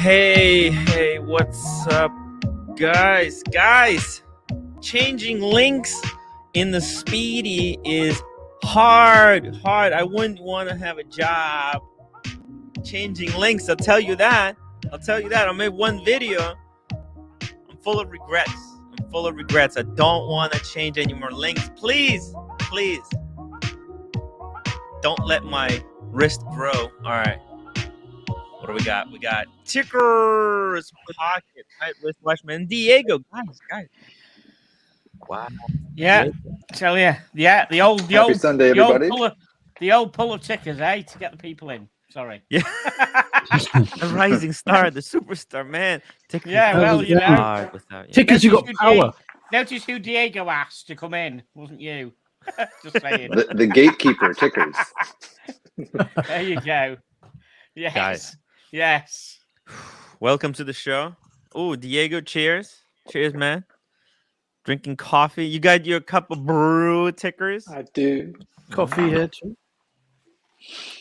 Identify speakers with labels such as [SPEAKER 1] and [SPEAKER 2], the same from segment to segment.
[SPEAKER 1] Hey, what's up, guys? Changing links in the Speedy is hard. I wouldn't want to have a job changing links. I'll tell you that. I made one video. I'm full of regrets. I don't want to change any more links. Please. Don't let my wrist grow. All right. What do we got? We got Tiker's Pocket, right? Wristwatch man. Diego, guys. Wow.
[SPEAKER 2] Yeah, tell you. Yeah, the old
[SPEAKER 3] Sunday, everybody.
[SPEAKER 2] The old pull of tickers, to get the people in. Sorry.
[SPEAKER 1] Yeah. The rising star, the superstar, man.
[SPEAKER 2] Tickers, well, you know.
[SPEAKER 4] Tickers, you got power.
[SPEAKER 2] Notice who Diego asked to come in. Wasn't you? Just saying.
[SPEAKER 3] The gatekeeper, Tickers.
[SPEAKER 2] There you go. Yes.
[SPEAKER 1] Guys.
[SPEAKER 2] Yes.
[SPEAKER 1] Welcome to the show. Oh, Diego, cheers. Cheers, man. Drinking coffee. You got your cup of brew, Tickers?
[SPEAKER 5] I do.
[SPEAKER 4] Coffee here too.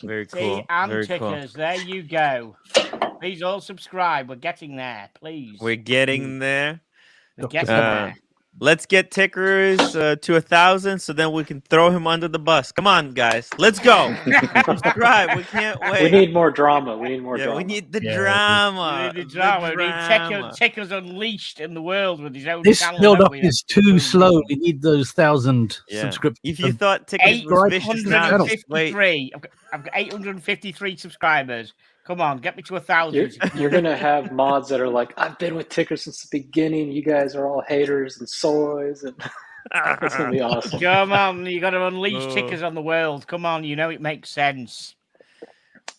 [SPEAKER 1] Very cool.
[SPEAKER 2] See, and
[SPEAKER 1] Very
[SPEAKER 2] Tickers, cool. There you go. Please all subscribe. We're getting there, please.
[SPEAKER 1] We're getting there.
[SPEAKER 2] We're getting there.
[SPEAKER 1] Let's get Tickers to 1,000 so then we can throw him under the bus. Come on, guys. Let's go. Subscribe. We can't wait.
[SPEAKER 5] We need more drama.
[SPEAKER 1] We need the drama.
[SPEAKER 2] We need the drama. We need Tickers unleashed in the world with his own
[SPEAKER 4] This
[SPEAKER 2] channel.
[SPEAKER 4] build-up is too slow. We need those 1,000 subscriptions.
[SPEAKER 1] If you thought Tickers was vicious,
[SPEAKER 2] I've got 853 subscribers. Come on, get me to 1,000.
[SPEAKER 5] You're going to have mods that are like, I've been with Ticker since the beginning. You guys are all haters and soys. And it's going to be awesome.
[SPEAKER 2] Come on, you got to unleash Tickers on the world. Come on, you know it makes sense.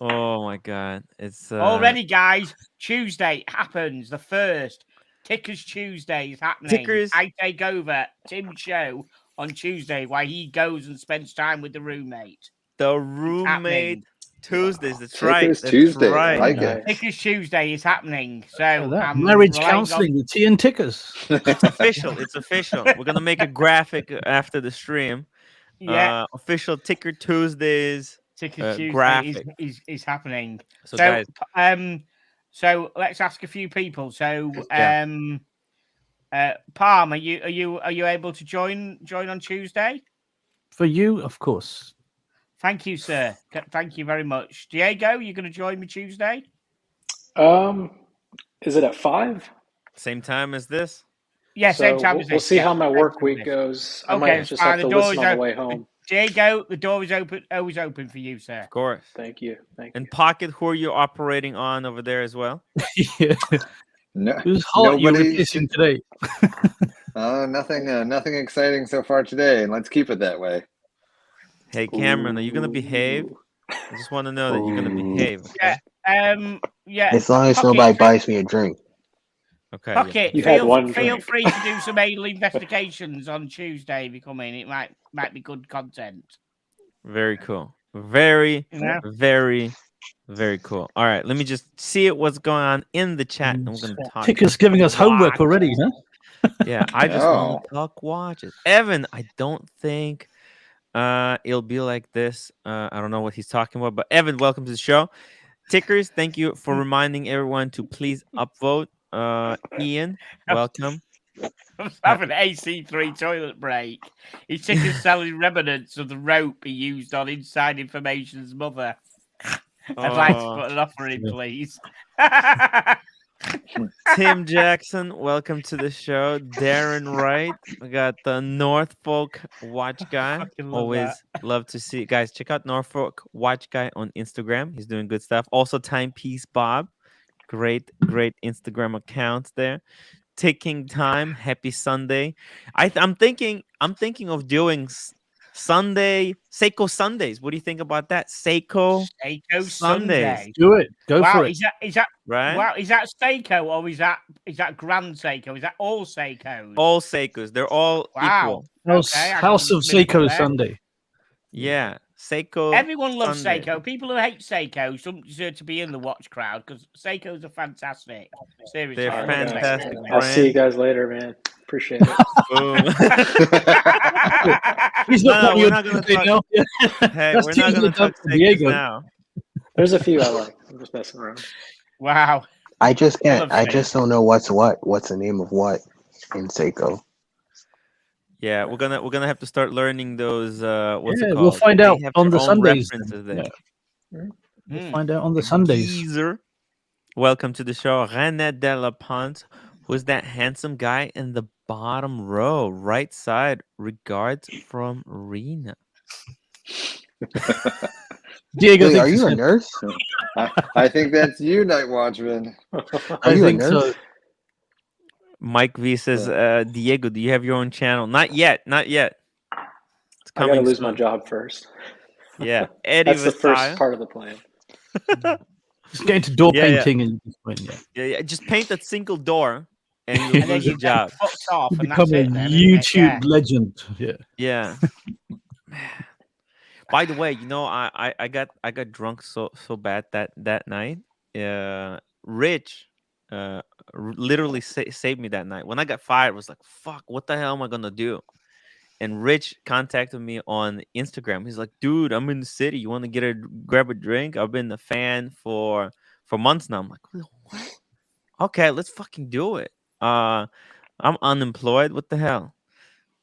[SPEAKER 1] Oh, my God. It's
[SPEAKER 2] already, guys. Tuesday happens, the 1st. Tickers Tuesday is happening.
[SPEAKER 1] Tickers.
[SPEAKER 2] I take over Tim's show on Tuesday while he goes and spends time with the roommate.
[SPEAKER 1] The roommate Tuesdays, that's
[SPEAKER 3] Tickers
[SPEAKER 1] right.
[SPEAKER 3] Tuesday,
[SPEAKER 1] right.
[SPEAKER 3] I like it.
[SPEAKER 2] Tickers Tuesday is happening. So
[SPEAKER 4] marriage counseling with tea and Tickers.
[SPEAKER 1] It's official. We're gonna make a graphic after the stream.
[SPEAKER 2] Yeah.
[SPEAKER 1] Official Ticker Tuesdays.
[SPEAKER 2] Tickers Tuesday
[SPEAKER 1] graphic
[SPEAKER 2] is happening.
[SPEAKER 1] So guys,
[SPEAKER 2] so let's ask a few people. So Palm, are you able to join on Tuesday?
[SPEAKER 4] For you, of course.
[SPEAKER 2] Thank you, sir. Thank you very much. Diego, you going to join me Tuesday?
[SPEAKER 5] Is it at 5?
[SPEAKER 1] Same time as this?
[SPEAKER 2] Yeah, same time as this.
[SPEAKER 5] We'll see how my work week goes. I might just have to listen on the way home.
[SPEAKER 2] Diego, the door is open. Always open for you, sir.
[SPEAKER 1] Of course.
[SPEAKER 5] Thank you.
[SPEAKER 1] And Pocket, who are you operating on over there as well?
[SPEAKER 4] Yeah.
[SPEAKER 3] No,
[SPEAKER 4] who's hot you're replacing today?
[SPEAKER 3] Nothing exciting so far today, and let's keep it that way.
[SPEAKER 1] Hey, Cameron, are you going to behave? I just want to know that you're going to behave.
[SPEAKER 2] Okay? Yeah.
[SPEAKER 6] As long as nobody buys me a drink.
[SPEAKER 1] Okay.
[SPEAKER 2] Pocket, feel free to do some anal investigations on Tuesday if you come in. It might be good content.
[SPEAKER 1] Very cool. Very cool. All right, let me just see what's going on in the chat. And we're going to talk.
[SPEAKER 4] Ticker's giving us homework already, huh?
[SPEAKER 1] Yeah, I just want to talk watches. Evan, I don't think it'll be like this. I don't know what he's talking about, but Evan, welcome to the show. Tickers, thank you for reminding everyone to please upvote. Ian, welcome.
[SPEAKER 2] I was having an AC3 toilet break. He's selling remnants of the rope he used on Inside Information's mother. I'd like to put an offer in, please.
[SPEAKER 1] Tim Jackson, welcome to the show. Darren Wright, we got the Norfolk Watch Guy. Always love to see it. Guys, check out Norfolk Watch Guy on Instagram. He's doing good stuff. Also, Timepiece Bob. Great Instagram accounts there. Taking Time, happy Sunday. I'm thinking of doing Sunday Seiko Sundays. What do you think about that? Seiko Sundays.
[SPEAKER 4] Do it. Go for it.
[SPEAKER 2] Is that
[SPEAKER 1] right?
[SPEAKER 2] Wow, is that Seiko or is that Grand Seiko? Is that all Seikos?
[SPEAKER 1] All Seikos. They're all equal.
[SPEAKER 4] House of Seiko Sunday.
[SPEAKER 1] Yeah. Seiko.
[SPEAKER 2] Everyone loves
[SPEAKER 1] Sunday.
[SPEAKER 2] Seiko. People who hate Seiko don't deserve to be in the watch crowd because Seikos are fantastic. Seriously,
[SPEAKER 1] they're fantastic.
[SPEAKER 5] I'll see you guys later, man. Appreciate it.
[SPEAKER 4] He's not
[SPEAKER 1] we're not going to talk. Hey, we're not going to talk Seikos now.
[SPEAKER 5] There's a few I like. I'm just messing around.
[SPEAKER 2] Wow.
[SPEAKER 6] I just can't. I
[SPEAKER 2] Elephant.
[SPEAKER 6] just don't know what's what. What's the name of what in Seiko?
[SPEAKER 1] Yeah, we're gonna have to start learning those. What's it
[SPEAKER 4] Yeah,
[SPEAKER 1] called?
[SPEAKER 4] we'll find
[SPEAKER 1] They
[SPEAKER 4] out
[SPEAKER 1] have
[SPEAKER 4] on
[SPEAKER 1] their
[SPEAKER 4] the
[SPEAKER 1] own
[SPEAKER 4] Sundays.
[SPEAKER 1] references
[SPEAKER 4] Then.
[SPEAKER 1] there.
[SPEAKER 4] Yeah. We'll
[SPEAKER 2] Mm.
[SPEAKER 4] find out on the Sundays.
[SPEAKER 1] Geezer. Welcome to the show, René de la Pont. Who's that handsome guy in the bottom row, right side? Regards from Rena.
[SPEAKER 4] Diego
[SPEAKER 6] Wait, are
[SPEAKER 4] thinks
[SPEAKER 6] you a
[SPEAKER 4] it's-
[SPEAKER 6] nurse?
[SPEAKER 3] I think that's you, Night Watchman.
[SPEAKER 6] Are
[SPEAKER 4] I
[SPEAKER 6] you a
[SPEAKER 4] think
[SPEAKER 6] nurse?
[SPEAKER 4] so.
[SPEAKER 1] Mike V says, Diego, do you have your own channel? Not yet. Not yet. It's
[SPEAKER 5] I gotta
[SPEAKER 1] coming
[SPEAKER 5] lose my
[SPEAKER 1] soon.
[SPEAKER 5] job first.
[SPEAKER 1] Yeah. Eddie
[SPEAKER 5] That's the first
[SPEAKER 1] Visaya.
[SPEAKER 5] part of the plan.
[SPEAKER 4] Just get into door
[SPEAKER 1] Yeah, yeah.
[SPEAKER 4] painting and you just win. Yeah.
[SPEAKER 1] Yeah. Just paint a single door and you'll
[SPEAKER 2] And then
[SPEAKER 1] lose
[SPEAKER 2] you
[SPEAKER 1] your
[SPEAKER 2] get
[SPEAKER 1] job.
[SPEAKER 2] fucked off,
[SPEAKER 4] You
[SPEAKER 2] and
[SPEAKER 4] become
[SPEAKER 2] that's
[SPEAKER 4] a
[SPEAKER 2] it. Then, isn't it?
[SPEAKER 4] YouTube legend. Yeah.
[SPEAKER 1] Yeah. By the way, I got drunk so bad that night. Rich literally saved me that night. When I got fired, I was like, fuck, what the hell am I gonna do? And Rich contacted me on Instagram. He's like, dude, I'm in the city. You want to grab a drink? I've been a fan for months now. I'm like, what? Okay, let's fucking do it. I'm unemployed. What the hell?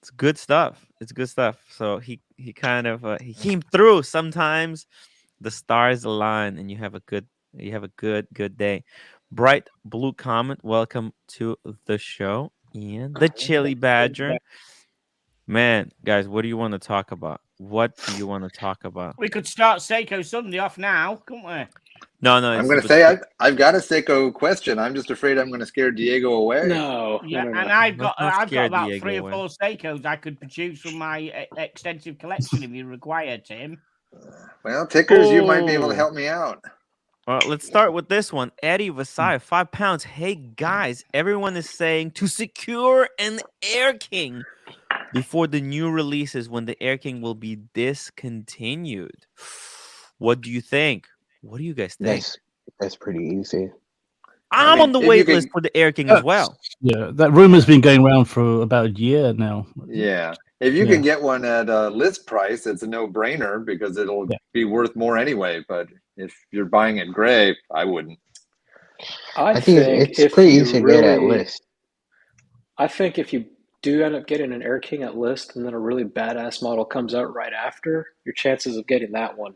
[SPEAKER 1] It's good stuff. It's good stuff. So he kind of he came through. Sometimes the stars align and you have a good day. Bright blue comment. Welcome to the show. And the chili badger. Man, guys, what do you want to talk about? What do you want to talk about?
[SPEAKER 2] We could start Seiko Sunday off now, couldn't we?
[SPEAKER 1] No,
[SPEAKER 3] I'm going to say I've got a Seiko question. I'm just afraid I'm going to scare Diego away.
[SPEAKER 5] No,
[SPEAKER 2] Yeah,
[SPEAKER 5] no.
[SPEAKER 2] and I've
[SPEAKER 1] Let's
[SPEAKER 2] got
[SPEAKER 1] not scare
[SPEAKER 2] about
[SPEAKER 1] Diego
[SPEAKER 2] 3 or
[SPEAKER 1] away.
[SPEAKER 2] 4 Seikos I could produce from my extensive collection if you require, Tim.
[SPEAKER 3] Well, Tickers, you might be able to help me out.
[SPEAKER 1] Well, let's start with this one. Eddie Vasai, 5 pounds. Hey guys, everyone is saying to secure an Air King before the new releases when the Air King will be discontinued. What do you think? What do you guys think?
[SPEAKER 6] That's pretty easy.
[SPEAKER 1] I'm on the wait list for the Air King as well.
[SPEAKER 4] Yeah, that rumor's been going around for about a year now.
[SPEAKER 3] Yeah. If you can get one at a list price, it's a no-brainer because it'll be worth more anyway. But if you're buying it gray, I wouldn't.
[SPEAKER 5] I think
[SPEAKER 6] it's pretty easy to get at list.
[SPEAKER 5] I think if you do end up getting an Air King at list and then a really badass model comes out right after, your chances of getting that one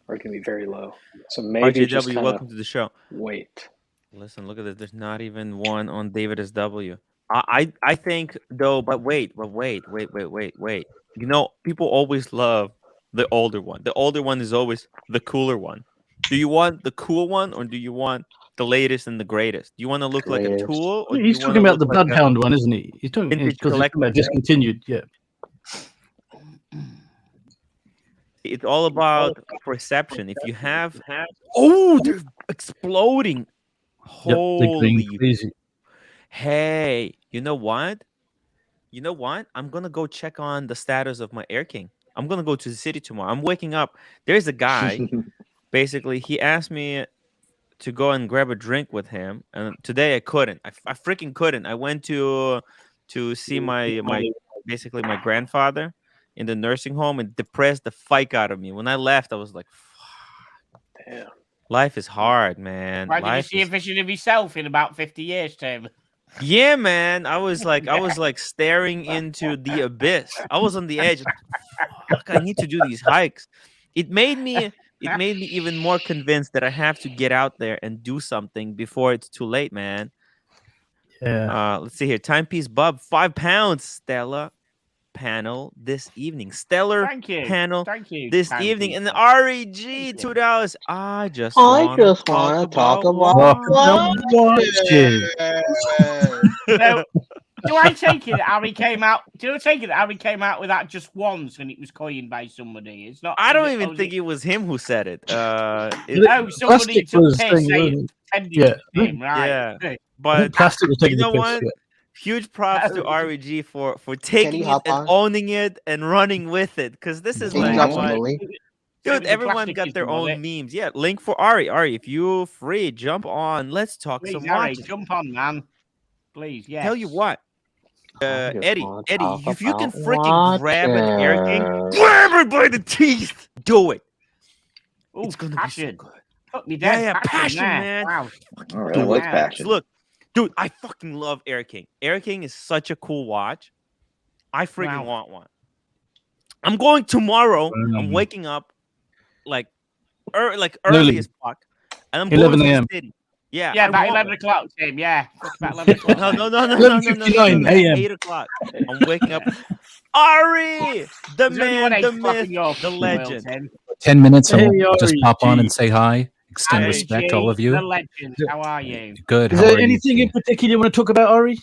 [SPEAKER 5] are going to be very low. So maybe just kind
[SPEAKER 1] welcome to the show.
[SPEAKER 5] Wait.
[SPEAKER 1] Listen, look at this. There's not even one on David SW. I think though, but wait. You know, people always love the older one. The older one is always the cooler one. Do you want the cool one or do you want the latest and the greatest? Do you want to look like a tool? Or
[SPEAKER 4] He's talking about the Bloodhound one, isn't he? He's talking because it's about discontinued. Yeah.
[SPEAKER 1] It's all about perception. If you have, they're exploding. Holy! Hey, you know what? I'm gonna go check on the status of my Air King. I'm gonna go to the city tomorrow. I'm waking up. There's a guy. Basically, he asked me to go and grab a drink with him, and today I couldn't. I freaking couldn't. I went to see my basically my grandfather in the nursing home and depressed the fuck out of me. When I left, I was like,
[SPEAKER 5] damn.
[SPEAKER 1] Life is hard, man.
[SPEAKER 2] Why did you see a vision of yourself in about 50 years, Tim?
[SPEAKER 1] Yeah, man. I was like staring into the abyss. I was on the edge. Fuck, I need to do these hikes. It made me even more convinced that I have to get out there and do something before it's too late, man.
[SPEAKER 4] Yeah.
[SPEAKER 1] Let's see here. Timepiece Bub, 5 pounds. Stella panel this evening. Stellar panel this evening. And the REG $2. I just want to talk about
[SPEAKER 2] watches. So, do I take it that Harry came out? Do I take it that Harry came out with that just once and it was coined by somebody? It's not.
[SPEAKER 1] I don't even think it was him who said it.
[SPEAKER 2] Somebody took piss saying him, right?
[SPEAKER 1] Yeah, but
[SPEAKER 4] plastic was taking
[SPEAKER 1] you know
[SPEAKER 4] the
[SPEAKER 1] what?
[SPEAKER 4] piss.
[SPEAKER 1] Huge props to REG for taking it and owning it and running with it, because this is like dude, everyone got their own memes. Yeah, link for Ari. Ari, if you free, jump on. Let's talk some watches.
[SPEAKER 2] Jump on, man. Please, yeah.
[SPEAKER 1] Tell you what, Eddie, if you can freaking grab an Air King, grab it by the teeth. Do it.
[SPEAKER 2] Ooh,
[SPEAKER 1] it's gonna be so good.
[SPEAKER 2] Took me dead.
[SPEAKER 1] Yeah, passion,
[SPEAKER 2] there.
[SPEAKER 1] man.
[SPEAKER 2] Wow.
[SPEAKER 3] All right, what's
[SPEAKER 2] Yeah.
[SPEAKER 3] passion?
[SPEAKER 1] Look, dude, I fucking love Air King. Air King is such a cool watch. I freaking want one. I'm going tomorrow. I'm waking up like early as fuck, and I'm going
[SPEAKER 4] 11
[SPEAKER 1] to the
[SPEAKER 4] a.m.
[SPEAKER 1] city. Yeah,
[SPEAKER 2] Yeah,
[SPEAKER 1] I
[SPEAKER 2] about
[SPEAKER 1] want
[SPEAKER 2] 11
[SPEAKER 1] one.
[SPEAKER 2] o'clock, Tim. Yeah, fuck about 11 o'clock.
[SPEAKER 1] No,
[SPEAKER 2] mate.
[SPEAKER 4] 11:59 a.m.
[SPEAKER 1] 8 o'clock. I'm waking up. Ari, the
[SPEAKER 2] There's only one
[SPEAKER 1] man,
[SPEAKER 2] 8
[SPEAKER 1] the
[SPEAKER 2] o'clock
[SPEAKER 1] myth,
[SPEAKER 2] in your
[SPEAKER 1] the
[SPEAKER 2] world,
[SPEAKER 1] legend.
[SPEAKER 2] Tim.
[SPEAKER 7] 10 minutes,
[SPEAKER 4] Hey,
[SPEAKER 7] I'll just
[SPEAKER 4] Ari,
[SPEAKER 7] pop on
[SPEAKER 4] gee.
[SPEAKER 7] and say hi, extend
[SPEAKER 2] Ari
[SPEAKER 7] respect
[SPEAKER 2] G,
[SPEAKER 7] to all of
[SPEAKER 2] the
[SPEAKER 7] you.
[SPEAKER 2] legend. How are you?
[SPEAKER 7] Good.
[SPEAKER 4] Is
[SPEAKER 7] How
[SPEAKER 4] there
[SPEAKER 7] are
[SPEAKER 4] anything
[SPEAKER 7] you?
[SPEAKER 4] in particular you want to talk about, Ari?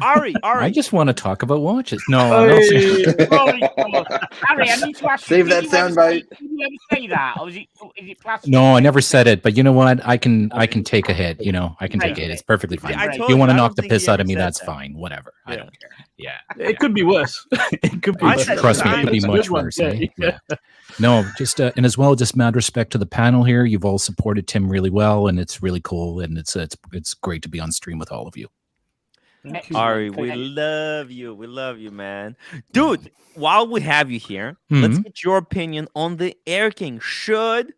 [SPEAKER 1] Ari.
[SPEAKER 7] I just want to talk about watches. No,
[SPEAKER 4] Hey.
[SPEAKER 2] Holy God. Harry, I need to ask you.
[SPEAKER 3] Save that soundbite.
[SPEAKER 2] Did you ever say that, or is it blasphemy?
[SPEAKER 7] no, I never said it. But you know what? I can take a hit. You know, I can take it. It's perfectly fine.
[SPEAKER 1] I
[SPEAKER 7] If
[SPEAKER 1] told
[SPEAKER 7] you want to
[SPEAKER 1] I
[SPEAKER 7] knock
[SPEAKER 1] don't
[SPEAKER 7] the
[SPEAKER 1] think he
[SPEAKER 7] piss out
[SPEAKER 1] ever
[SPEAKER 7] of me,
[SPEAKER 1] said
[SPEAKER 7] that's
[SPEAKER 1] that.
[SPEAKER 7] fine. Whatever. I
[SPEAKER 1] Yeah.
[SPEAKER 7] don't care. Yeah.
[SPEAKER 4] It could be worse. It could be
[SPEAKER 1] I
[SPEAKER 4] worse.
[SPEAKER 1] said
[SPEAKER 7] Trust me, it
[SPEAKER 1] fine.
[SPEAKER 7] could be
[SPEAKER 4] It's a
[SPEAKER 7] much
[SPEAKER 4] good one.
[SPEAKER 7] worse. Eh? Yeah. No, just and as well, just mad respect to the panel here. You've all supported Tim really well, and it's really cool, and it's great to be on stream with all of you.
[SPEAKER 1] Ari, we love you. We love you, man. Dude, while we have you here, let's get your opinion on the Air King. Should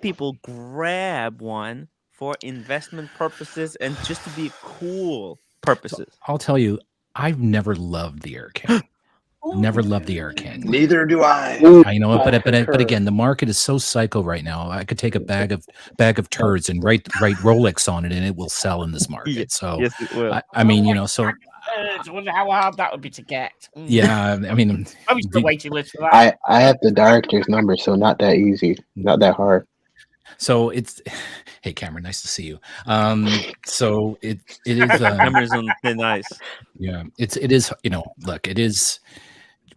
[SPEAKER 1] people grab one for investment purposes and just to be cool purposes?
[SPEAKER 7] I'll tell you, I've never loved the Air King. Never loved the Air King.
[SPEAKER 3] Neither do I.
[SPEAKER 7] I know,
[SPEAKER 5] I
[SPEAKER 7] but
[SPEAKER 5] concur.
[SPEAKER 7] again, the market is so psycho right now. I could take a bag of turds and write Rolex on it, and it will sell in this market. So,
[SPEAKER 1] Yes, it will.
[SPEAKER 7] I mean, you know, so
[SPEAKER 2] I wonder how hard that would be to get.
[SPEAKER 7] yeah, I mean,
[SPEAKER 2] I was the waiting list for that.
[SPEAKER 6] I have the director's number, so not that easy, not that hard.
[SPEAKER 7] so it's hey Cameron, nice to see you. So it is
[SPEAKER 1] Cameras on thin ice.
[SPEAKER 7] yeah, it is, you know, look, it is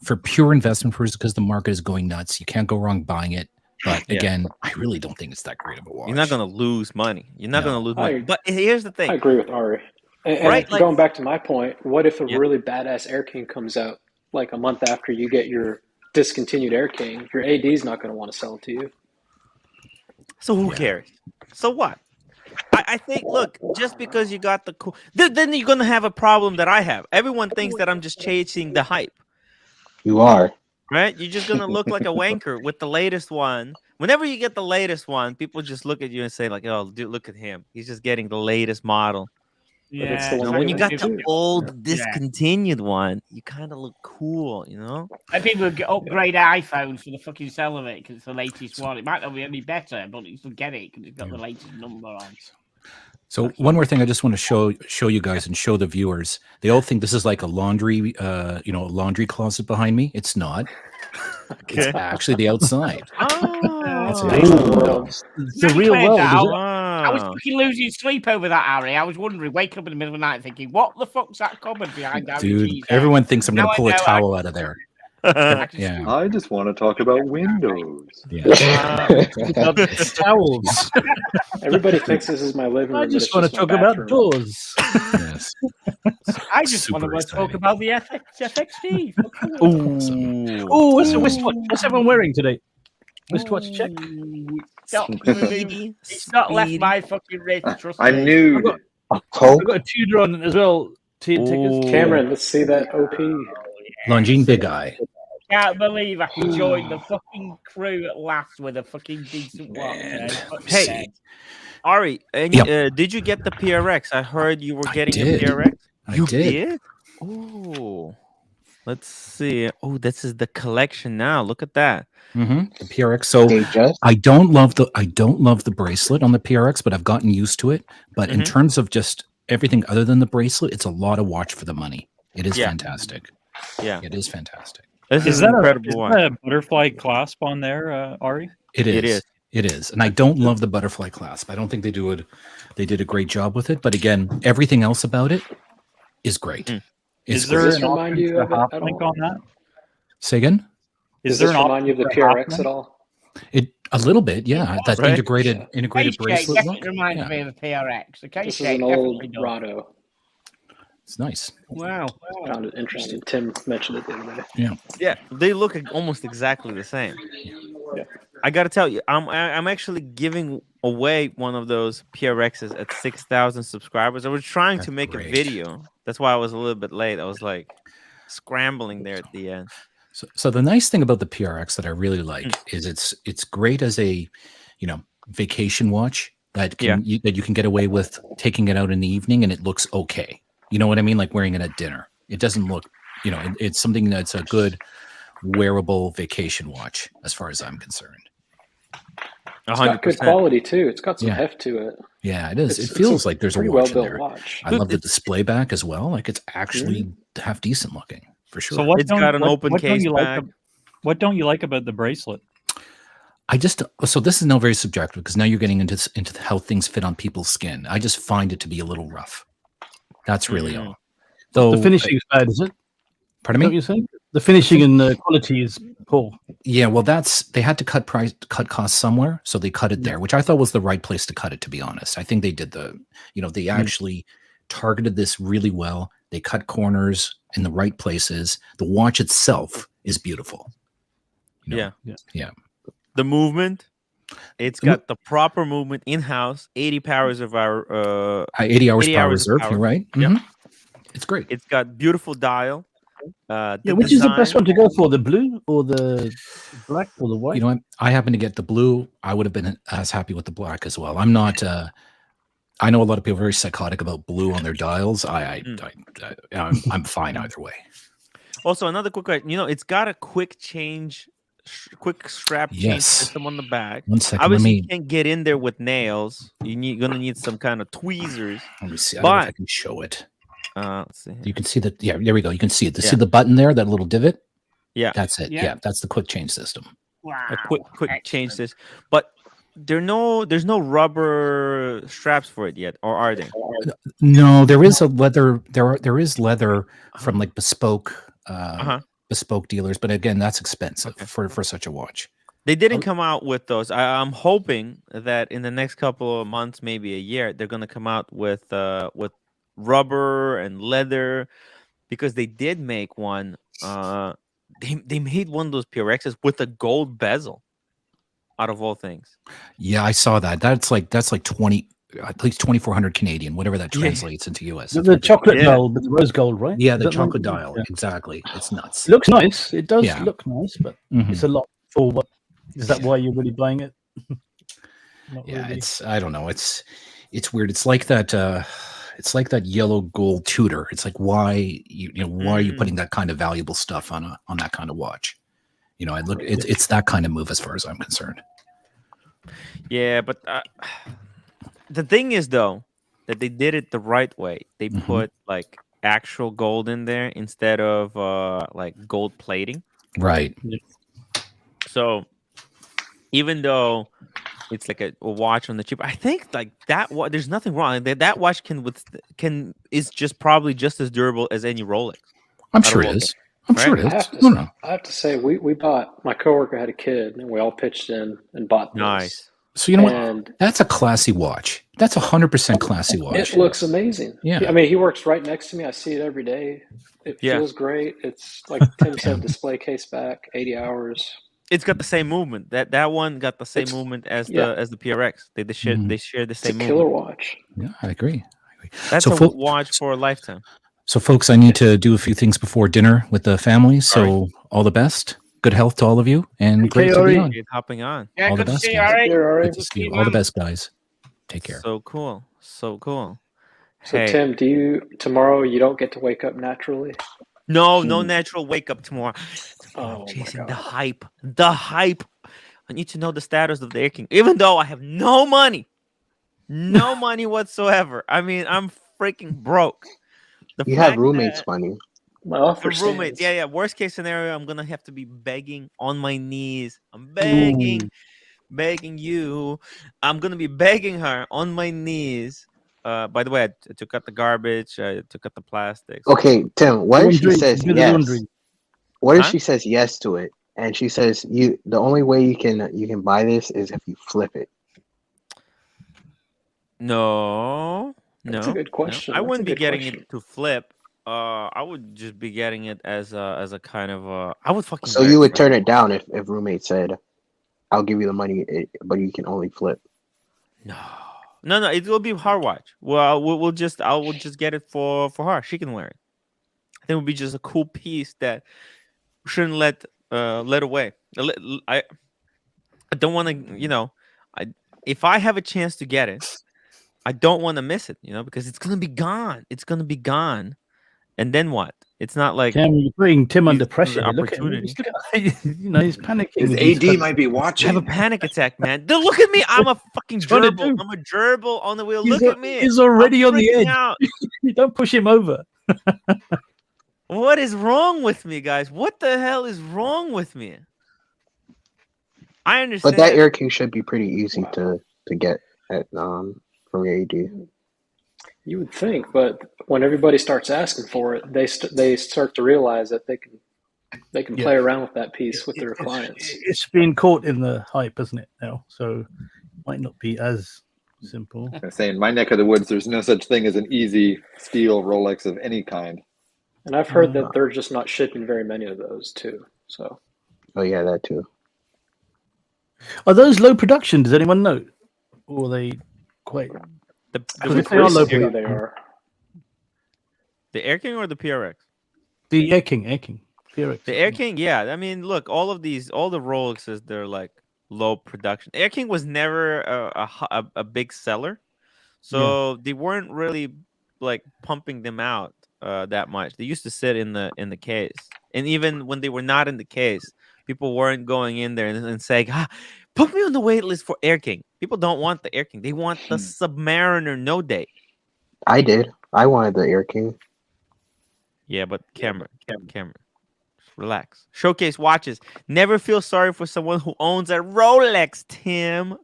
[SPEAKER 7] for pure investment purposes because the market is going nuts. You can't go wrong buying it. But again, I really don't think it's that great of a watch.
[SPEAKER 1] You're not going to lose money. You're not going to lose money. But here's the thing.
[SPEAKER 5] I agree with Ari. And
[SPEAKER 1] Right, like-
[SPEAKER 5] going back to my point, what if a
[SPEAKER 1] Yeah.
[SPEAKER 5] really badass Air King comes out like a month after you get your discontinued Air King? Your AD's not going to want to sell it to you.
[SPEAKER 1] So who cares? So what? I think, look, just because you got the cool, then you're going to have a problem that I have. Everyone thinks that I'm just chasing the hype.
[SPEAKER 6] You are.
[SPEAKER 1] Right? You're just gonna look like a wanker with the latest one. Whenever you get the latest one, people just look at you and say, like, "Oh, dude, look at him. He's just getting the latest model."
[SPEAKER 5] But it's the
[SPEAKER 1] You
[SPEAKER 5] one
[SPEAKER 1] know,
[SPEAKER 5] they
[SPEAKER 1] when you
[SPEAKER 5] want
[SPEAKER 1] got
[SPEAKER 5] to
[SPEAKER 1] the old discontinued one, you kind of look cool, you know.
[SPEAKER 2] And people upgrade iPhones for the fucking sell of it because it's the latest one. It might not be any better, but you still get it because it's got the latest number on.
[SPEAKER 7] So one more thing I just want to show you guys and show the viewers. They all think this is like a laundry, laundry closet behind me. It's not.
[SPEAKER 1] Okay.
[SPEAKER 7] It's actually the outside.
[SPEAKER 1] Oh,
[SPEAKER 4] It's the real world. Is it?
[SPEAKER 2] I was fucking losing sleep over that, Harry. I was wondering, waking up in the middle of the night thinking, what the fuck's that cupboard behind Harry
[SPEAKER 7] Dude,
[SPEAKER 2] G's?
[SPEAKER 7] everyone thinks I'm going
[SPEAKER 2] Now
[SPEAKER 7] to
[SPEAKER 2] I
[SPEAKER 7] pull a
[SPEAKER 2] know
[SPEAKER 7] towel out of there. Yeah.
[SPEAKER 3] I just want to talk about Windows.
[SPEAKER 4] Towels.
[SPEAKER 5] Everybody thinks this is my living room.
[SPEAKER 4] I
[SPEAKER 5] but
[SPEAKER 4] just
[SPEAKER 5] it's
[SPEAKER 4] want to
[SPEAKER 5] my
[SPEAKER 4] talk about
[SPEAKER 5] bathroom.
[SPEAKER 4] doors.
[SPEAKER 7] Yes.
[SPEAKER 2] I just want
[SPEAKER 7] Super
[SPEAKER 2] to talk
[SPEAKER 7] exciting.
[SPEAKER 2] about the FXD.
[SPEAKER 1] Ooh.
[SPEAKER 4] Oh, what's the wristwatch? What's everyone wearing today? Wristwatch check.
[SPEAKER 2] It's not left my fucking wrist. Trust
[SPEAKER 3] I
[SPEAKER 2] me.
[SPEAKER 3] knew.
[SPEAKER 6] A
[SPEAKER 4] I've
[SPEAKER 6] Coke?
[SPEAKER 4] got a Tudor on as well. Tickers.
[SPEAKER 5] Cameron, let's see that OP.
[SPEAKER 7] Longines Big Eye.
[SPEAKER 2] Can't believe I can join the fucking crew at last with a fucking decent watch.
[SPEAKER 1] Hey, Ari, and did you get the PRX? I heard you were getting a
[SPEAKER 7] did.
[SPEAKER 1] PRX.
[SPEAKER 7] I
[SPEAKER 1] You
[SPEAKER 7] did.
[SPEAKER 1] Oh, let's see. Oh, this is the collection now. Look at that.
[SPEAKER 7] The PRX. So
[SPEAKER 6] They just
[SPEAKER 7] I don't love the bracelet on the PRX, but I've gotten used to it. But in terms of just everything other than the bracelet, it's a lot of watch for the money. It is fantastic.
[SPEAKER 1] Yeah,
[SPEAKER 7] It is fantastic.
[SPEAKER 1] this
[SPEAKER 8] Is
[SPEAKER 1] is
[SPEAKER 8] that
[SPEAKER 1] incredible.
[SPEAKER 8] a butterfly clasp on there, Ari?
[SPEAKER 7] It is.
[SPEAKER 1] It is.
[SPEAKER 7] It is. And I don't love the butterfly clasp. I don't think they did a great job with it. But again, everything else about it is great.
[SPEAKER 8] Is
[SPEAKER 7] It's
[SPEAKER 8] there
[SPEAKER 7] great.
[SPEAKER 5] Does this
[SPEAKER 8] an
[SPEAKER 5] remind
[SPEAKER 8] option
[SPEAKER 5] you
[SPEAKER 8] for
[SPEAKER 5] of it
[SPEAKER 8] hop
[SPEAKER 5] at
[SPEAKER 8] link
[SPEAKER 5] all?
[SPEAKER 8] on that?
[SPEAKER 7] Say again?
[SPEAKER 5] Does
[SPEAKER 8] there
[SPEAKER 5] this
[SPEAKER 8] an
[SPEAKER 5] remind you of the
[SPEAKER 8] option for hop
[SPEAKER 5] PRX
[SPEAKER 8] link?
[SPEAKER 5] at all?
[SPEAKER 7] It a little bit, yeah. That
[SPEAKER 1] Right.
[SPEAKER 7] integrated bracelet
[SPEAKER 2] Yes,
[SPEAKER 7] look.
[SPEAKER 2] it reminds
[SPEAKER 7] Yeah.
[SPEAKER 2] me of the PRX. Okay,
[SPEAKER 5] This is an old Rado.
[SPEAKER 7] It's nice.
[SPEAKER 2] Wow.
[SPEAKER 5] I found it interesting. Tim mentioned it the other day.
[SPEAKER 1] Yeah, they look almost exactly the same.
[SPEAKER 5] Yeah.
[SPEAKER 1] I got to tell you, I'm actually giving away one of those PRXs at 6,000 subscribers. I was trying to make
[SPEAKER 7] great.
[SPEAKER 1] a video. That's why I was a little bit late. I was like scrambling there at the end.
[SPEAKER 7] So the nice thing about the PRX that I really like is it's great as a, vacation watch that that you can get away with taking it out in the evening and it looks okay. You know what I mean? Like wearing it at dinner. It doesn't look, it's something that's a good wearable vacation watch as far as I'm concerned.
[SPEAKER 5] It's got good quality too. It's got some heft to it.
[SPEAKER 7] Yeah, it is. It feels like there's a watch in there.
[SPEAKER 5] Watch.
[SPEAKER 7] I love the display back as well. Like it's actually half decent looking for sure.
[SPEAKER 8] So
[SPEAKER 1] it's got an open case back.
[SPEAKER 8] What don't you like about the bracelet?
[SPEAKER 7] So this is now very subjective because now you're getting into how things fit on people's skin. I just find it to be a little rough. That's really all. Though
[SPEAKER 4] the finishing is bad, is it?
[SPEAKER 7] Pardon me?
[SPEAKER 4] What you saying? The finishing and the quality is poor.
[SPEAKER 7] Yeah, well, they had to cut costs somewhere, so they cut it there, which I thought was the right place to cut it. To be honest, I think they did they actually targeted this really well. They cut corners in the right places. The watch itself is beautiful.
[SPEAKER 1] Yeah.
[SPEAKER 7] The
[SPEAKER 1] movement, it's got the proper movement in house. 80 hours of our
[SPEAKER 7] 80 hours power reserve. You're right.
[SPEAKER 1] Yeah,
[SPEAKER 7] it's great.
[SPEAKER 1] It's got beautiful dial.
[SPEAKER 4] Which is the best one to go for? The blue or the black or the white?
[SPEAKER 7] You know what? I happen to get the blue. I would have been as happy with the black as well. I'm not. I know a lot of people are very psychotic about blue on their dials. I'm fine either way.
[SPEAKER 1] Also, another quick question. It's got a quick strap change system on the back.
[SPEAKER 7] 1 second.
[SPEAKER 1] Obviously, you can't get in there with nails. You're gonna need some kind of tweezers.
[SPEAKER 7] Let me see. I don't know if I can show it.
[SPEAKER 1] Let's see.
[SPEAKER 7] You can see that. Yeah, there we go. You can see it. See the button there, that little divot?
[SPEAKER 1] Yeah.
[SPEAKER 7] That's it. Yeah, that's the quick change system.
[SPEAKER 2] Wow.
[SPEAKER 1] A quick change this. But there's no rubber straps for it yet, or are there?
[SPEAKER 7] No, there is a leather. There is leather from like bespoke dealers, but again, that's expensive for such a watch.
[SPEAKER 1] They didn't come out with those. I'm hoping that in the next couple of months, maybe a year, they're gonna come out with rubber and leather, because they did make one. They made one of those PRXs with a gold bezel, out of all things.
[SPEAKER 7] Yeah, I saw that. That's like 20, at least 2,400 Canadian, whatever that translates into US.
[SPEAKER 4] The chocolate dial with the rose gold, right?
[SPEAKER 7] Yeah, the chocolate dial. Exactly. It's nuts.
[SPEAKER 4] It looks nice. It does look nice, but it's a lot for what. Is that why you're really buying it?
[SPEAKER 7] Really. I don't know. It's weird. It's like that. It's like that yellow gold Tudor. It's like why are you putting that kind of valuable stuff on that kind of watch? It's that kind of move as far as I'm concerned.
[SPEAKER 1] Yeah, but the thing is though that they did it the right way. They put like actual gold in there instead of like gold plating.
[SPEAKER 7] Right.
[SPEAKER 1] So even though it's like a watch on the chip, I think like that there's nothing wrong. That watch is just probably just as durable as any Rolex.
[SPEAKER 7] I'm sure it is. Sure it is.
[SPEAKER 5] I have to say, we bought. My coworker had a kid, and we all pitched in and bought this.
[SPEAKER 1] Nice.
[SPEAKER 7] So you know what? That's a classy watch. That's 100% classy watch.
[SPEAKER 5] It looks amazing.
[SPEAKER 7] Yeah.
[SPEAKER 5] I mean, he works right next to me. I see it every day. It feels great. It's like Tim said, display case back, 80 hours.
[SPEAKER 1] It's got the same movement. That one got the same movement as the PRX. They share the same
[SPEAKER 5] it's a
[SPEAKER 1] movement.
[SPEAKER 5] killer watch.
[SPEAKER 7] Yeah, I agree.
[SPEAKER 1] That's a watch for a lifetime.
[SPEAKER 7] So, folks, I need to do a few things before dinner with the family. So, all the best. Good health to all of you, and great to be on.
[SPEAKER 1] Hopping on.
[SPEAKER 2] Yeah,
[SPEAKER 7] all the
[SPEAKER 2] good
[SPEAKER 7] best.
[SPEAKER 2] to see you, Ari.
[SPEAKER 7] Good to see you. All the best, guys. Take care.
[SPEAKER 1] So cool. So cool.
[SPEAKER 5] So, Tim, tomorrow you don't get to wake up naturally?
[SPEAKER 1] No natural wake up tomorrow.
[SPEAKER 5] Oh,
[SPEAKER 1] chasing the hype. The hype. I need to know the status of the Air King, even though I have no money whatsoever. I mean, I'm freaking broke.
[SPEAKER 6] You have roommates' money.
[SPEAKER 5] My offer
[SPEAKER 1] roommates. Yeah. Worst case scenario, I'm gonna have to be begging on my knees. I'm begging you. I'm gonna be begging her on my knees. By the way, I took out the garbage. I took out the plastics.
[SPEAKER 6] Okay, Tim. What if she says yes? What if she says yes to it, and she says the only way you can buy this is if you flip it?
[SPEAKER 1] No.
[SPEAKER 5] That's a good question.
[SPEAKER 1] No. I wouldn't be getting it to flip. I would just be getting it as a kind of I would fucking.
[SPEAKER 6] So you would turn it down if roommate said, "I'll give you the money, but you can only flip."
[SPEAKER 1] No. It will be her watch. Well, I will just get it for her. She can wear it. I think it would be just a cool piece that we shouldn't let away. I don't want to. if I have a chance to get it, I don't want to miss it, because it's gonna be gone. It's gonna be gone, and then what? It's not like
[SPEAKER 4] Cam, you're putting Tim under
[SPEAKER 1] the
[SPEAKER 4] pressure. Look at him.
[SPEAKER 1] opportunity.
[SPEAKER 4] Just look at, he's panicking.
[SPEAKER 3] His
[SPEAKER 4] with these
[SPEAKER 3] AD might be watching.
[SPEAKER 1] I have a panic attack, man. Look at me. I'm a fucking
[SPEAKER 4] trying to
[SPEAKER 1] gerbil.
[SPEAKER 4] do.
[SPEAKER 1] I'm a gerbil on the wheel.
[SPEAKER 4] He's
[SPEAKER 1] Look at me.
[SPEAKER 4] He's already
[SPEAKER 1] I'm
[SPEAKER 4] on the
[SPEAKER 1] freaking
[SPEAKER 4] edge.
[SPEAKER 1] out.
[SPEAKER 4] You don't push him over.
[SPEAKER 1] What is wrong with me, guys? What the hell is wrong with me? I understand.
[SPEAKER 6] But that Air King should be pretty easy to get at from AD.
[SPEAKER 5] You would think, but when everybody starts asking for it, they start to realize that they can play around with that piece with their clients.
[SPEAKER 4] It's been caught in the hype, isn't it, now? So it might not be as simple.
[SPEAKER 3] I'm saying, my neck of the woods, there's no such thing as an easy steel Rolex of any kind.
[SPEAKER 5] And I've heard that they're just not shipping very many of those too. So.
[SPEAKER 6] Oh yeah, that too.
[SPEAKER 4] Are those low production? Does anyone know? Or are they quite?
[SPEAKER 5] If they are low production, they are.
[SPEAKER 1] The Air King or the PRX?
[SPEAKER 4] The Air King, PRX.
[SPEAKER 1] The Air King, yeah. I mean, look, all the Rolexes, they're like low production. Air King was never a big seller, so they weren't really like pumping them out that much. They used to sit in the case, and even when they were not in the case, people weren't going in there and saying, put me on the wait list for Air King. People don't want the Air King. They want the Submariner No Date.
[SPEAKER 6] I did. I wanted the Air King.
[SPEAKER 1] Yeah, but Cameron, relax. Showcase watches. Never feel sorry for someone who owns a Rolex, Tim.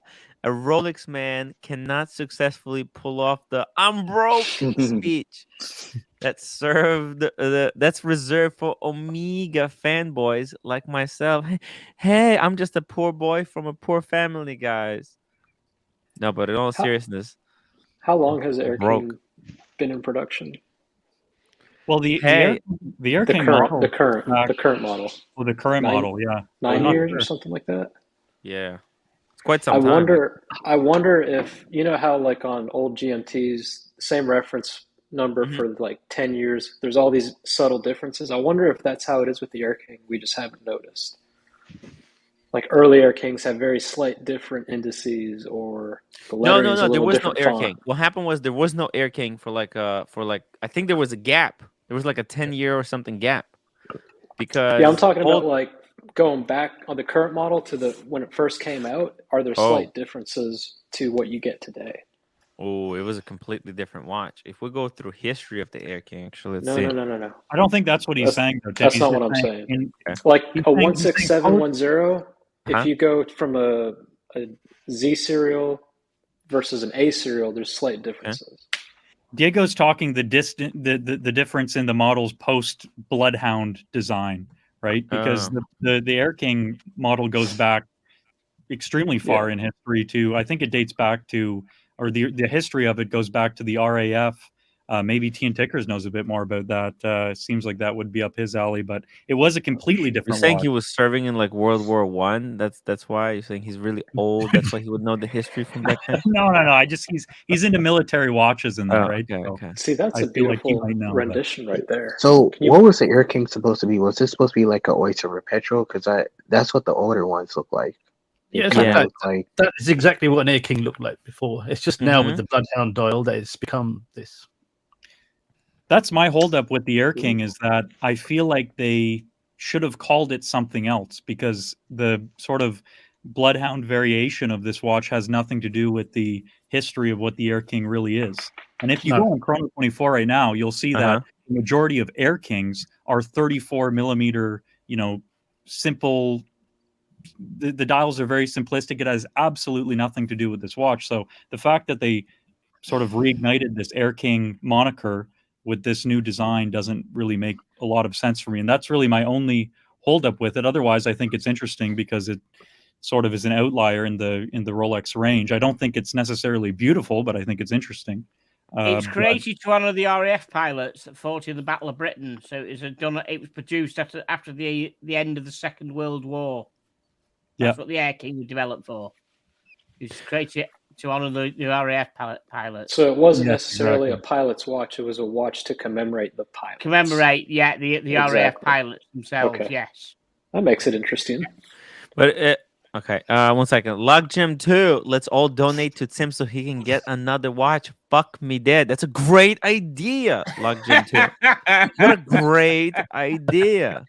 [SPEAKER 1] A Rolex man cannot successfully pull off the "I'm broke" speech. That's reserved for Omega fanboys like myself. Hey, I'm just a poor boy from a poor family, guys. No, but in all seriousness,
[SPEAKER 5] how long has Air King been in production?
[SPEAKER 8] Well, the Air King model,
[SPEAKER 5] the current model.
[SPEAKER 8] Well, the current model, yeah,
[SPEAKER 5] 9 years or something like that.
[SPEAKER 1] Yeah, it's quite some time.
[SPEAKER 5] I wonder if how like on old GMTs, same reference number for like 10 years. There's all these subtle differences. I wonder if that's how it is with the Air King. We just haven't noticed. Like early Air Kings have very slight different indices, or the lettering is a little
[SPEAKER 1] there was no
[SPEAKER 5] different
[SPEAKER 1] Air
[SPEAKER 5] font.
[SPEAKER 1] King. What happened was there was no Air King for like I think there was a gap. There was like a 10-year or something gap. Because
[SPEAKER 5] I'm talking about like going back on the current model to when it first came out. Are there slight differences to what you get today?
[SPEAKER 1] Oh, it was a completely different watch. If we go through history of the Air King, actually, let's see.
[SPEAKER 5] No.
[SPEAKER 8] I don't think that's what he's saying. Though,
[SPEAKER 5] that's not what I'm saying. Like a 16710, if you go from a Z serial versus an A serial, there's slight differences.
[SPEAKER 8] Diego's talking the difference in the model's post Bloodhound design, right? Because the Air King model goes back extremely far in history to, I think it dates back to, or the history of it goes back to the RAF. Maybe Tian Tickers knows a bit more about that. Seems like that would be up his alley, but it was a completely different.
[SPEAKER 1] You're saying
[SPEAKER 8] watch.
[SPEAKER 1] He was serving in like World War I. That's why you're saying he's really old. That's why he would know the history from back then.
[SPEAKER 8] No. He's into military watches and that, right?
[SPEAKER 1] Okay.
[SPEAKER 5] See, that's a beautiful rendition right there.
[SPEAKER 6] So, what was the Air King supposed to be? Was this supposed to be like an Oyster Perpetual? Because that's what the older ones look like.
[SPEAKER 4] Yeah, that is exactly what an Air King looked like before. It's just now with the Bloodhound dial that it's become this.
[SPEAKER 8] That's my holdup with the Air King, is that I feel like they should have called it something else, because the sort of Bloodhound variation of this watch has nothing to do with the history of what the Air King really is. And if you go on Chrono 24 right now, you'll see that the majority of Air Kings are 34 millimeter, simple. The dials are very simplistic. It has absolutely nothing to do with this watch. So the fact that they sort of reignited this Air King moniker with this new design doesn't really make a lot of sense for me. And that's really my only holdup with it. Otherwise, I think it's interesting because it sort of is an outlier in the Rolex range. I don't think it's necessarily beautiful, but I think it's interesting.
[SPEAKER 2] It's created to honour the RAF pilots that fought in the Battle of Britain. So it was produced after the end of the Second World War. That's what the Air King was developed for. It's created to honour the RAF pilots.
[SPEAKER 5] So it wasn't necessarily a pilot's watch. It was a watch to commemorate the pilots.
[SPEAKER 2] The RAF pilots themselves, yes.
[SPEAKER 5] That makes it interesting.
[SPEAKER 1] But Okay, 1 second. Log Gym 2. Let's all donate to Tim so he can get another watch. Fuck me dead. That's a great idea. Log Gym 2. What a great idea.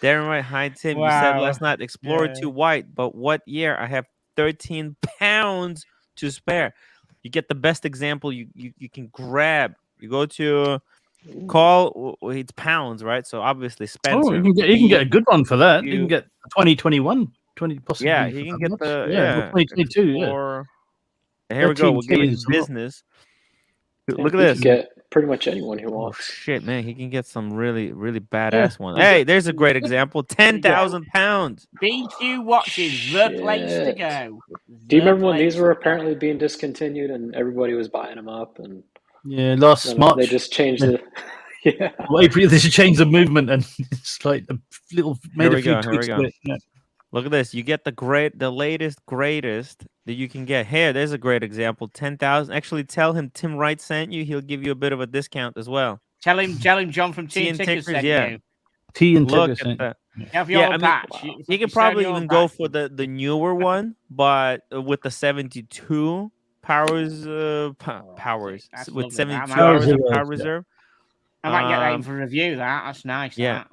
[SPEAKER 1] Darren Wright, hi Tim. You said last night Explorer 2 white, but what year? I have 13 pounds to spare. You get the best example you can grab. You go to call, it's pounds, right? So obviously Spencer.
[SPEAKER 4] Oh, you can get a good one for that. You can get 2021, 20 possibly.
[SPEAKER 1] Yeah, he can get the
[SPEAKER 4] 2022.
[SPEAKER 1] Or here we go. We're giving business. Look at this.
[SPEAKER 5] Get pretty much anyone who wants.
[SPEAKER 1] Shit, man, he can get some really badass one. Hey, there's a great example. 10,000 pounds.
[SPEAKER 2] BQ watches, the place to go.
[SPEAKER 5] Do you remember when these were apparently being discontinued and everybody was buying them up? And
[SPEAKER 4] last March
[SPEAKER 5] they just changed it. Yeah,
[SPEAKER 4] well, April, they should change the movement, and it's like a little made a few tweaks to it. Yeah.
[SPEAKER 1] Look at this. You get the latest, greatest that you can get. Here, there's a great example. 10,000. Actually, tell him Tim Wright sent you. He'll give you a bit of a discount as well.
[SPEAKER 2] Tell him John from T and Tickers sent you.
[SPEAKER 4] T and
[SPEAKER 1] Look
[SPEAKER 4] Tickers
[SPEAKER 1] at that.
[SPEAKER 2] Have your patch.
[SPEAKER 1] Wow. You can probably even go for the newer one, but with the 72 powers with 72 hours of power reserve.
[SPEAKER 2] I might get that in for review. That's nice.
[SPEAKER 1] Yeah,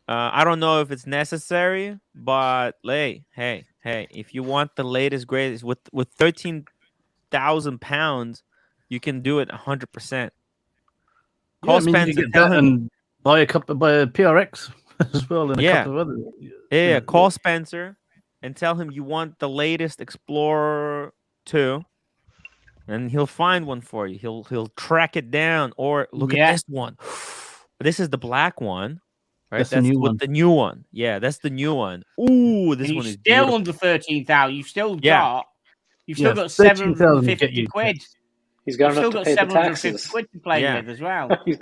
[SPEAKER 1] I don't know if it's necessary, but hey, if you want the latest, greatest with 13,000 pounds, you can do it 100%. Call Spencer
[SPEAKER 4] and buy a PRX as well, and a couple of other.
[SPEAKER 1] Call Spencer and tell him you want the latest Explorer 2. And he'll find one for you. He'll track it down. Or look at this one. This is the black one, right? That's the new one. Yeah, that's the new one. Ooh, this one is
[SPEAKER 2] still
[SPEAKER 1] beautiful.
[SPEAKER 2] under 13,000. You've still got 750 quid.
[SPEAKER 5] He's got enough to pay the taxes.
[SPEAKER 2] Quid to play with as well.
[SPEAKER 5] He's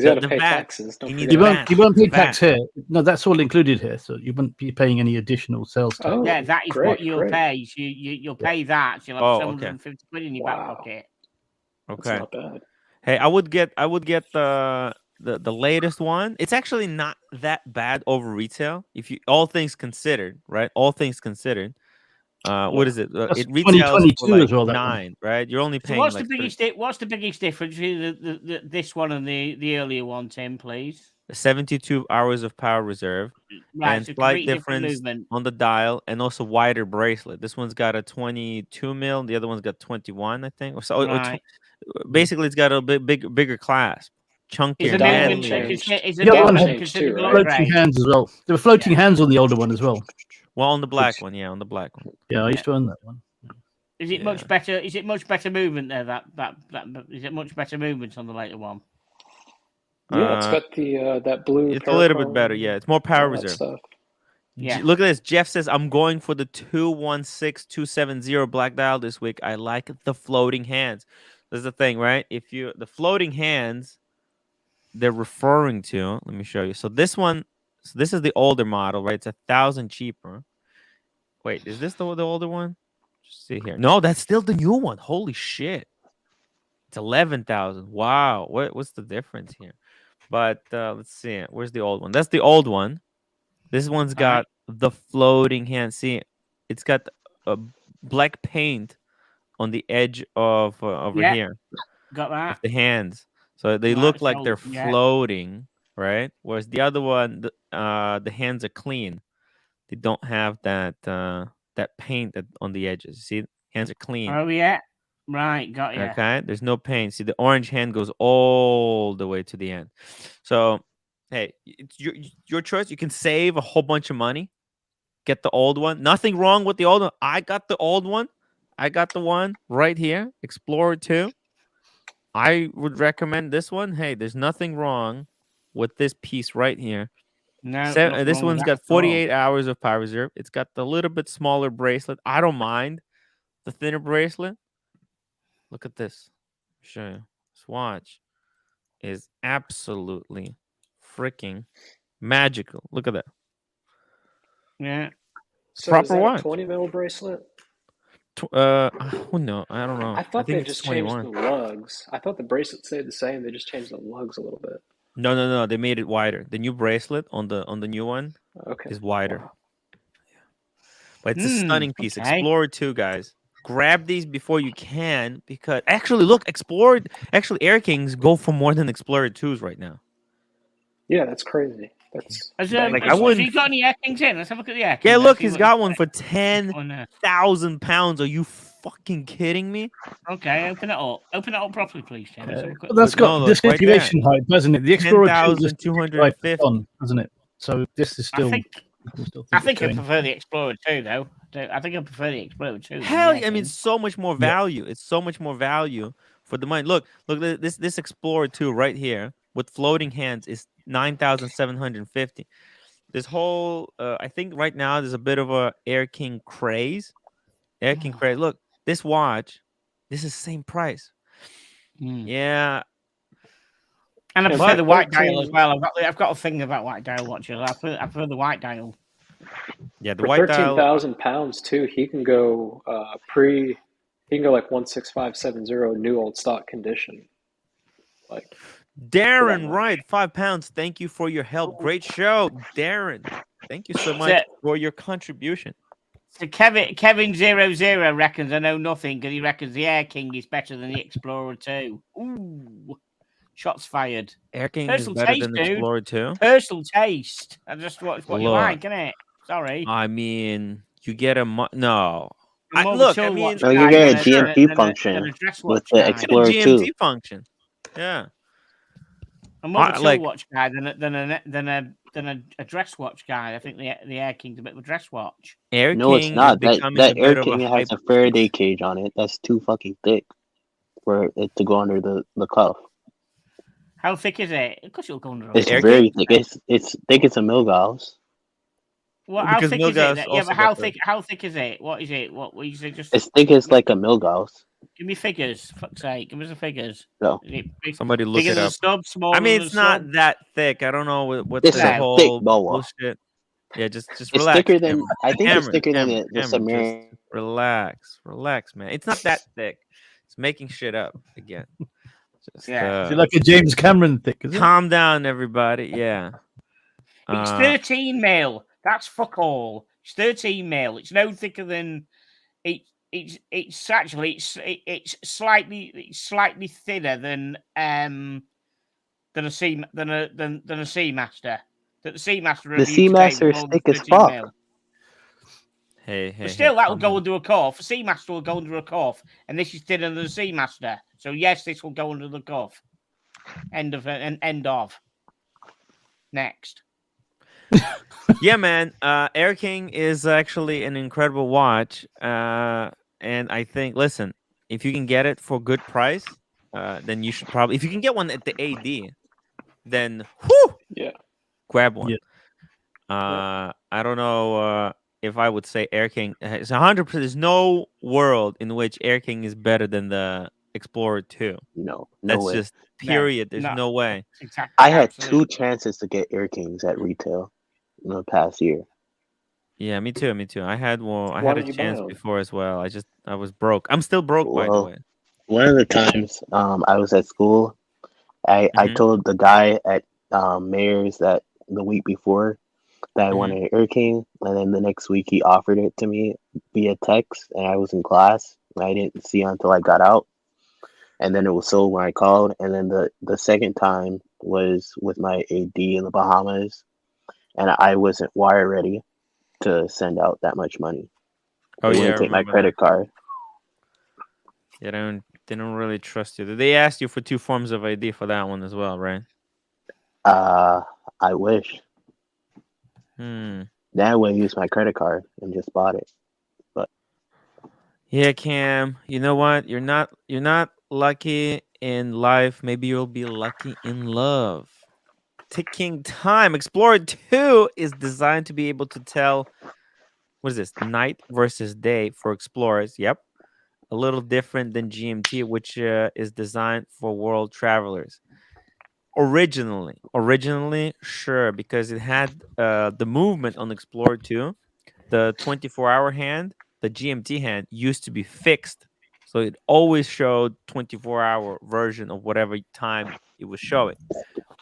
[SPEAKER 5] got to pay taxes.
[SPEAKER 4] You won't pay tax here. No, that's all included here. So you won't be paying any additional sales tax.
[SPEAKER 2] Oh, yeah, that is what you'll pay. So you'll pay that. So you'll have 750 quid in your back pocket.
[SPEAKER 1] Okay,
[SPEAKER 5] that's not bad.
[SPEAKER 1] Hey, I would get the latest one. It's actually not that bad over retail if you all things considered, right? All things considered. What is it? It retails for like as well, 9, right? You're only paying.
[SPEAKER 2] So what's the biggest difference between this one and the earlier one, Tim? Please.
[SPEAKER 1] 72 hours of power reserve, and slight difference on the dial, and also wider bracelet. This one's got a 22 mil. The other one's got 21, I think. Basically, it's got a bigger clasp. Chunkier.
[SPEAKER 2] Is the
[SPEAKER 4] floating hands as well. There were floating hands on the older one as well.
[SPEAKER 1] Well, on the black one, on the black one.
[SPEAKER 4] Yeah, I used to own that one.
[SPEAKER 2] Is it much better? Is it much better movement there? That is it much better movement on the later one?
[SPEAKER 5] Yeah, it's got the that blue.
[SPEAKER 1] It's a little bit better. Yeah, it's more power reserve.
[SPEAKER 5] Stuff.
[SPEAKER 2] Yeah.
[SPEAKER 1] Look at this. Jeff says I'm going for the 216270 black dial this week. I like the floating hands. That's the thing, right? The floating hands they're referring to. Let me show you. So this one. So this is the older model, right? It's 1,000 cheaper. Wait, is this the older one? Just see here. No, that's still the new one. Holy shit! It's 11,000. Wow, what's the difference here? But let's see. Where's the old one? That's the old one. This one's got the floating hand. See, it's got a black paint on the edge of over here.
[SPEAKER 2] Got that.
[SPEAKER 1] Of the hands, so they look like they're floating. Right, whereas the other one, the hands are clean. They don't have that paint on the edges. See, hands are clean.
[SPEAKER 2] Oh yeah, right, got you.
[SPEAKER 1] Okay, there's no paint. See, the orange hand goes all the way to the end. So, hey, it's your choice. You can save a whole bunch of money. Get the old one. Nothing wrong with the old one. I got the old one. I got the one right here, Explorer 2. I would recommend this one. Hey, there's nothing wrong with this piece right here.
[SPEAKER 2] No,
[SPEAKER 1] this one's got 48 hours of power reserve. It's got the little bit smaller bracelet. I don't mind the thinner bracelet. Look at this. I'll show you. This watch is absolutely freaking magical. Look at that.
[SPEAKER 2] Yeah.
[SPEAKER 5] So proper watch. 20 mil bracelet.
[SPEAKER 1] No, I don't know.
[SPEAKER 5] I thought they just changed the lugs. I thought the bracelet stayed the same. They just changed the lugs a little bit.
[SPEAKER 1] No. They made it wider. The new bracelet on the new one is wider. Wow. But it's a stunning piece.
[SPEAKER 2] Okay.
[SPEAKER 1] Explorer 2, guys. Grab these before you can, because actually, look, Air Kings go for more than Explorer 2s right now.
[SPEAKER 5] Yeah, that's crazy. That's
[SPEAKER 2] Has
[SPEAKER 1] I wouldn't.
[SPEAKER 2] you got any Air Kings in? Let's have a look at the Air Kings.
[SPEAKER 1] Yeah,
[SPEAKER 2] Let's
[SPEAKER 1] look,
[SPEAKER 2] see
[SPEAKER 1] he's
[SPEAKER 2] what
[SPEAKER 1] got
[SPEAKER 2] it's
[SPEAKER 1] one
[SPEAKER 2] like.
[SPEAKER 1] for 10,000 pounds. Are you fucking kidding me?
[SPEAKER 2] Okay, open it up. Open it up properly, please, Tim. Let's have a quick
[SPEAKER 4] That's
[SPEAKER 2] look.
[SPEAKER 4] got
[SPEAKER 1] look, right there.
[SPEAKER 4] discontinuation height, doesn't it? The Explorer 2 was
[SPEAKER 1] 10,250.
[SPEAKER 4] on, doesn't it? So this is still.
[SPEAKER 2] I think I prefer the Explorer 2, though. I think I prefer the Explorer 2.
[SPEAKER 1] Hell, I mean, so much more value. It's so much more value for the money. Look, this Explorer 2 right here with floating hands is 9,750. This whole, I think right now there's a bit of a Air King craze. Air King craze. Look, this watch, this is the same price. Yeah.
[SPEAKER 2] And I prefer the white dial as well. I've got a thing about white dial watches. I prefer the white dial.
[SPEAKER 1] Yeah, the
[SPEAKER 5] for
[SPEAKER 1] white dial.
[SPEAKER 5] 13,000 pounds too. He can go He can go like 16570 new old stock condition. Like
[SPEAKER 1] Darren, right? 5 pounds. Thank you for your help. Great show, Darren. Thank you so much for your contribution.
[SPEAKER 2] So Kevin00 reckons I know nothing because he reckons the Air King is better than the Explorer 2. Ooh, shots fired.
[SPEAKER 1] Air King is better than the Explorer 2.
[SPEAKER 2] Personal taste. I just what you like, innit? Sorry.
[SPEAKER 1] I mean, you get a no.
[SPEAKER 2] No,
[SPEAKER 6] you get a GMT function with the Explorer 2.
[SPEAKER 1] GMT function. Yeah.
[SPEAKER 2] I'm more of a chill watch guy than a dress watch guy. I think the Air King's a bit of a dress watch.
[SPEAKER 6] No, it's not. That Air King has a Faraday cage on it. That's too fucking thick for it to go under the cuff.
[SPEAKER 2] How thick is it? Of course, it'll go under.
[SPEAKER 6] It's very thick. It's thick as a Milgauss.
[SPEAKER 2] Well, how thick is it? Yeah, but how thick is it? What is it? What you say? Just
[SPEAKER 6] as thick as like a Milgauss.
[SPEAKER 2] Give me figures, fuck's sake! Give us the figures.
[SPEAKER 6] No.
[SPEAKER 1] Somebody look it up.
[SPEAKER 2] Stub,
[SPEAKER 1] I mean, it's not that thick. I don't know what the whole bullshit. Yeah, just
[SPEAKER 6] it's
[SPEAKER 1] relax.
[SPEAKER 6] Thicker than I think it's thicker than the Submarine.
[SPEAKER 1] Relax, man. It's not that thick. It's making shit up again.
[SPEAKER 4] Is it like a James Cameron thick? Is it?
[SPEAKER 1] Calm down, everybody. Yeah.
[SPEAKER 2] It's 13 mil. That's fuck all. It's 13 mil. It's no thicker than It's actually slightly thinner than a Seamaster. That the Seamaster.
[SPEAKER 6] The Seamaster is thick as fuck.
[SPEAKER 2] Mil.
[SPEAKER 1] Hey,
[SPEAKER 2] but still, that will go under a cuff. A Seamaster will go under a cuff, and this is thinner than the Seamaster. So yes, this will go under the cuff. End of. Next.
[SPEAKER 1] Yeah, man. Air King is actually an incredible watch. And I think, listen, if you can get it for a good price, then you should probably, if you can get one at the AD, then grab one. Yeah. I don't know if I would say Air King. It's 100%. There's no world in which Air King is better than the Explorer 2.
[SPEAKER 6] No
[SPEAKER 1] that's
[SPEAKER 6] way.
[SPEAKER 1] Just period. There's no way.
[SPEAKER 2] Exactly.
[SPEAKER 6] I had 2 chances to get Air Kings at retail in the past year.
[SPEAKER 1] Yeah, me too. I had a chance before as well. I was broke. I'm still broke, by the way.
[SPEAKER 6] One of the times I was at school, I told the guy at Mayors that the week before that I wanted an Air King, and then the next week he offered it to me via text, and I was in class. I didn't see until I got out, and then it was sold when I called. And then the second time was with my AD in the Bahamas, and I wasn't wire ready to send out that much money. They wouldn't take my credit card.
[SPEAKER 1] They don't really trust you. They asked you for 2 forms of ID for that one as well, right?
[SPEAKER 6] I wish. That way I used my credit card and just bought it. But
[SPEAKER 1] yeah, Cam, you know what? You're not lucky in life. Maybe you'll be lucky in love. Ticking time. Explorer 2 is designed to be able to tell, what is this, night versus day for explorers. Yep. A little different than GMT, which is designed for world travelers. Originally, sure, because it had the movement on Explorer 2, the 24-hour hand, the GMT hand used to be fixed. So it always showed 24-hour version of whatever time it was showing.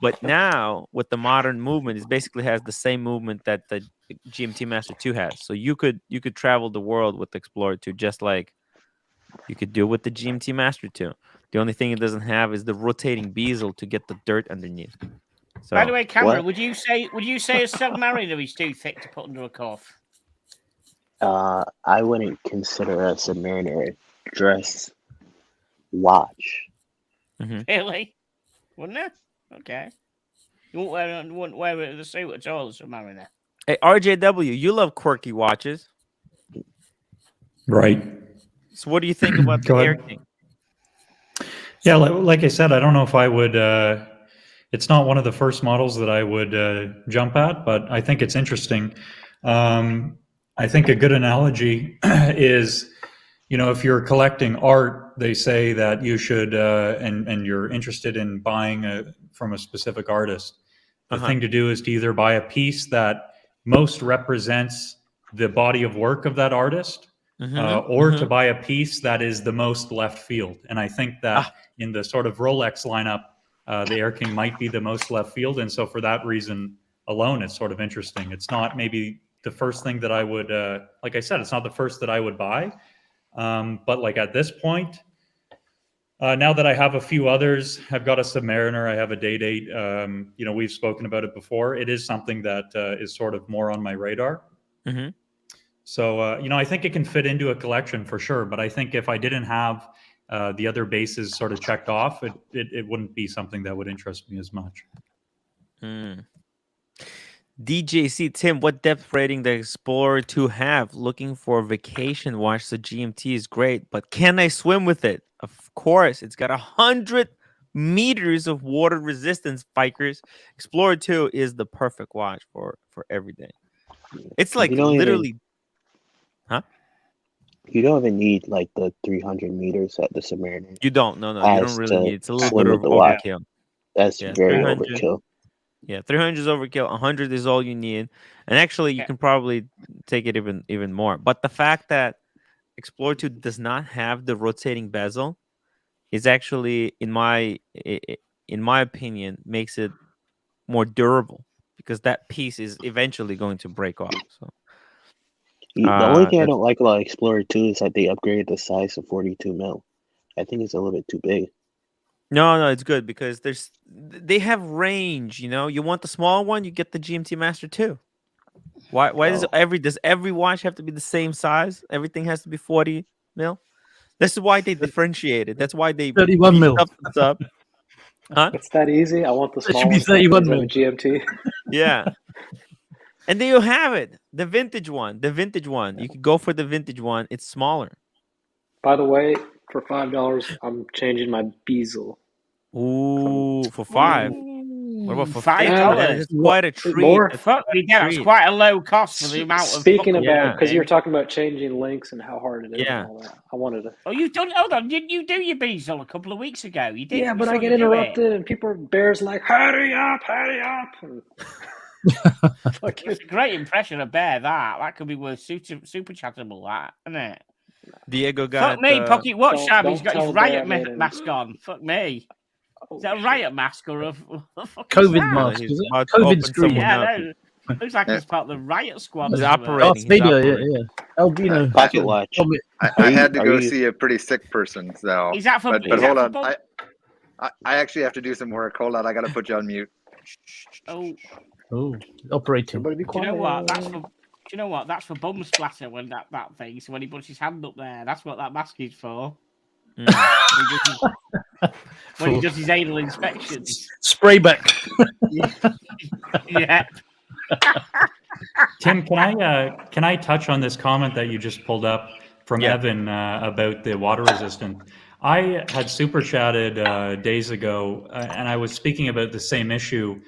[SPEAKER 1] But now with the modern movement, it basically has the same movement that the GMT Master 2 has. So you could travel the world with the Explorer 2 just like you could do with the GMT Master 2. The only thing it doesn't have is the rotating bezel to get the dirt underneath. So,
[SPEAKER 2] by the way, Cameron, would you say a Submariner is too thick to put under a cuff?
[SPEAKER 6] I wouldn't consider a Submariner a dress watch.
[SPEAKER 2] Really? Wouldn't it? Okay. You wouldn't wear it as a suit at all, Submariner.
[SPEAKER 1] hey, RJW, you love quirky watches.
[SPEAKER 8] Right.
[SPEAKER 1] So what do you think about the Air King?
[SPEAKER 8] Yeah, like I said, I don't know if I would. It's not one of the first models that I would jump at, but I think it's interesting. I think a good analogy is, if you're collecting art, they say that you should, and you're interested in buying from a specific artist, the thing to do is to either buy a piece that most represents the body of work of that artist, or to buy a piece that is the most left field. And I think that in the sort of Rolex lineup, the Air King might be the most left field. And so for that reason alone, it's sort of interesting. It's not maybe the first thing that I would, like I said, it's not the first that I would buy. But like at this point, now that I have a few others, I've got a Submariner, I have a Day-Date, we've spoken about it before. It is something that is sort of more on my radar. So, I think it can fit into a collection for sure. But I think if I didn't have the other bases sort of checked off, it wouldn't be something that would interest me as much.
[SPEAKER 1] DJC Tim, what depth rating the Explorer 2 have? Looking for a vacation watch. The GMT is great, but can I swim with it? Of course, it's got 100 meters of water resistance, bikers. Explorer 2 is the perfect watch for every day. It's like literally.
[SPEAKER 6] You don't even need like the 300 meters at the Submariner.
[SPEAKER 1] You don't. No, you don't really need it. It's a little bit of overkill.
[SPEAKER 6] That's very overkill.
[SPEAKER 1] Yeah, 300 is overkill. 100 is all you need. And actually, you can probably take it even more. But the fact that Explorer 2 does not have the rotating bezel is actually, in my opinion, makes it more durable because that piece is eventually going to break off. So
[SPEAKER 6] the only thing I don't like about Explorer 2 is that they upgraded the size to 42 mil. I think it's a little bit too big.
[SPEAKER 1] No, it's good because they have range. You want the small one, you get the GMT Master 2. Why does every watch have to be the same size? Everything has to be 40 mil. This is why they differentiated. That's why they
[SPEAKER 4] 31 mil.
[SPEAKER 1] Up. Huh?
[SPEAKER 5] It's that easy. I want the small.
[SPEAKER 4] It should be 31 mil.
[SPEAKER 5] GMT.
[SPEAKER 1] Yeah. And then you have it, the vintage one. You could go for the vintage one. It's smaller.
[SPEAKER 5] By the way, for $5, I'm changing my Bezel.
[SPEAKER 1] Ooh, for $5. What about for
[SPEAKER 2] $5?
[SPEAKER 1] It's quite a treat.
[SPEAKER 5] More?
[SPEAKER 2] Fuck me, that's quite a low cost for the amount of.
[SPEAKER 5] Speaking about, because you were talking about changing links and how hard it is.
[SPEAKER 1] Yeah.
[SPEAKER 5] And all that, I wanted to.
[SPEAKER 2] Oh, you've done. Hold on, didn't you do your Bezel a couple of weeks ago? You did.
[SPEAKER 5] Yeah, but I get interrupted, and people bears like, hurry up. And...
[SPEAKER 2] It's a great impression of Bear. That could be worth super chattable. That, isn't it?
[SPEAKER 1] Diego got.
[SPEAKER 2] Fuck me, Pocket Watch Sam. He's got his riot mask on. Fuck me. Is that a riot mask or a
[SPEAKER 4] COVID mask? Is it? COVID screen.
[SPEAKER 2] Yeah, no, looks like he's part of the riot squad.
[SPEAKER 1] He's operating.
[SPEAKER 4] Yeah. Albino.
[SPEAKER 6] Pocket watch.
[SPEAKER 3] I had to go see a pretty sick person, so.
[SPEAKER 2] Is that for?
[SPEAKER 3] But hold on. I actually have to do some work. Hold on. I got to put you on mute.
[SPEAKER 4] Oh, operating.
[SPEAKER 5] Everybody be quiet.
[SPEAKER 2] Do you know what? That's for bum splatter when that thing. So when he puts his hand up there, that's what that mask is for. When he does his anal inspections.
[SPEAKER 4] Spray back.
[SPEAKER 2] Yeah.
[SPEAKER 8] Tim, can I touch on this comment that you just pulled up from Evan about the water resistant? I had super chatted days ago, and I was speaking about the same issue,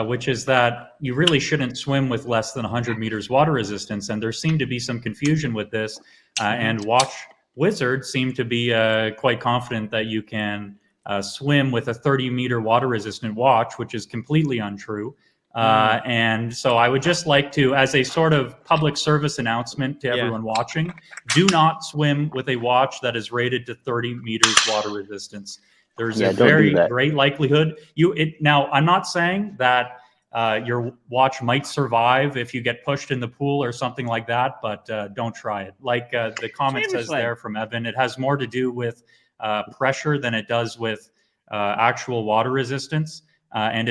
[SPEAKER 8] which is that you really shouldn't swim with less than 100 meters water resistance, and there seemed to be some confusion with this, and Watch Wizard seemed to be quite confident that you can swim with a 30-meter water-resistant watch, which is completely untrue. And so I would just like to, as a sort of public service announcement to everyone watching, do not swim with a watch that is rated to 30 meters water resistance. There's a very great likelihood. Now, I'm not saying that Your watch might survive if you get pushed in the pool or something like that, but don't try it. Like the comment says there from Evan, it has more to do with pressure than it does with actual water resistance. And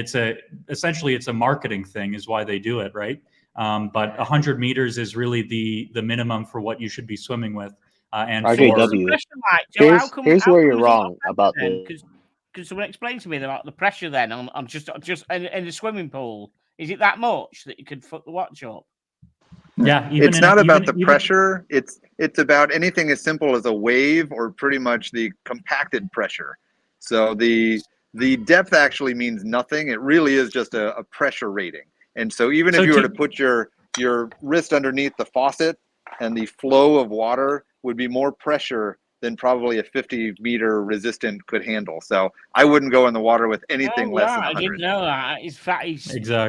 [SPEAKER 8] essentially it's a marketing thing is why they do it, right? But 100 meters is really the minimum for what you should be swimming with. And
[SPEAKER 6] RJW, here's where you're wrong about this.
[SPEAKER 2] Can someone explain to me about the pressure then on just in the swimming pool? Is it that much that you could fuck the watch up?
[SPEAKER 8] Yeah,
[SPEAKER 3] it's not about the pressure. It's about anything as simple as a wave or pretty much the compacted pressure. So the depth actually means nothing. It really is just a pressure rating. And so even if you were to put your wrist underneath the faucet, and the flow of water would be more pressure than probably a 50-meter resistant could handle. So I wouldn't go in the water with anything less than 100.
[SPEAKER 2] I didn't know that.
[SPEAKER 8] Exactly.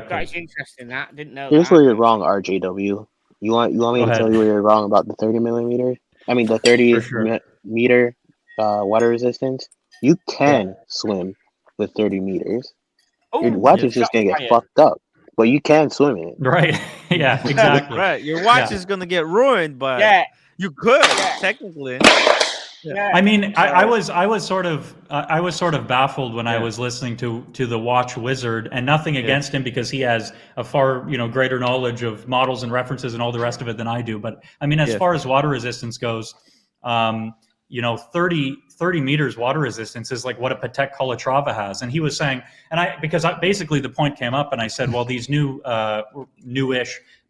[SPEAKER 2] That's interesting. That didn't know.
[SPEAKER 6] Here's where you're wrong, RJW. You want me to tell you where you're wrong about the 30 millimeter? I mean the 30 meter water resistance. You can swim with 30 meters. Your watch is just gonna get fucked up. But you can swim in it.
[SPEAKER 8] Right. Yeah, exactly.
[SPEAKER 1] Right. Your watch is going to get ruined, but you could technically.
[SPEAKER 8] Yeah. I mean, I was sort of baffled when I was listening to the Watch Wizard, and nothing against him because he has a far greater knowledge of models and references and all the rest of it than I do. But I mean, as far as water resistance goes, 30 meters water resistance is like what a Patek Calatrava has. And he was saying, basically the point came up and I said, well, these newish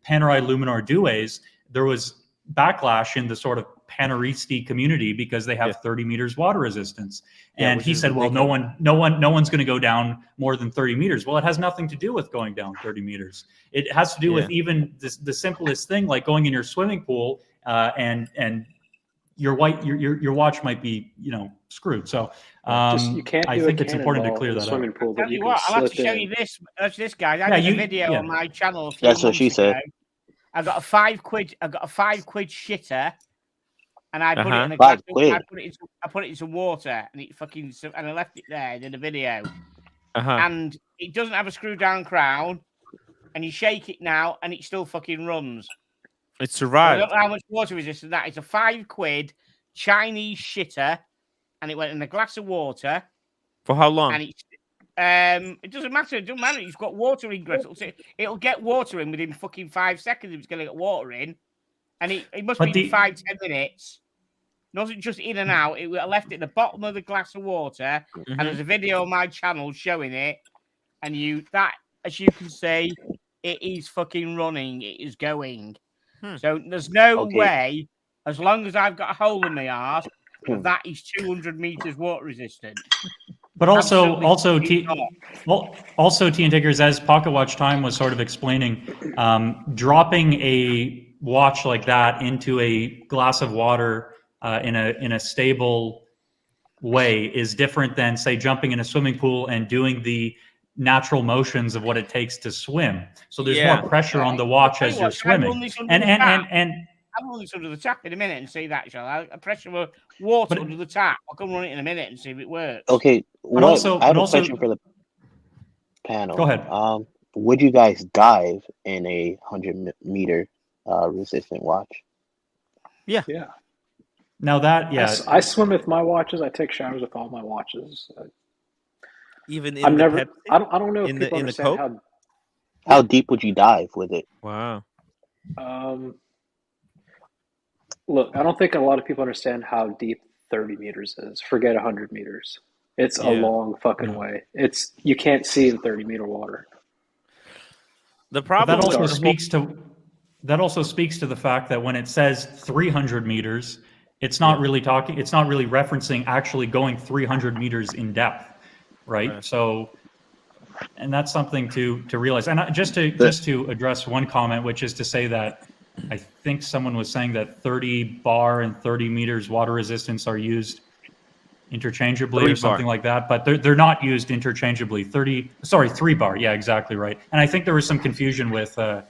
[SPEAKER 8] Panerai Luminor Duets, there was backlash in the sort of Panaristi community because they have 30 meters water resistance. And he said, well, no one's going to go down more than 30 meters. Well, it has nothing to do with going down 30 meters. It has to do with even the simplest thing, like going in your swimming pool and your watch might be screwed. So
[SPEAKER 5] you can't
[SPEAKER 8] I think it's important to clear that
[SPEAKER 5] swimming
[SPEAKER 8] up.
[SPEAKER 5] pool, but
[SPEAKER 2] I'll have to show you this guys. I did a video on my channel. That's what she said. I got a £5 shitter, and I put it in a glass. I put it in some water, and I left it there. Did a video, and it doesn't have a screw down crown, and you shake it now, and it still fucking runs.
[SPEAKER 1] It survived.
[SPEAKER 2] I don't know how much water resistant that is. A £5 Chinese shitter, and it went in a glass of water.
[SPEAKER 1] For how long?
[SPEAKER 2] And it doesn't matter. It doesn't matter. You've got water ingress. It'll get water in within fucking 5 seconds. If it's going to get water in, and it must be 5-10 minutes. Not just in and out. I left it at the bottom of the glass of water, and there's a video on my channel showing it. And as you can see, it is fucking running. It is going. So there's no way, as long as I've got a hole in my arse, that is 200 meters water resistant.
[SPEAKER 8] But also, T and Tickers, as Pocket Watch Time was sort of explaining, dropping a watch like that into a glass of water in a stable way is different than, say, jumping in a swimming pool and doing the natural motions of what it takes to swim. So there's more pressure on the watch as you're swimming. And
[SPEAKER 2] I'll run this under the tap in a minute and see that, shall I? A pressure of water under the tap. I'll come run it in a minute and see if it works.
[SPEAKER 6] Okay. I have a question for the panel.
[SPEAKER 8] Go ahead.
[SPEAKER 6] Would you guys dive in a 100-meter resistant watch?
[SPEAKER 5] Yeah.
[SPEAKER 8] Now that,
[SPEAKER 5] I swim with my watches. I take showers with all my watches.
[SPEAKER 1] Even in
[SPEAKER 5] I don't know if people understand
[SPEAKER 6] how deep would you dive with it?
[SPEAKER 1] Wow.
[SPEAKER 5] Look, I don't think a lot of people understand how deep 30 meters is. Forget 100 meters. It's a long fucking way. You can't see in 30-meter water.
[SPEAKER 1] The problem
[SPEAKER 8] that also speaks to the fact that when it says 300 meters, it's not really referencing actually going 300 meters in depth. Right. So, and that's something to realize. And just to address one comment, which is to say that I think someone was saying that 30 bar and 30 meters water resistance are used interchangeably or something like that, but they're not used interchangeably. 3 bar. Yeah, exactly right. And I think there was some confusion with the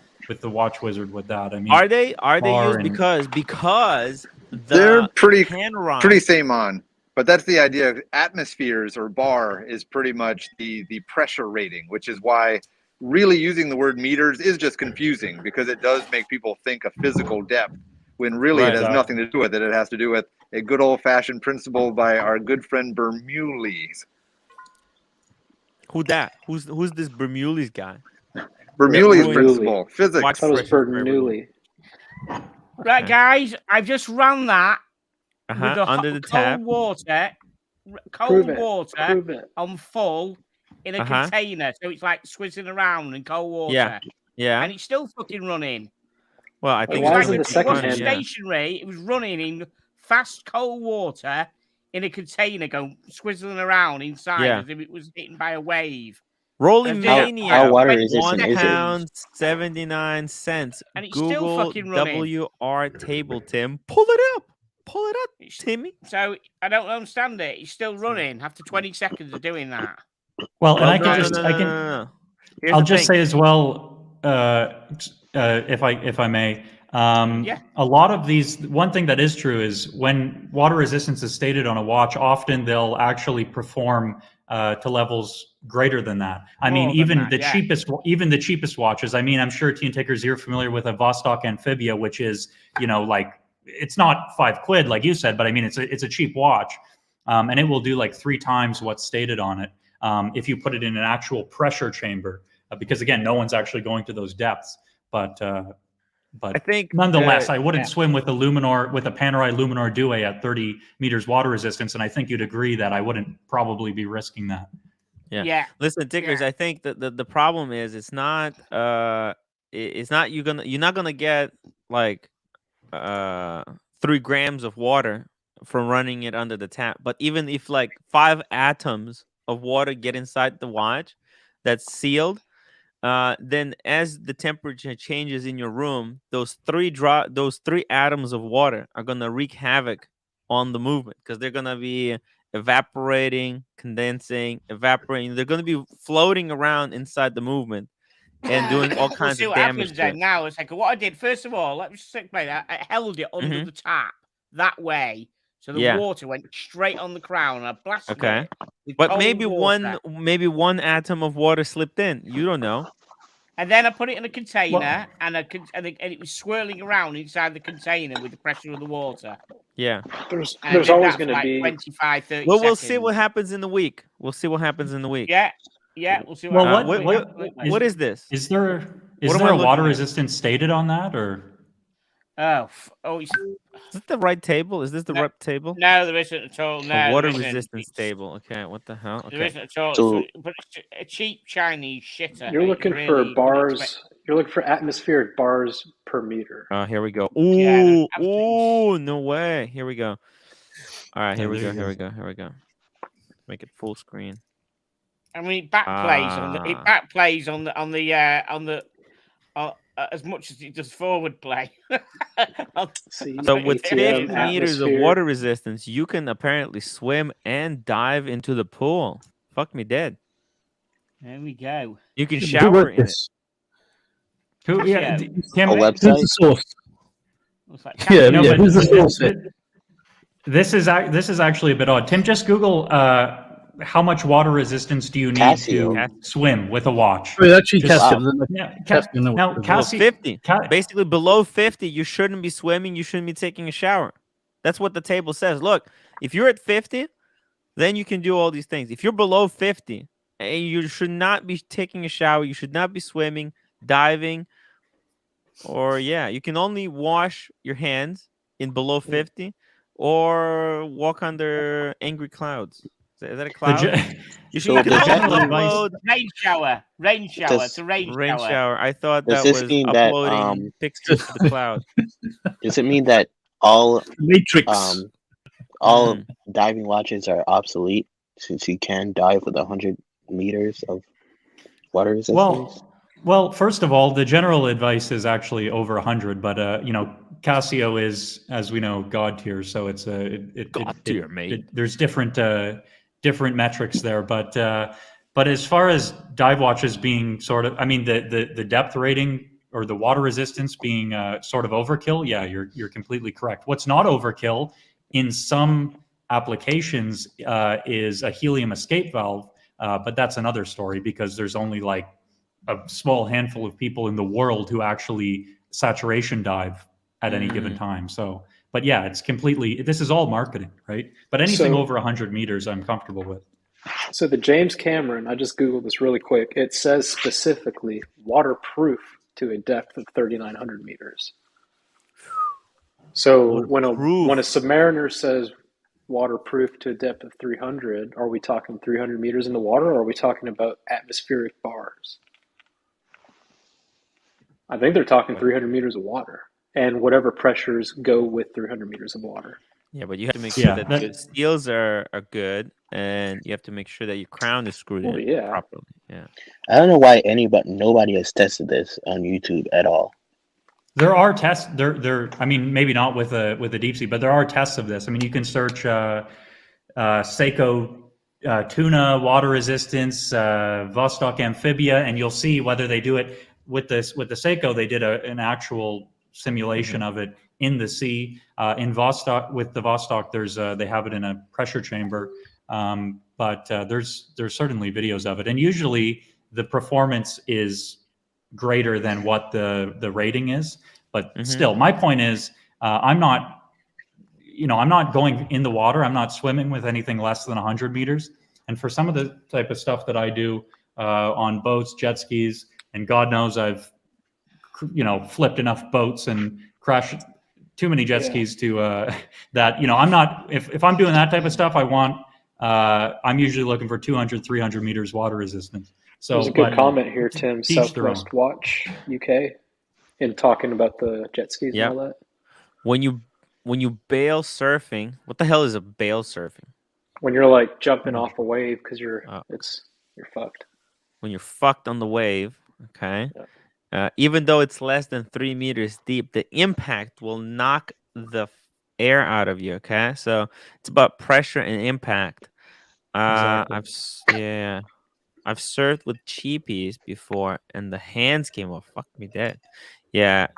[SPEAKER 8] Watch Wizard with that. I mean,
[SPEAKER 1] are they used because
[SPEAKER 3] they're pretty same on. But that's the idea. Atmospheres or bar is pretty much the pressure rating, which is why really using the word meters is just confusing because it does make people think of physical depth when really it has nothing to do with it. It has to do with a good old-fashioned principle by our good friend Bernoulli.
[SPEAKER 1] Who that? Who's this Bernoulli's guy?
[SPEAKER 3] Bernoulli's
[SPEAKER 5] Bernoulli.
[SPEAKER 3] principle, physics.
[SPEAKER 5] I thought it was Bernoulli.
[SPEAKER 2] Right, guys, I've just run that with the
[SPEAKER 1] under the
[SPEAKER 2] cold
[SPEAKER 1] tap.
[SPEAKER 2] water,
[SPEAKER 5] Prove it.
[SPEAKER 2] on full in a container, so it's like swizzing around in cold water.
[SPEAKER 1] Yeah.
[SPEAKER 2] And it's still fucking running.
[SPEAKER 1] Well, I think
[SPEAKER 5] why
[SPEAKER 1] it's
[SPEAKER 5] isn't the second hand
[SPEAKER 2] stationary? It was running in fast cold water in a container, going swizzling around inside as if it was hit by a wave.
[SPEAKER 1] Rolling Mania,
[SPEAKER 6] how water resistant is it?
[SPEAKER 1] £1.79.
[SPEAKER 2] And it's
[SPEAKER 1] Google
[SPEAKER 2] still fucking running.
[SPEAKER 1] WR table, Tim. Pull it up, Timmy.
[SPEAKER 2] So I don't understand it. It's still running after 20 seconds of doing that.
[SPEAKER 8] Well, and I'll just say as well, if I may, a lot of these. One thing that is true is when water resistance is stated on a watch, often they'll actually perform to levels greater than that. I mean, even the cheapest watches. I mean, I'm sure Teen Takers, you're familiar with a Vostok Amphibia, which is, like, it's not £5 like you said, but I mean, it's a cheap watch, and it will do like 3 times what's stated on it if you put it in an actual pressure chamber, because again, no one's actually going to those depths. But I think nonetheless, I wouldn't swim with a Panerai Luminor Due at 30 meters water resistance, and I think you'd agree that I wouldn't probably be risking that.
[SPEAKER 2] Yeah.
[SPEAKER 1] Listen, Tickers, I think that the problem is you're not gonna get like 3 grams of water from running it under the tap. But even if like 5 atoms of water get inside the watch that's sealed, then as the temperature changes in your room, those 3 atoms of water are gonna wreak havoc on the movement, because they're gonna be evaporating, condensing, evaporating. They're gonna be floating around inside the movement and doing all kinds of damage.
[SPEAKER 2] Now it's like what I did. First of all, let me just explain that. I held it under the tap that way, so the water went straight on the crown. And I blasted it.
[SPEAKER 1] But maybe one atom of water slipped in. You don't know.
[SPEAKER 2] And then I put it in a container, and it was swirling around inside the container with the pressure of the water.
[SPEAKER 1] Yeah.
[SPEAKER 5] There's always going to be
[SPEAKER 2] 25, 30
[SPEAKER 1] Well, we'll
[SPEAKER 2] seconds.
[SPEAKER 1] see what happens in the week. Yeah, we'll see what happens. What is this?
[SPEAKER 8] Is there a water resistance stated on that, or?
[SPEAKER 1] Is it the right table? Is this the right table?
[SPEAKER 2] No, there isn't at all. No,
[SPEAKER 1] water resistance table. Okay, what the hell? Okay.
[SPEAKER 2] There isn't at all. But it's a cheap Chinese shitter.
[SPEAKER 5] You're looking for bars. You're looking for atmospheric bars per meter.
[SPEAKER 1] Here we go. Ooh, no way. Here we go. All right, here we go. Make it full screen.
[SPEAKER 2] I mean, it backplays on the as much as it does forward play.
[SPEAKER 1] So with 50 meters of water resistance, you can apparently swim and dive into the pool. Fuck me dead.
[SPEAKER 2] There we go.
[SPEAKER 1] You can shower in it.
[SPEAKER 6] A website?
[SPEAKER 4] Who's the source? Who's the source?
[SPEAKER 8] This is actually a bit odd. Tim, just Google how much water resistance do you need to swim with a watch?
[SPEAKER 4] Actually,
[SPEAKER 1] now, 50. Basically, below 50, you shouldn't be swimming. You shouldn't be taking a shower. That's what the table says. Look, if you're at 50, then you can do all these things. If you're below 50, you should not be taking a shower. You should not be swimming, diving, or you can only wash your hands in below 50 or walk under angry clouds. Is that a cloud? You should upload
[SPEAKER 2] rain shower. It's a rain
[SPEAKER 1] shower. I thought that was uploading pictures to the cloud.
[SPEAKER 6] Does it mean that all
[SPEAKER 4] Matrix
[SPEAKER 6] diving watches are obsolete since you can dive with 100 meters of water resistance?
[SPEAKER 8] Well, first of all, the general advice is actually over 100, but Casio is, as we know, God tier, so it's
[SPEAKER 1] God tier, mate.
[SPEAKER 8] There's different metrics there, but as far as dive watches being sort of, I mean, the depth rating or the water resistance being sort of overkill, you're completely correct. What's not overkill in some applications is a helium escape valve, but that's another story because there's only like a small handful of people in the world who actually saturation dive at any given time. So, but yeah, it's completely, this is all marketing, right? But anything over 100 meters, I'm comfortable with.
[SPEAKER 5] So the James Cameron, I just Googled this really quick. It says specifically waterproof to a depth of 3,900 meters. So when a Submariner says waterproof to a depth of 300, are we talking 300 meters in the water, or are we talking about atmospheric bars? I think they're talking 300 meters of water and whatever pressures go with 300 meters of water.
[SPEAKER 1] Yeah, but you have to make sure that the seals are good, and you have to make sure that your crown is screwed in properly. Yeah.
[SPEAKER 6] I don't know why nobody has tested this on YouTube at all.
[SPEAKER 8] There are tests. I mean, maybe not with a deep sea, but there are tests of this. I mean, you can search Seiko tuna water resistance, Vostok amphibia, and you'll see whether they do it with this. With the Seiko, they did an actual simulation of it in the sea. In Vostok, with the Vostok, they have it in a pressure chamber, but there's certainly videos of it, and usually the performance is greater than what the rating is. But still, my point is, I'm not going in the water. I'm not swimming with anything less than 100 meters. And for some of the type of stuff that I do on boats, jet skis, and God knows I've flipped enough boats and crashed too many jet skis to that, I'm not, if I'm doing that type of stuff, I'm usually looking for 200, 300 meters water resistance. So
[SPEAKER 5] there's a good comment here, Tim, Southwest Watch UK, in talking about the jet skis and all that.
[SPEAKER 1] When you bail surfing, what the hell is a bail surfing?
[SPEAKER 5] When you're like jumping off a wave because you're fucked.
[SPEAKER 1] When you're fucked on the wave, okay. Even though it's less than 3 meters deep, the impact will knock the air out of you. Okay, so it's about pressure and impact.
[SPEAKER 5] Exactly.
[SPEAKER 1] I've surfed with cheapies before, and the hands came off. Fuck me dead. Yeah,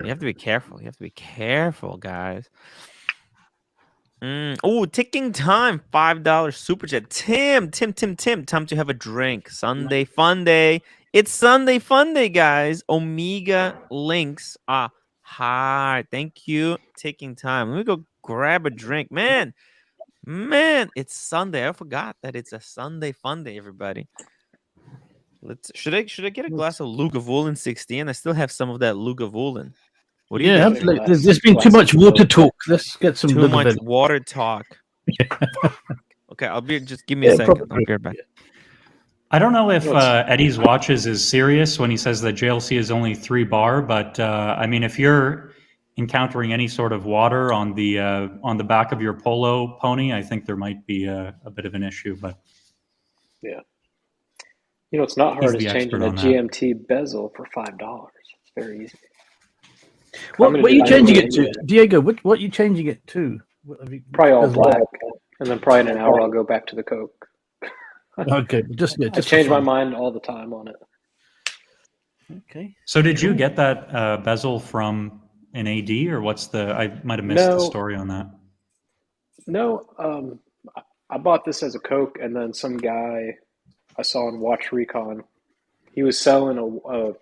[SPEAKER 1] you have to be careful. You have to be careful, guys. Oh, ticking time. $5 super chat. Tim. Time to have a drink. Sunday fun day. It's Sunday fun day, guys. Omega links. Hi. Thank you. Taking time. Let me go grab a drink, man. It's Sunday. I forgot that it's a Sunday fun day, everybody. Should I get a glass of Lagavulin 16? I still have some of that Lagavulin. What do you think?
[SPEAKER 4] There's been too much water talk. Let's get some
[SPEAKER 1] too much water talk. Okay, just give me a second. I'll be right back.
[SPEAKER 8] I don't know if Eddie's watches is serious when he says that JLC is only 3 bar, but I mean, if you're encountering any sort of water on the back of your polo pony, I think there might be a bit of an issue. But
[SPEAKER 5] yeah, it's not hard as changing a GMT bezel for $5. It's very easy.
[SPEAKER 4] What are you changing it to, Diego? What are you changing it to?
[SPEAKER 5] Probably all black, and then probably in an hour I'll go back to the Coke.
[SPEAKER 4] Okay, just
[SPEAKER 5] I change my mind all the time on it.
[SPEAKER 4] Okay.
[SPEAKER 8] So did you get that bezel from an AD, or I might have missed the story on that.
[SPEAKER 5] No, I bought this as a Coke, and then some guy I saw on Watch Recon, he was selling a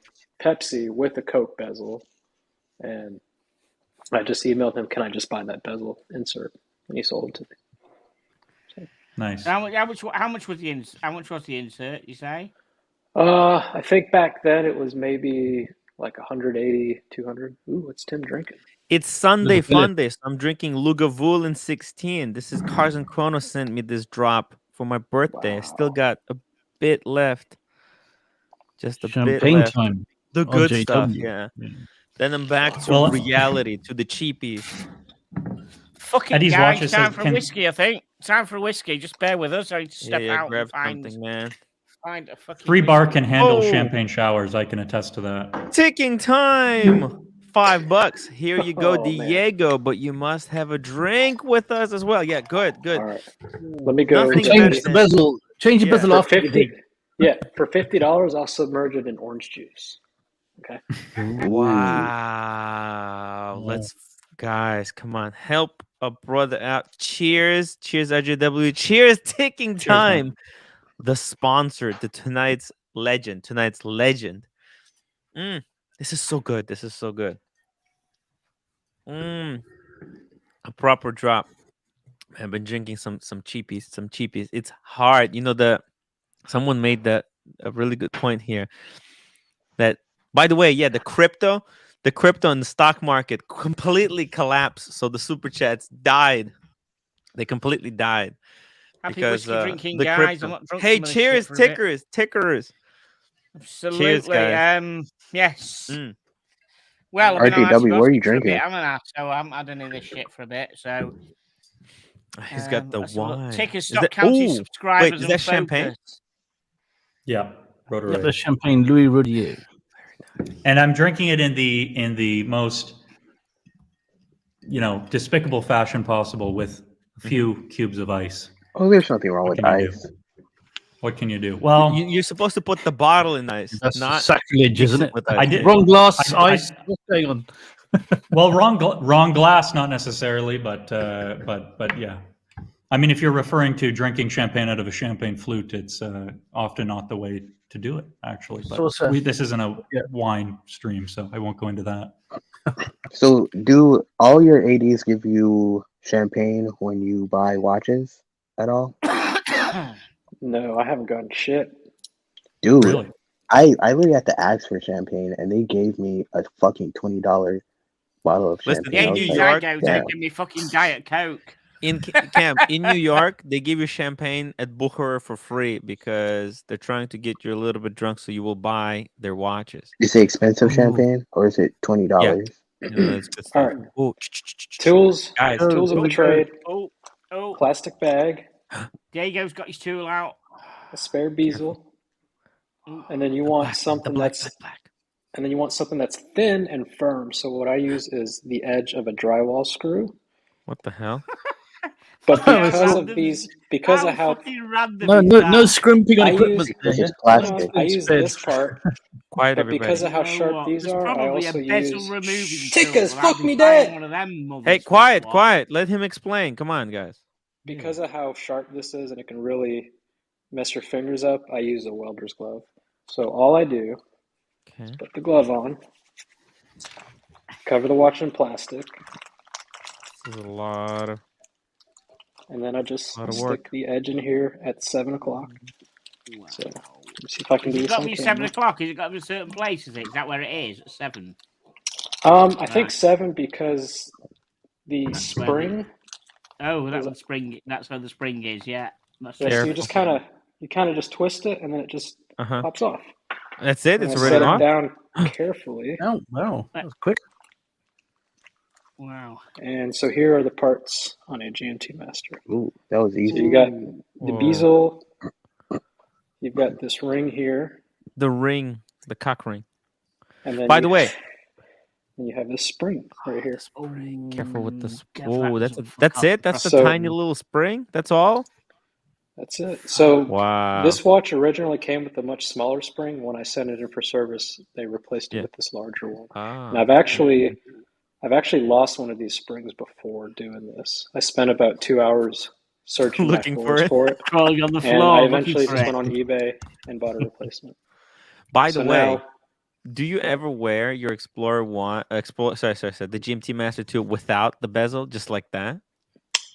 [SPEAKER 5] Pepsi with a Coke bezel, and I just emailed him, can I just buy that bezel insert? And he sold it to me. So.
[SPEAKER 8] Nice.
[SPEAKER 2] How much was the insert, you say?
[SPEAKER 5] I think back then it was maybe like 180, 200. Ooh, what's Tim drinking?
[SPEAKER 1] It's Sunday fun day, so I'm drinking Lagavulin 16. This is Carson Chrono sent me this drop for my birthday. Wow. I still got a bit left. Just a bit left.
[SPEAKER 4] Time.
[SPEAKER 1] The good stuff, yeah. Then I'm back to reality, to the cheapies.
[SPEAKER 2] Fucking Eddie's guys, time for whiskey, I think. Time for whiskey. Just bear with us. I step out
[SPEAKER 1] grab
[SPEAKER 2] and
[SPEAKER 1] something, man.
[SPEAKER 2] Find a fucking
[SPEAKER 8] 3 bar can handle champagne showers. I can attest to that.
[SPEAKER 1] Ticking time. $5. Here you go, Diego. Man. But you must have a drink with us as well. Yeah, good.
[SPEAKER 5] All right. Let me go.
[SPEAKER 4] Change the bezel. Change the bezel off.
[SPEAKER 5] For $50, I'll submerge it in orange juice. Okay.
[SPEAKER 1] Wow. Let's, guys, come on. Help a brother out. Cheers, RJW. Cheers, ticking time. The sponsor to tonight's legend. Tonight's legend. This is so good. This is so good. A proper drop. I've been drinking some cheapies. It's hard. Someone made a really good point here. That, by the way, yeah, the crypto and the stock market completely collapsed. So the super chats died. They completely died.
[SPEAKER 2] Happy
[SPEAKER 1] Because
[SPEAKER 2] whiskey drinking,
[SPEAKER 1] the
[SPEAKER 2] guys.
[SPEAKER 1] crypto.
[SPEAKER 2] I'm not drunk.
[SPEAKER 1] Hey, cheers, tickers.
[SPEAKER 2] Absolutely.
[SPEAKER 1] Cheers, guys.
[SPEAKER 2] Yes. Well, I've been on
[SPEAKER 6] RTW, what are you
[SPEAKER 2] for a
[SPEAKER 6] drinking?
[SPEAKER 2] bit, haven't I? So I haven't had any of this shit for a bit. So
[SPEAKER 1] he's got the wine.
[SPEAKER 2] Tickers, stop counting subscribers.
[SPEAKER 1] Wait, is that champagne?
[SPEAKER 8] Yeah,
[SPEAKER 4] yeah, the champagne Louis Rodier.
[SPEAKER 8] And I'm drinking it in the most, despicable fashion possible with a few cubes of ice.
[SPEAKER 6] Oh, there's nothing wrong with ice.
[SPEAKER 8] What can you do? Well,
[SPEAKER 1] you're supposed to put the bottle in ice.
[SPEAKER 4] That's
[SPEAKER 1] not
[SPEAKER 4] sacrilege, isn't it?
[SPEAKER 8] I did
[SPEAKER 4] wrong glass, ice. What's going on?
[SPEAKER 8] Well, wrong glass, not necessarily, but yeah. I mean, if you're referring to drinking champagne out of a champagne flute, it's often not the way to do it, actually. But this isn't a wine stream, so I won't go into that.
[SPEAKER 6] So, do all your ADs give you champagne when you buy watches at all?
[SPEAKER 5] No, I haven't gotten shit.
[SPEAKER 6] Dude,
[SPEAKER 8] really?
[SPEAKER 6] I literally had to ask for champagne, and they gave me a fucking $20 bottle of champagne.
[SPEAKER 2] Yeah, New York, give me fucking Diet Coke.
[SPEAKER 1] In New York, they give you champagne at Bucher for free because they're trying to get you a little bit drunk, so you will buy their watches.
[SPEAKER 6] Is it expensive champagne, or is it $20?
[SPEAKER 1] Yeah, that's good stuff.
[SPEAKER 5] All right.
[SPEAKER 1] Ooh,
[SPEAKER 5] Tools
[SPEAKER 1] guys,
[SPEAKER 5] of the trade.
[SPEAKER 2] Oh,
[SPEAKER 5] plastic bag.
[SPEAKER 2] Diego's got his tool out.
[SPEAKER 5] A spare bezel, and then you want something that's thin and firm. So what I use is the edge of a drywall screw.
[SPEAKER 1] What the hell?
[SPEAKER 5] But because of how
[SPEAKER 4] no scrimping on equipment.
[SPEAKER 6] This is plastic.
[SPEAKER 5] I use this part.
[SPEAKER 1] Quiet,
[SPEAKER 5] but
[SPEAKER 1] everybody.
[SPEAKER 5] because of how sharp these are, I also use.
[SPEAKER 2] Tickers,
[SPEAKER 5] fuck me dead.
[SPEAKER 1] Hey, quiet. Let him explain. Come on, guys.
[SPEAKER 5] Because of how sharp this is, and it can really mess your fingers up, I use a welder's glove. So all I do is put the glove on, cover the watch in plastic.
[SPEAKER 1] This is a lot of.
[SPEAKER 5] And then I just stick the edge in here at 7 o'clock. Wow. So let's see if I can do this.
[SPEAKER 2] It's got to be 7 o'clock. Is it got to be a certain place? Is that where it is? At 7?
[SPEAKER 5] I think 7 because the spring.
[SPEAKER 2] That's the spring. That's where the spring is. Yeah.
[SPEAKER 5] So you just kind of just twist it, and then it just pops off.
[SPEAKER 1] That's it. It's
[SPEAKER 5] already
[SPEAKER 1] on.
[SPEAKER 5] Set it down carefully.
[SPEAKER 4] Oh wow, that was quick.
[SPEAKER 2] Wow.
[SPEAKER 5] And so here are the parts on a GMT Master.
[SPEAKER 6] Ooh, that was easy.
[SPEAKER 5] So you got the bezel. You've got this ring here.
[SPEAKER 1] The ring, the cock ring.
[SPEAKER 5] And then
[SPEAKER 1] by the way,
[SPEAKER 5] you have this spring right here.
[SPEAKER 1] Careful with this. Oh, that's it. That's the tiny little spring. That's all.
[SPEAKER 5] That's it. So
[SPEAKER 1] wow.
[SPEAKER 5] This watch originally came with a much smaller spring. When I sent it in for service, they replaced it with this larger one. And I've actually lost one of these springs before doing this. I spent about 2 hours searching
[SPEAKER 1] looking for it.
[SPEAKER 2] Crawling on the floor.
[SPEAKER 5] And I eventually just went on eBay and bought a replacement.
[SPEAKER 1] By the way, do you ever wear your Explorer the GMT Master 2 without the bezel, just like that?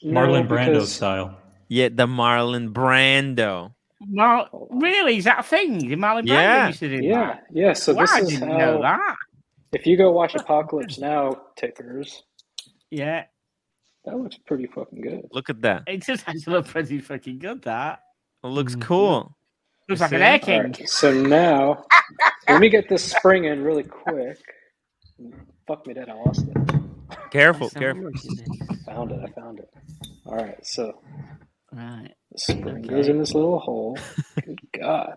[SPEAKER 8] Marlon Brando style.
[SPEAKER 1] Yeah, the Marlon Brando.
[SPEAKER 2] Really? Is that a thing? The Marlon Brando used to do that?
[SPEAKER 5] Yeah. So this is
[SPEAKER 2] I didn't know that.
[SPEAKER 5] If you go watch Apocalypse Now, Tickers.
[SPEAKER 2] Yeah.
[SPEAKER 5] That looks pretty fucking good.
[SPEAKER 1] Look at that.
[SPEAKER 2] It does actually look pretty fucking good, that.
[SPEAKER 1] It looks cool.
[SPEAKER 2] Looks like an air king.
[SPEAKER 5] Right, so now, let me get this spring in really quick. Fuck me dead, I lost it.
[SPEAKER 1] Careful.
[SPEAKER 5] I found it. All right, so.
[SPEAKER 2] Right.
[SPEAKER 5] The spring goes in this little hole. Good God.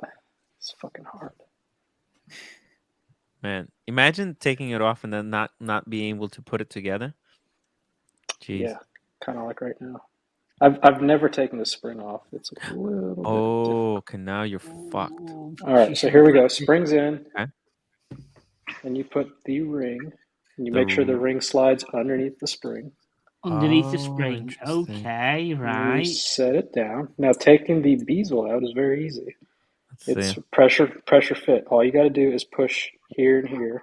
[SPEAKER 5] It's fucking hard.
[SPEAKER 1] Man, imagine taking it off and then not being able to put it together. Jeez.
[SPEAKER 5] Yeah, kind of like right now. I've never taken the spring off. It's a little bit different.
[SPEAKER 1] Okay, now you're fucked.
[SPEAKER 5] All right, so here we go. Spring's in. Okay. And you put the ring, and you make sure the ring slides underneath the spring.
[SPEAKER 2] Underneath the spring. Okay, right.
[SPEAKER 5] You set it down. Now, taking the bezel out is very easy. It's pressure fit. All you got to do is push here and here.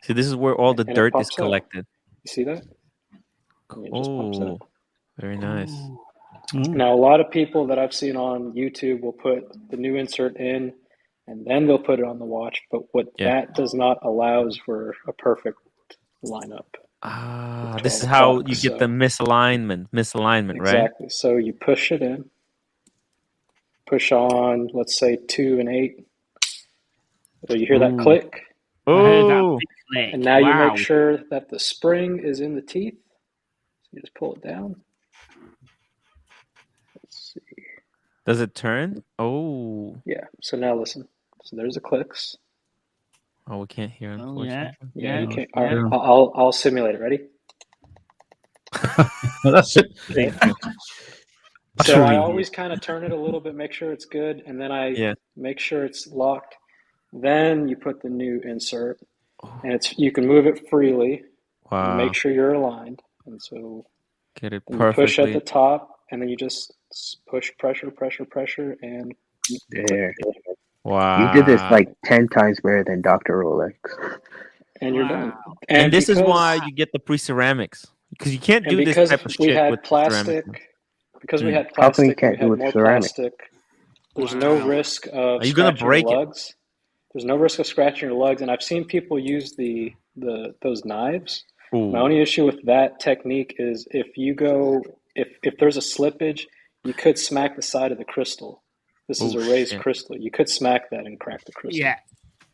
[SPEAKER 1] See, this is where all the dirt is collected.
[SPEAKER 5] You see that? And it just pops out.
[SPEAKER 1] Very nice.
[SPEAKER 5] Now, a lot of people that I've seen on YouTube will put the new insert in, and then they'll put it on the watch. But what that does not allow is for a perfect lineup.
[SPEAKER 1] This is how you get the misalignment, right?
[SPEAKER 5] Exactly. So you push it in, push on, let's say 2 and 8. So you hear that click.
[SPEAKER 1] Oh,
[SPEAKER 5] and now you make sure that the spring is in the teeth. So you just pull it down. Let's see.
[SPEAKER 1] Does it turn? Oh.
[SPEAKER 5] Yeah. So now listen. So there's the clicks.
[SPEAKER 1] Oh, we can't hear it.
[SPEAKER 5] Yeah, you can't. All right, I'll simulate it. Ready?
[SPEAKER 4] That's it.
[SPEAKER 5] Okay. So I always kind of turn it a little bit, make sure it's good, and then I make sure it's locked. Then you put the new insert, and you can move it freely.
[SPEAKER 1] Wow.
[SPEAKER 5] Make sure you're aligned, and so
[SPEAKER 1] get it
[SPEAKER 5] perfectly. You push at the top, and then you just push pressure, and
[SPEAKER 6] there.
[SPEAKER 1] Wow.
[SPEAKER 6] You did this like 10 times better than Dr. Rolex.
[SPEAKER 5] And you're done.
[SPEAKER 1] And this is why you get the pre-ceramics. Because you can't do this type of shit with
[SPEAKER 5] plastic. Because we had plastic,
[SPEAKER 6] we can't do with
[SPEAKER 5] more
[SPEAKER 6] ceramic?
[SPEAKER 5] plastic. There's no risk of
[SPEAKER 1] Are you gonna break
[SPEAKER 5] your lugs. There's no risk of scratching your lugs. And I've seen people use those knives.
[SPEAKER 1] Ooh.
[SPEAKER 5] My only issue with that technique is if there's a slippage, you could smack the side of the crystal. This is a raised crystal. You could smack that and crack the crystal.
[SPEAKER 2] Yeah.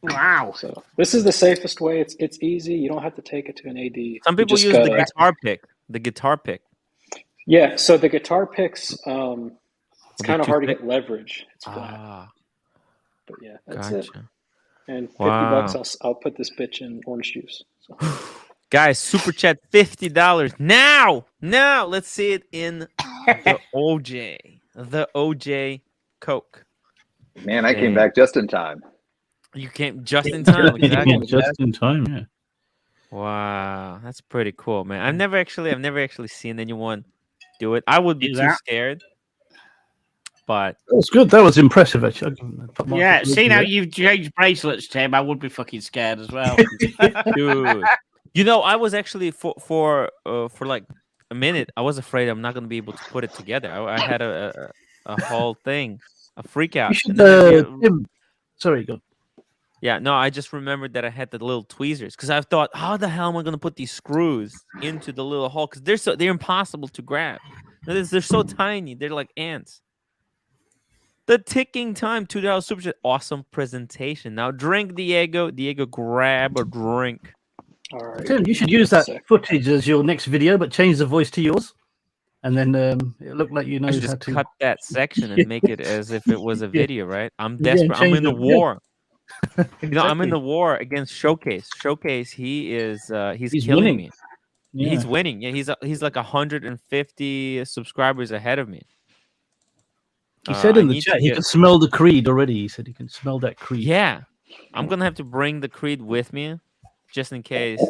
[SPEAKER 2] Wow.
[SPEAKER 5] So this is the safest way. It's easy. You don't have to take it to an AD.
[SPEAKER 1] Some people use the guitar pick. The guitar pick.
[SPEAKER 5] Yeah. So the guitar picks, it's kind of hard to get leverage. It's flat. But yeah, that's it. And $50, I'll put this bitch in orange juice. So.
[SPEAKER 1] Guys, super chat $50 now. Let's see it in the OJ. The OJ Coke.
[SPEAKER 3] Man, I came back just in time.
[SPEAKER 1] You came just in time. Exactly.
[SPEAKER 4] Just in time, yeah.
[SPEAKER 1] Wow, that's pretty cool, man. I've never actually seen anyone do it. I would be too scared. But
[SPEAKER 4] that was good. That was impressive, actually.
[SPEAKER 2] Yeah, seeing how you've changed bracelets, Tim, I would be fucking scared as well.
[SPEAKER 1] Dude, I was actually for like a minute, I was afraid I'm not going to be able to put it together. I had a whole thing, a freak out.
[SPEAKER 4] Tim, sorry, go.
[SPEAKER 1] Yeah, no, I just remembered that I had the little tweezers because I thought, how the hell am I going to put these screws into the little hole? Because they're impossible to grab. They're so tiny. They're like ants. The ticking time, $2 super chat. Awesome presentation. Now drink, Diego. Diego, grab a drink.
[SPEAKER 5] All right.
[SPEAKER 4] Tim, you should use that footage as your next video, but change the voice to yours. And then it looked like you know
[SPEAKER 1] how to cut that section and make it as if it was a video, right? I'm desperate. I'm in the war. Exactly. I'm in the war against Showcase. Showcase, he's killing
[SPEAKER 4] winning.
[SPEAKER 1] me. Yeah. He's winning. Yeah, he's like 150 subscribers ahead of me.
[SPEAKER 4] He said in the chat he can smell the creed already. He said he can smell that creed.
[SPEAKER 1] Yeah, I'm gonna have to bring the creed with me, just in case.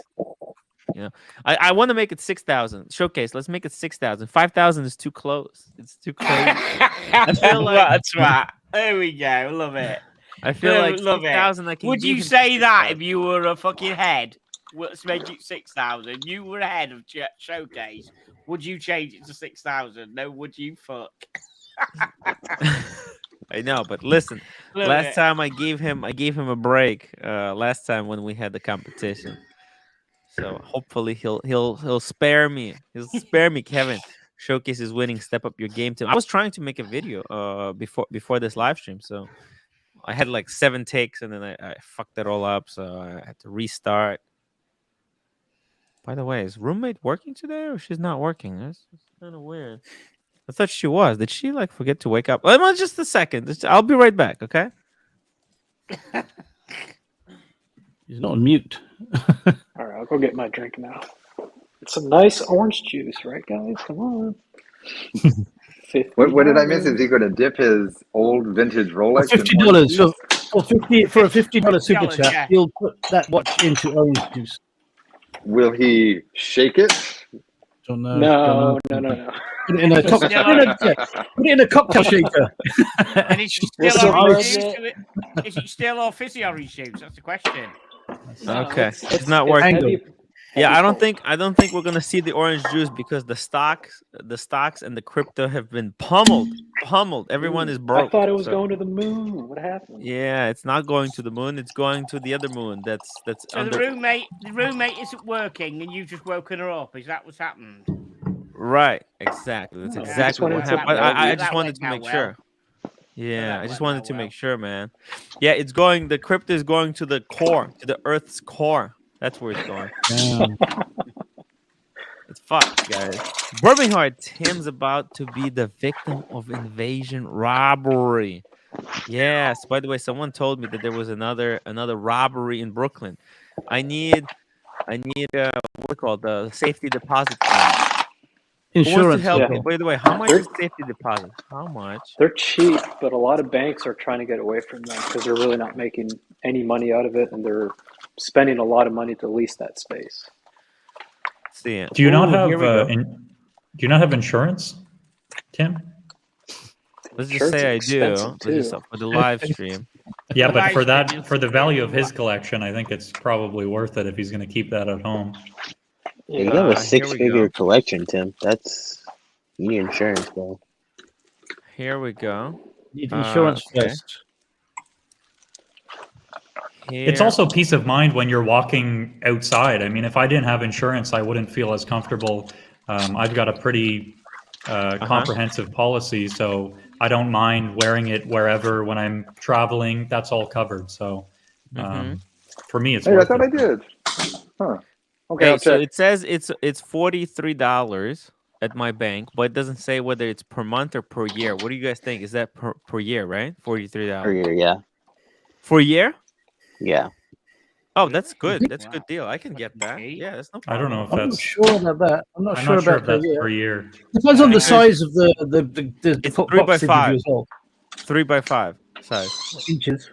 [SPEAKER 1] I want to make it 6,000. Showcase, let's make it 6,000. 5,000 is too close. It's too close.
[SPEAKER 2] I feel like that's right. There we go. Love it.
[SPEAKER 1] I feel like 6,000.
[SPEAKER 2] Would you say that if you were a fucking head? Let's make it 6,000. You were a head of Showcase. Would you change it to 6,000? No, would you? Fuck.
[SPEAKER 1] I know, but listen. Last time I gave him a break. Last time when we had the competition. So hopefully he'll spare me. He'll spare me, Kevin. Showcase is winning. Step up your game, Tim. I was trying to make a video before this live stream, so I had like 7 takes and then I fucked it all up, so I had to restart. By the way, is roommate working today or she's not working? That's kind of weird. I thought she was. Did she like forget to wake up? Just a second. I'll be right back, okay?
[SPEAKER 4] He's not on mute.
[SPEAKER 5] All right, I'll go get my drink now. It's some nice orange juice, right, guys? Come on.
[SPEAKER 3] What did I miss? Is he going to dip his old vintage Rolex?
[SPEAKER 4] $50 for a $50 super chat. He'll put that watch into orange juice.
[SPEAKER 3] Will he shake it?
[SPEAKER 5] No.
[SPEAKER 4] Put it in a put it in a cocktail shaker.
[SPEAKER 2] And is it
[SPEAKER 5] We'll
[SPEAKER 2] still orange
[SPEAKER 5] submerge
[SPEAKER 2] juice? Is it still or fizzy orange juice? That's the question.
[SPEAKER 5] No,
[SPEAKER 1] Okay, it's not working.
[SPEAKER 5] heavy
[SPEAKER 1] Yeah, I don't
[SPEAKER 5] foam.
[SPEAKER 1] think we're gonna see the orange juice because the stocks and the crypto have been pummeled. Everyone is broke.
[SPEAKER 5] I thought it was
[SPEAKER 1] so-
[SPEAKER 5] going to the moon. What happened?
[SPEAKER 1] Yeah, it's not going to the moon. It's going to the other moon. That's
[SPEAKER 2] So the roommate isn't working, and you've just woken her up. Is that what's happened?
[SPEAKER 1] right. Exactly. That's
[SPEAKER 5] No,
[SPEAKER 1] exactly
[SPEAKER 5] went
[SPEAKER 1] what
[SPEAKER 5] into
[SPEAKER 1] happened. But
[SPEAKER 5] bed.
[SPEAKER 1] I just
[SPEAKER 2] That
[SPEAKER 1] wanted
[SPEAKER 2] went
[SPEAKER 1] to
[SPEAKER 2] down
[SPEAKER 1] make
[SPEAKER 2] well.
[SPEAKER 1] sure. Yeah,
[SPEAKER 2] that
[SPEAKER 1] I just
[SPEAKER 2] went
[SPEAKER 1] wanted
[SPEAKER 2] down
[SPEAKER 1] to
[SPEAKER 2] well.
[SPEAKER 1] make sure, man. Yeah, it's going. The crypto is going to the core, to the Earth's core. That's where it's going. It's fucked, guys. Birmingham, Tim's about to be the victim of invasion robbery. Yes. By the way, someone told me that there was another robbery in Brooklyn. I need what's it called, the safety deposit fund. Who wants to
[SPEAKER 4] Insurance.
[SPEAKER 1] help
[SPEAKER 5] Yeah.
[SPEAKER 1] me? By the way, how much is safety deposit? How much?
[SPEAKER 5] They're cheap, but a lot of banks are trying to get away from them because they're really not making any money out of it, and they're spending a lot of money to lease that space.
[SPEAKER 1] Let's see it.
[SPEAKER 8] Do you not
[SPEAKER 1] Ooh,
[SPEAKER 8] have
[SPEAKER 1] here we go.
[SPEAKER 8] do you not have insurance, Tim?
[SPEAKER 1] Let's just say I do.
[SPEAKER 5] Insurance is
[SPEAKER 1] Let's just
[SPEAKER 5] expensive,
[SPEAKER 1] for the live stream.
[SPEAKER 8] Yeah, but for
[SPEAKER 2] Live
[SPEAKER 8] that, for the value of his collection, I think it's probably worth it if he's going to keep that at home.
[SPEAKER 6] Yeah, you have
[SPEAKER 1] here we
[SPEAKER 6] a six-figure
[SPEAKER 1] go.
[SPEAKER 6] collection, Tim. You need insurance, bro.
[SPEAKER 1] Here we go.
[SPEAKER 4] Need insurance
[SPEAKER 1] okay.
[SPEAKER 4] first.
[SPEAKER 8] It's
[SPEAKER 1] Here.
[SPEAKER 8] also peace of mind when you're walking outside. I mean, if I didn't have insurance, I wouldn't feel as comfortable. I've got a pretty comprehensive policy, so I don't mind wearing it wherever when I'm traveling. That's all covered. So for me, it's
[SPEAKER 3] Hey, I
[SPEAKER 8] worth
[SPEAKER 3] thought
[SPEAKER 8] it.
[SPEAKER 3] I did. Huh. Okay,
[SPEAKER 1] Okay,
[SPEAKER 3] I'll
[SPEAKER 1] so
[SPEAKER 3] check.
[SPEAKER 1] it says it's $43 at my bank, but it doesn't say whether it's per month or per year. What do you guys think? Is that per year, right? $43
[SPEAKER 6] Per year, yeah.
[SPEAKER 1] for a year?
[SPEAKER 6] Yeah.
[SPEAKER 1] Oh, that's good. That's a
[SPEAKER 2] Wow.
[SPEAKER 1] good deal. I can get that.
[SPEAKER 2] Okay.
[SPEAKER 1] Yeah, that's no
[SPEAKER 8] I
[SPEAKER 1] problem.
[SPEAKER 8] don't know if
[SPEAKER 4] I'm not
[SPEAKER 8] that's.
[SPEAKER 4] sure about that. I'm not
[SPEAKER 8] I'm
[SPEAKER 4] sure
[SPEAKER 8] not sure
[SPEAKER 4] about
[SPEAKER 8] if that's
[SPEAKER 4] the
[SPEAKER 8] per year.
[SPEAKER 4] Depends on the
[SPEAKER 1] Because
[SPEAKER 4] size of the
[SPEAKER 1] it's
[SPEAKER 4] box
[SPEAKER 1] 3 by
[SPEAKER 4] that you
[SPEAKER 1] 5.
[SPEAKER 4] do as well.
[SPEAKER 1] 3 by 5 size.
[SPEAKER 4] Inches.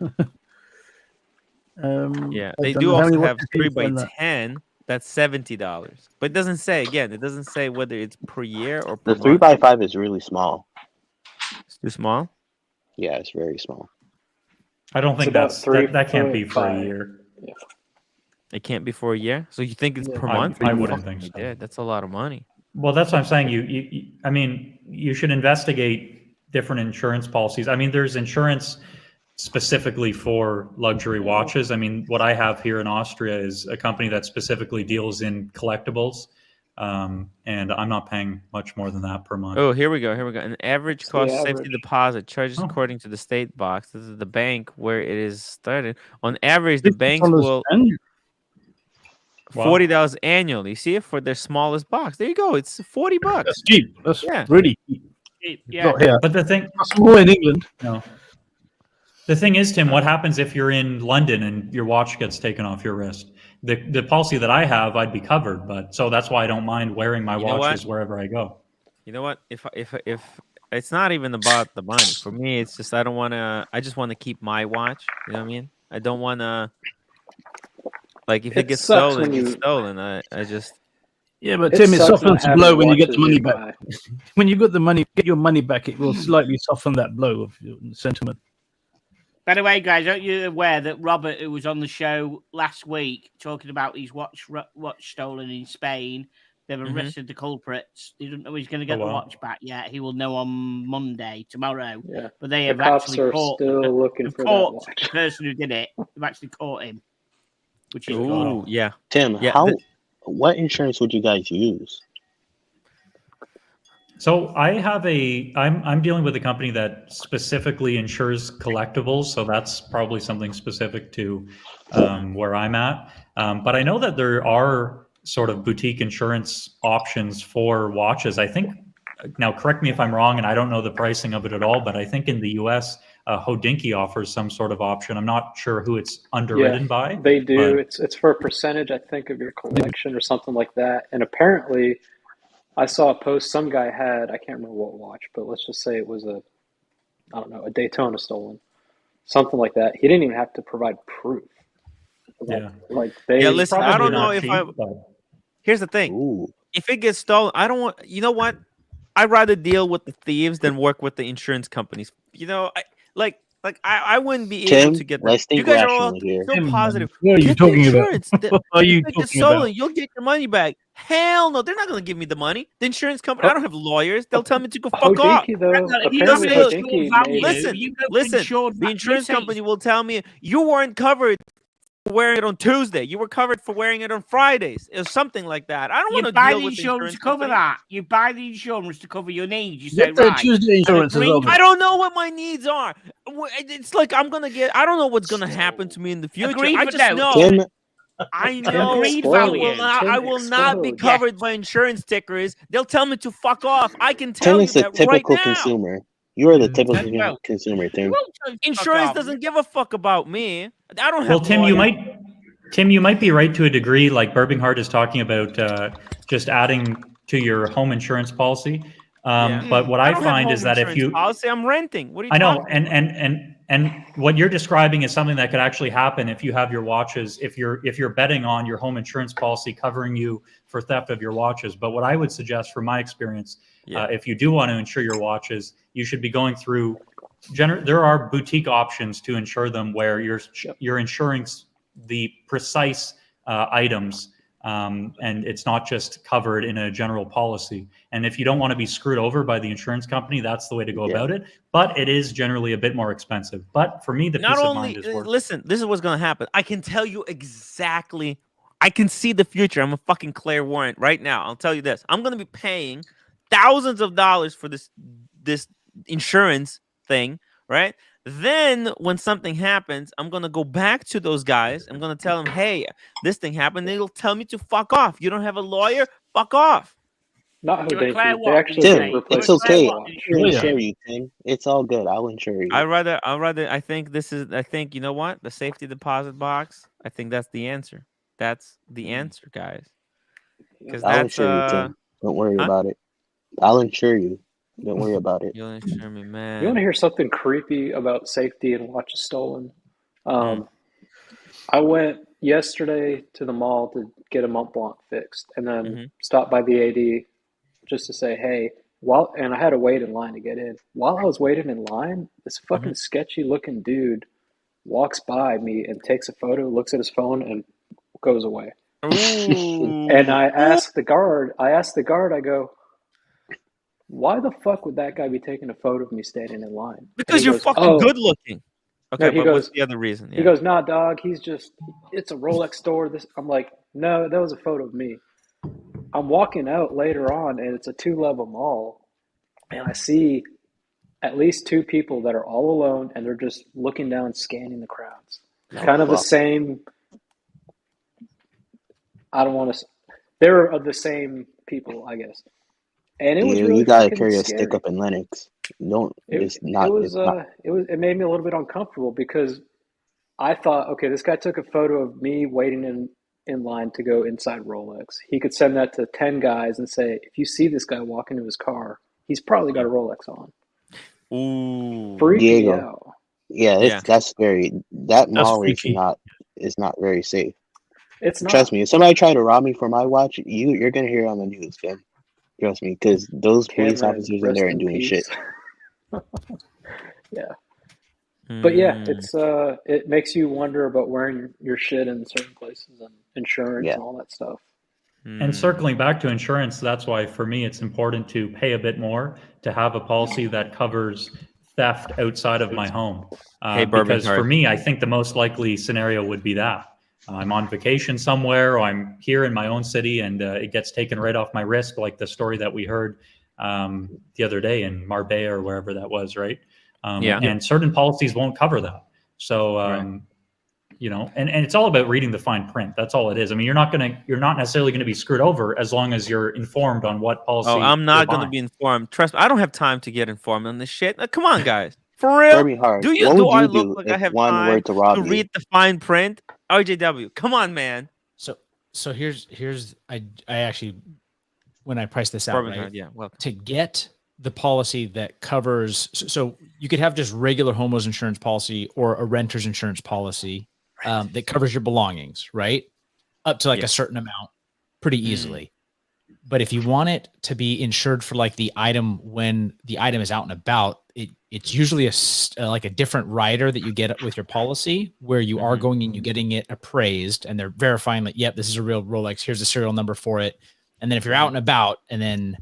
[SPEAKER 1] Yeah,
[SPEAKER 4] I
[SPEAKER 1] they
[SPEAKER 4] don't
[SPEAKER 1] do
[SPEAKER 4] know how
[SPEAKER 1] also
[SPEAKER 4] many
[SPEAKER 1] have
[SPEAKER 4] watches
[SPEAKER 1] 3
[SPEAKER 4] you
[SPEAKER 1] by
[SPEAKER 4] find that.
[SPEAKER 1] 10. That's $70. But it doesn't say again. It doesn't say whether it's per year or per
[SPEAKER 6] The 3
[SPEAKER 1] month.
[SPEAKER 6] by 5 is really small.
[SPEAKER 1] It's too small.
[SPEAKER 6] Yeah, it's very small.
[SPEAKER 8] I don't think
[SPEAKER 5] about
[SPEAKER 8] that can't be for a
[SPEAKER 5] 3.5.
[SPEAKER 8] year.
[SPEAKER 5] Yeah.
[SPEAKER 1] It can't be for a year. So you think it's
[SPEAKER 5] Yeah.
[SPEAKER 1] per
[SPEAKER 8] I-
[SPEAKER 1] month?
[SPEAKER 8] I
[SPEAKER 1] You
[SPEAKER 8] wouldn't
[SPEAKER 1] fucking
[SPEAKER 8] think so.
[SPEAKER 1] did. That's a lot of money.
[SPEAKER 8] Well, that's what I'm saying. I mean, you should investigate different insurance policies. I mean, there's insurance specifically for luxury watches. I mean, what I have here in Austria is a company that specifically deals in collectibles, and I'm not paying much more than that per month.
[SPEAKER 1] Oh, here we go. An average
[SPEAKER 5] It's the
[SPEAKER 1] cost safety
[SPEAKER 5] average.
[SPEAKER 1] deposit charges
[SPEAKER 8] Oh.
[SPEAKER 1] according to the state box. This is the bank where it is started. On average, the banks
[SPEAKER 4] $50
[SPEAKER 1] will
[SPEAKER 4] annually.
[SPEAKER 8] Wow.
[SPEAKER 1] $40 annually. You see it for their smallest box. There you go. It's $40.
[SPEAKER 4] That's cheap. That's
[SPEAKER 1] Yeah.
[SPEAKER 4] really cheap.
[SPEAKER 2] Yeah.
[SPEAKER 4] Not here.
[SPEAKER 8] But the thing,
[SPEAKER 4] That's more in England.
[SPEAKER 8] no. The thing is, Tim, what happens if you're in London and your watch gets taken off your wrist? The policy that I have, I'd be covered, but so that's why I don't mind wearing my
[SPEAKER 1] You know what?
[SPEAKER 8] watches wherever I go.
[SPEAKER 1] You know what? If it's not even about the money for me, it's just I don't want to. I just want to keep my watch. You know what I mean? I don't want to. Like if it
[SPEAKER 5] It
[SPEAKER 1] gets
[SPEAKER 5] sucks
[SPEAKER 1] stolen,
[SPEAKER 5] when
[SPEAKER 1] it's
[SPEAKER 5] you-
[SPEAKER 1] stolen. I just
[SPEAKER 4] Yeah, but
[SPEAKER 5] It
[SPEAKER 4] Tim, it
[SPEAKER 5] sucks not
[SPEAKER 4] softens the
[SPEAKER 5] having
[SPEAKER 4] blow when you get the
[SPEAKER 5] watches
[SPEAKER 4] money
[SPEAKER 5] nearby.
[SPEAKER 4] back. When you get your money back, it will slightly soften that blow of your sentiment.
[SPEAKER 2] By the way, guys, aren't you aware that Robert, who was on the show last week talking about his watch stolen in Spain, they've arrested the culprits. He doesn't know he's going to get the
[SPEAKER 8] wow.
[SPEAKER 2] watch back yet. He will know on Monday, tomorrow.
[SPEAKER 5] Yeah.
[SPEAKER 2] But they
[SPEAKER 5] The
[SPEAKER 2] have
[SPEAKER 5] cops
[SPEAKER 2] actually
[SPEAKER 5] are
[SPEAKER 2] caught,
[SPEAKER 5] still looking
[SPEAKER 2] they've
[SPEAKER 5] for that
[SPEAKER 2] caught
[SPEAKER 5] watch.
[SPEAKER 2] the person who did it. They've actually caught him, which is good.
[SPEAKER 1] ooh yeah.
[SPEAKER 6] Tim,
[SPEAKER 1] Yeah,
[SPEAKER 6] what insurance would you guys use?
[SPEAKER 8] So I have I'm dealing with a company that specifically insures collectibles, so that's probably something specific to where I'm at. But I know that there are sort of boutique insurance options for watches. I think, now correct me if I'm wrong, and I don't know the pricing of it at all, but I think in the US, Hodinkee offers some sort of option. I'm not sure who it's underwritten by.
[SPEAKER 5] They do.
[SPEAKER 8] but-
[SPEAKER 5] It's for a percentage, I think, of your collection or something like that. And apparently, I saw a post some guy had. I can't remember what watch, but let's just say it was a Daytona stolen, something like that. He didn't even have to provide proof.
[SPEAKER 8] Yeah.
[SPEAKER 5] Like they.
[SPEAKER 1] Yeah, listen, I
[SPEAKER 8] Probably
[SPEAKER 1] don't know
[SPEAKER 8] not
[SPEAKER 1] if
[SPEAKER 8] cheap,
[SPEAKER 1] I.
[SPEAKER 8] but-
[SPEAKER 1] Here's the thing.
[SPEAKER 6] Ooh.
[SPEAKER 1] If it gets stolen, I don't want. You know what? I'd rather deal with the thieves than work with the insurance companies. You know, I wouldn't be able
[SPEAKER 6] Tim,
[SPEAKER 1] to get that.
[SPEAKER 6] let's
[SPEAKER 1] You
[SPEAKER 6] think
[SPEAKER 1] guys are all
[SPEAKER 6] rationally here.
[SPEAKER 1] so
[SPEAKER 4] Tim,
[SPEAKER 1] positive.
[SPEAKER 4] what are you
[SPEAKER 1] Get the
[SPEAKER 4] talking about?
[SPEAKER 1] insurance.
[SPEAKER 4] What are you
[SPEAKER 1] Make it
[SPEAKER 4] talking
[SPEAKER 1] solo.
[SPEAKER 4] about?
[SPEAKER 1] You'll get your money back. Hell no, they're not gonna give me the money. The insurance company.
[SPEAKER 5] Oh,
[SPEAKER 1] I don't have lawyers. They'll tell me to go fuck off.
[SPEAKER 5] Hodinkee though,
[SPEAKER 2] If you
[SPEAKER 1] They'll
[SPEAKER 2] go
[SPEAKER 5] apparently
[SPEAKER 2] for
[SPEAKER 1] say,
[SPEAKER 2] insured
[SPEAKER 5] Hodinkee
[SPEAKER 2] value,
[SPEAKER 5] made
[SPEAKER 1] listen,
[SPEAKER 2] you go for
[SPEAKER 1] listen.
[SPEAKER 2] insured
[SPEAKER 1] The insurance company will tell me you weren't covered for wearing it on Tuesday. You were covered for wearing it on Fridays, or something like that. I don't
[SPEAKER 2] You
[SPEAKER 1] want to
[SPEAKER 2] buy
[SPEAKER 1] deal
[SPEAKER 2] the
[SPEAKER 1] with the
[SPEAKER 2] insurance
[SPEAKER 1] insurance
[SPEAKER 2] to cover
[SPEAKER 1] company.
[SPEAKER 2] that. You buy the insurance to cover your needs. You say,
[SPEAKER 4] Get the
[SPEAKER 2] right,
[SPEAKER 4] Tuesday insurance as well.
[SPEAKER 2] agree-
[SPEAKER 1] I don't know what my needs are. It's like I'm gonna get. I don't know what's gonna happen to me in the future.
[SPEAKER 2] Agree
[SPEAKER 1] I
[SPEAKER 2] for
[SPEAKER 1] just
[SPEAKER 2] no.
[SPEAKER 1] know.
[SPEAKER 6] Tim,
[SPEAKER 1] I
[SPEAKER 5] Tim
[SPEAKER 1] know
[SPEAKER 2] Agreed
[SPEAKER 1] I
[SPEAKER 2] value.
[SPEAKER 1] will not.
[SPEAKER 5] Tim
[SPEAKER 1] I will not be
[SPEAKER 5] explode.
[SPEAKER 1] covered by insurance stickers. They'll tell me to fuck off. I can
[SPEAKER 6] Tim
[SPEAKER 1] tell you
[SPEAKER 6] is the
[SPEAKER 1] that right
[SPEAKER 6] typical
[SPEAKER 1] now.
[SPEAKER 6] consumer. You are the typical
[SPEAKER 2] There you go.
[SPEAKER 6] consumer,
[SPEAKER 2] You
[SPEAKER 6] Tim.
[SPEAKER 2] won't tell you to fuck
[SPEAKER 1] Insurance
[SPEAKER 2] off.
[SPEAKER 1] doesn't give a fuck about me. I don't have.
[SPEAKER 8] Well, Tim,
[SPEAKER 1] lawyers.
[SPEAKER 8] you might be right to a degree. Like Birminghart is talking about just adding to your home insurance policy.
[SPEAKER 1] Yeah.
[SPEAKER 8] But what
[SPEAKER 1] I
[SPEAKER 8] I
[SPEAKER 1] don't have
[SPEAKER 8] find
[SPEAKER 1] home
[SPEAKER 8] is that if
[SPEAKER 1] insurance
[SPEAKER 8] you,
[SPEAKER 1] policy, I'm renting. What are you
[SPEAKER 8] I know,
[SPEAKER 1] talking about?
[SPEAKER 8] and what you're describing is something that could actually happen if you have your watches, if you're betting on your home insurance policy covering you for theft of your watches. But what I would suggest, from my experience, if you do want to insure your watches, you should be going through. There are boutique options to insure them where you're insuring the precise items. And it's not just covered in a general policy. And if you don't want to be screwed over by the insurance company, that's the way to go about it. But it is generally a bit more expensive. But for me, the peace of mind is worth it.
[SPEAKER 1] Listen, this is what's going to happen. I can tell you exactly. I can see the future. I'm a fucking clairvoyant right now. I'll tell you this. I'm going to be paying thousands of dollars for this insurance thing, right? Then when something happens, I'm going to go back to those guys. I'm going to tell them, hey, this thing happened. They'll tell me to fuck off. You don't have a lawyer? Fuck off.
[SPEAKER 5] Not
[SPEAKER 2] You're a
[SPEAKER 5] Hodinkee.
[SPEAKER 2] Claire
[SPEAKER 5] They
[SPEAKER 2] Watt,
[SPEAKER 5] actually
[SPEAKER 2] Tim,
[SPEAKER 6] Tim,
[SPEAKER 5] replaced
[SPEAKER 6] it's okay.
[SPEAKER 5] the watch.
[SPEAKER 6] I'll insure you, Tim. It's all good. I'll insure you.
[SPEAKER 1] I rather. I think you know what? The safety deposit box. I think that's the answer. That's the answer, guys. Because
[SPEAKER 6] I'll
[SPEAKER 1] that's
[SPEAKER 6] insure you, Tim. Don't worry about it. I'll insure you. Don't worry about it.
[SPEAKER 1] You'll insure me, man.
[SPEAKER 5] You want to hear something creepy about safety and watches stolen? I went yesterday to the mall to get a Mont Blanc fixed, and then stopped by the AD just to say, hey, and I had to wait in line to get in. While I was waiting in line, this fucking sketchy looking dude walks by me and takes a photo, looks at his phone, and goes away. And I asked the guard, I go, why the fuck would that guy be taking a photo of me standing in line?
[SPEAKER 1] Because you're fucking good looking. Okay,
[SPEAKER 5] no,
[SPEAKER 1] but what's the other reason?
[SPEAKER 5] He goes, nah, dog, it's a Rolex store. I'm like, no, that was a photo of me. I'm walking out later on, and it's a 2-level mall, and I see at least 2 people that are all alone, and they're just looking down, scanning the crowds. Kind of the same. I don't want to. They're the same people, I guess. And it was really
[SPEAKER 6] you gotta
[SPEAKER 5] fucking
[SPEAKER 6] carry a
[SPEAKER 5] scary.
[SPEAKER 6] stick up in Lennox. Don't.
[SPEAKER 5] It made me a little bit uncomfortable because I thought, okay, this guy took a photo of me waiting in line to go inside Rolex. He could send that to 10 guys and say, if you see this guy walk into his car, he's probably got a Rolex on.
[SPEAKER 1] Ooh,
[SPEAKER 5] freaky out.
[SPEAKER 6] Yeah, that's very. That mall is not very safe.
[SPEAKER 5] It's not.
[SPEAKER 6] Trust me, if somebody tried to rob me for my watch, you're gonna hear it on the news, Tim. Trust me, because those police officers in there ain't doing shit.
[SPEAKER 5] Yeah. But yeah, it makes you wonder about wearing your shit in certain places and insurance and all that stuff.
[SPEAKER 8] And circling back to insurance, that's why for me it's important to pay a bit more to have a policy that covers theft outside of my home. Because for me, I think the most likely scenario would be that. I'm on vacation somewhere, or I'm here in my own city, and it gets taken right off my wrist, like the story that we heard the other day in Marbella or wherever that was, right? And certain policies won't cover that. So, you know, and it's all about reading the fine print. That's all it is. I mean, you're not necessarily going to be screwed over as long as you're informed on what policy.
[SPEAKER 1] Oh, I'm not going to be informed. Trust me, I don't have time to get informed on this shit. Come on, guys. For real? Do I look like I have time to read the fine print? RJW, come on, man.
[SPEAKER 9] So here's I actually, when I priced this out, right?
[SPEAKER 1] Yeah,
[SPEAKER 9] to get the policy that covers, so you could have just regular homeowners insurance policy or a renter's insurance policy that covers your belongings, right? Up to like a certain amount pretty easily. But if you want it to be insured for like the item when the item is out and about, it's usually like a different rider that you get with your policy where you are going and you're getting it appraised and they're verifying that, yep, this is a real Rolex. Here's the serial number for it. And then if you're out and about and then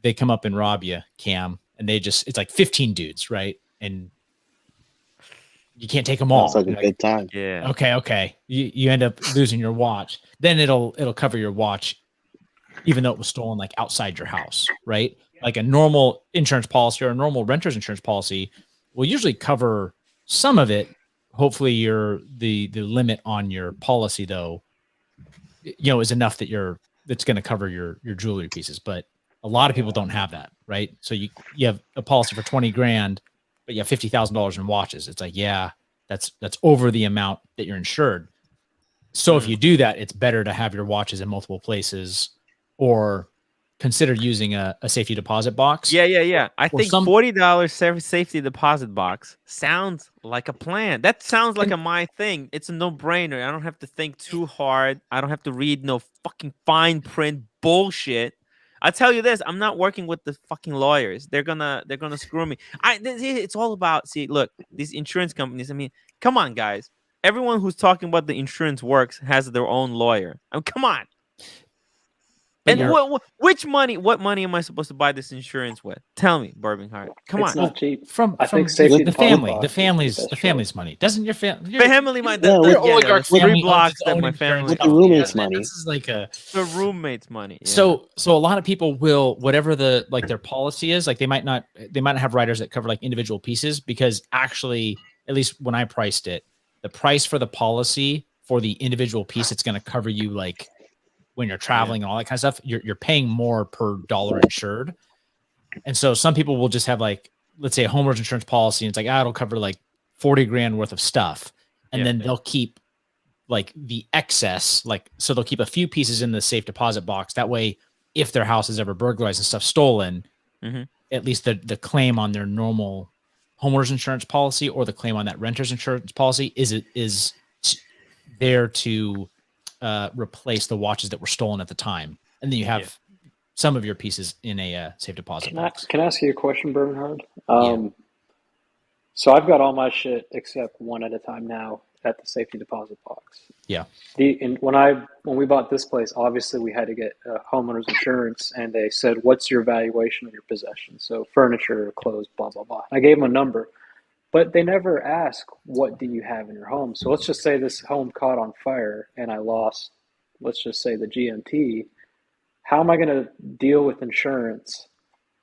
[SPEAKER 9] they come up and rob you, Cam, and it's like 15 dudes, right? And you can't take them all.
[SPEAKER 6] Sounds like a good time.
[SPEAKER 1] Yeah.
[SPEAKER 9] Okay. You end up losing your watch. Then it'll cover your watch, even though it was stolen like outside your house, right? Like a normal insurance policy or a normal renter's insurance policy will usually cover some of it. Hopefully, the limit on your policy though, is enough that's going to cover your jewelry pieces. But a lot of people don't have that, right? So you have a policy for 20 grand, but you have $50,000 in watches. It's like, yeah, that's over the amount that you're insured. So if you do that, it's better to have your watches in multiple places, or consider using a safety deposit box.
[SPEAKER 1] Yeah. I think $40 safety deposit box sounds like a plan. That sounds like my thing. It's a no-brainer. I don't have to think too hard. I don't have to read no fucking fine print bullshit. I tell you this, I'm not working with the fucking lawyers. They're gonna screw me. It's all about, look, these insurance companies. I mean, come on, guys. Everyone who's talking about the insurance works has their own lawyer. I mean, come on. And what money am I supposed to buy this insurance with? Tell me, Bourbon Heart. Come on.
[SPEAKER 5] It's not cheap.
[SPEAKER 9] I think the family's money. Doesn't your family?
[SPEAKER 1] Family money.
[SPEAKER 9] The
[SPEAKER 1] 3 blocks that my family.
[SPEAKER 6] With the roommate's money.
[SPEAKER 9] This is like
[SPEAKER 1] the roommate's money. Yeah.
[SPEAKER 9] So a lot of people will, whatever their policy is, like they might not have riders that cover like individual pieces, because actually, at least when I priced it, the price for the policy for the individual piece, it's going to cover you like when you're traveling and all that kind of stuff, you're paying more per dollar insured. And so some people will just have like, let's say a homeowner's insurance policy, and it's like, it'll cover like 40 grand worth of stuff. And then they'll keep like the excess, so they'll keep a few pieces in the safe deposit box. That way, if their house is ever burglarized and stuff stolen, at least the claim on their normal homeowner's insurance policy or the claim on that renter's insurance policy is there to replace the watches that were stolen at the time. And then you have some of your pieces in a safe deposit box.
[SPEAKER 5] Can I ask you a question, Bernhard? So I've got all my shit except one at a time now at the safety deposit box.
[SPEAKER 9] Yeah.
[SPEAKER 5] When we bought this place, obviously we had to get homeowner's insurance, and they said, "What's your valuation of your possessions?" So furniture, clothes, blah blah blah. I gave them a number, but they never ask, "What do you have in your home?" So let's just say this home caught on fire and I lost, let's just say, the GMT. How am I going to deal with insurance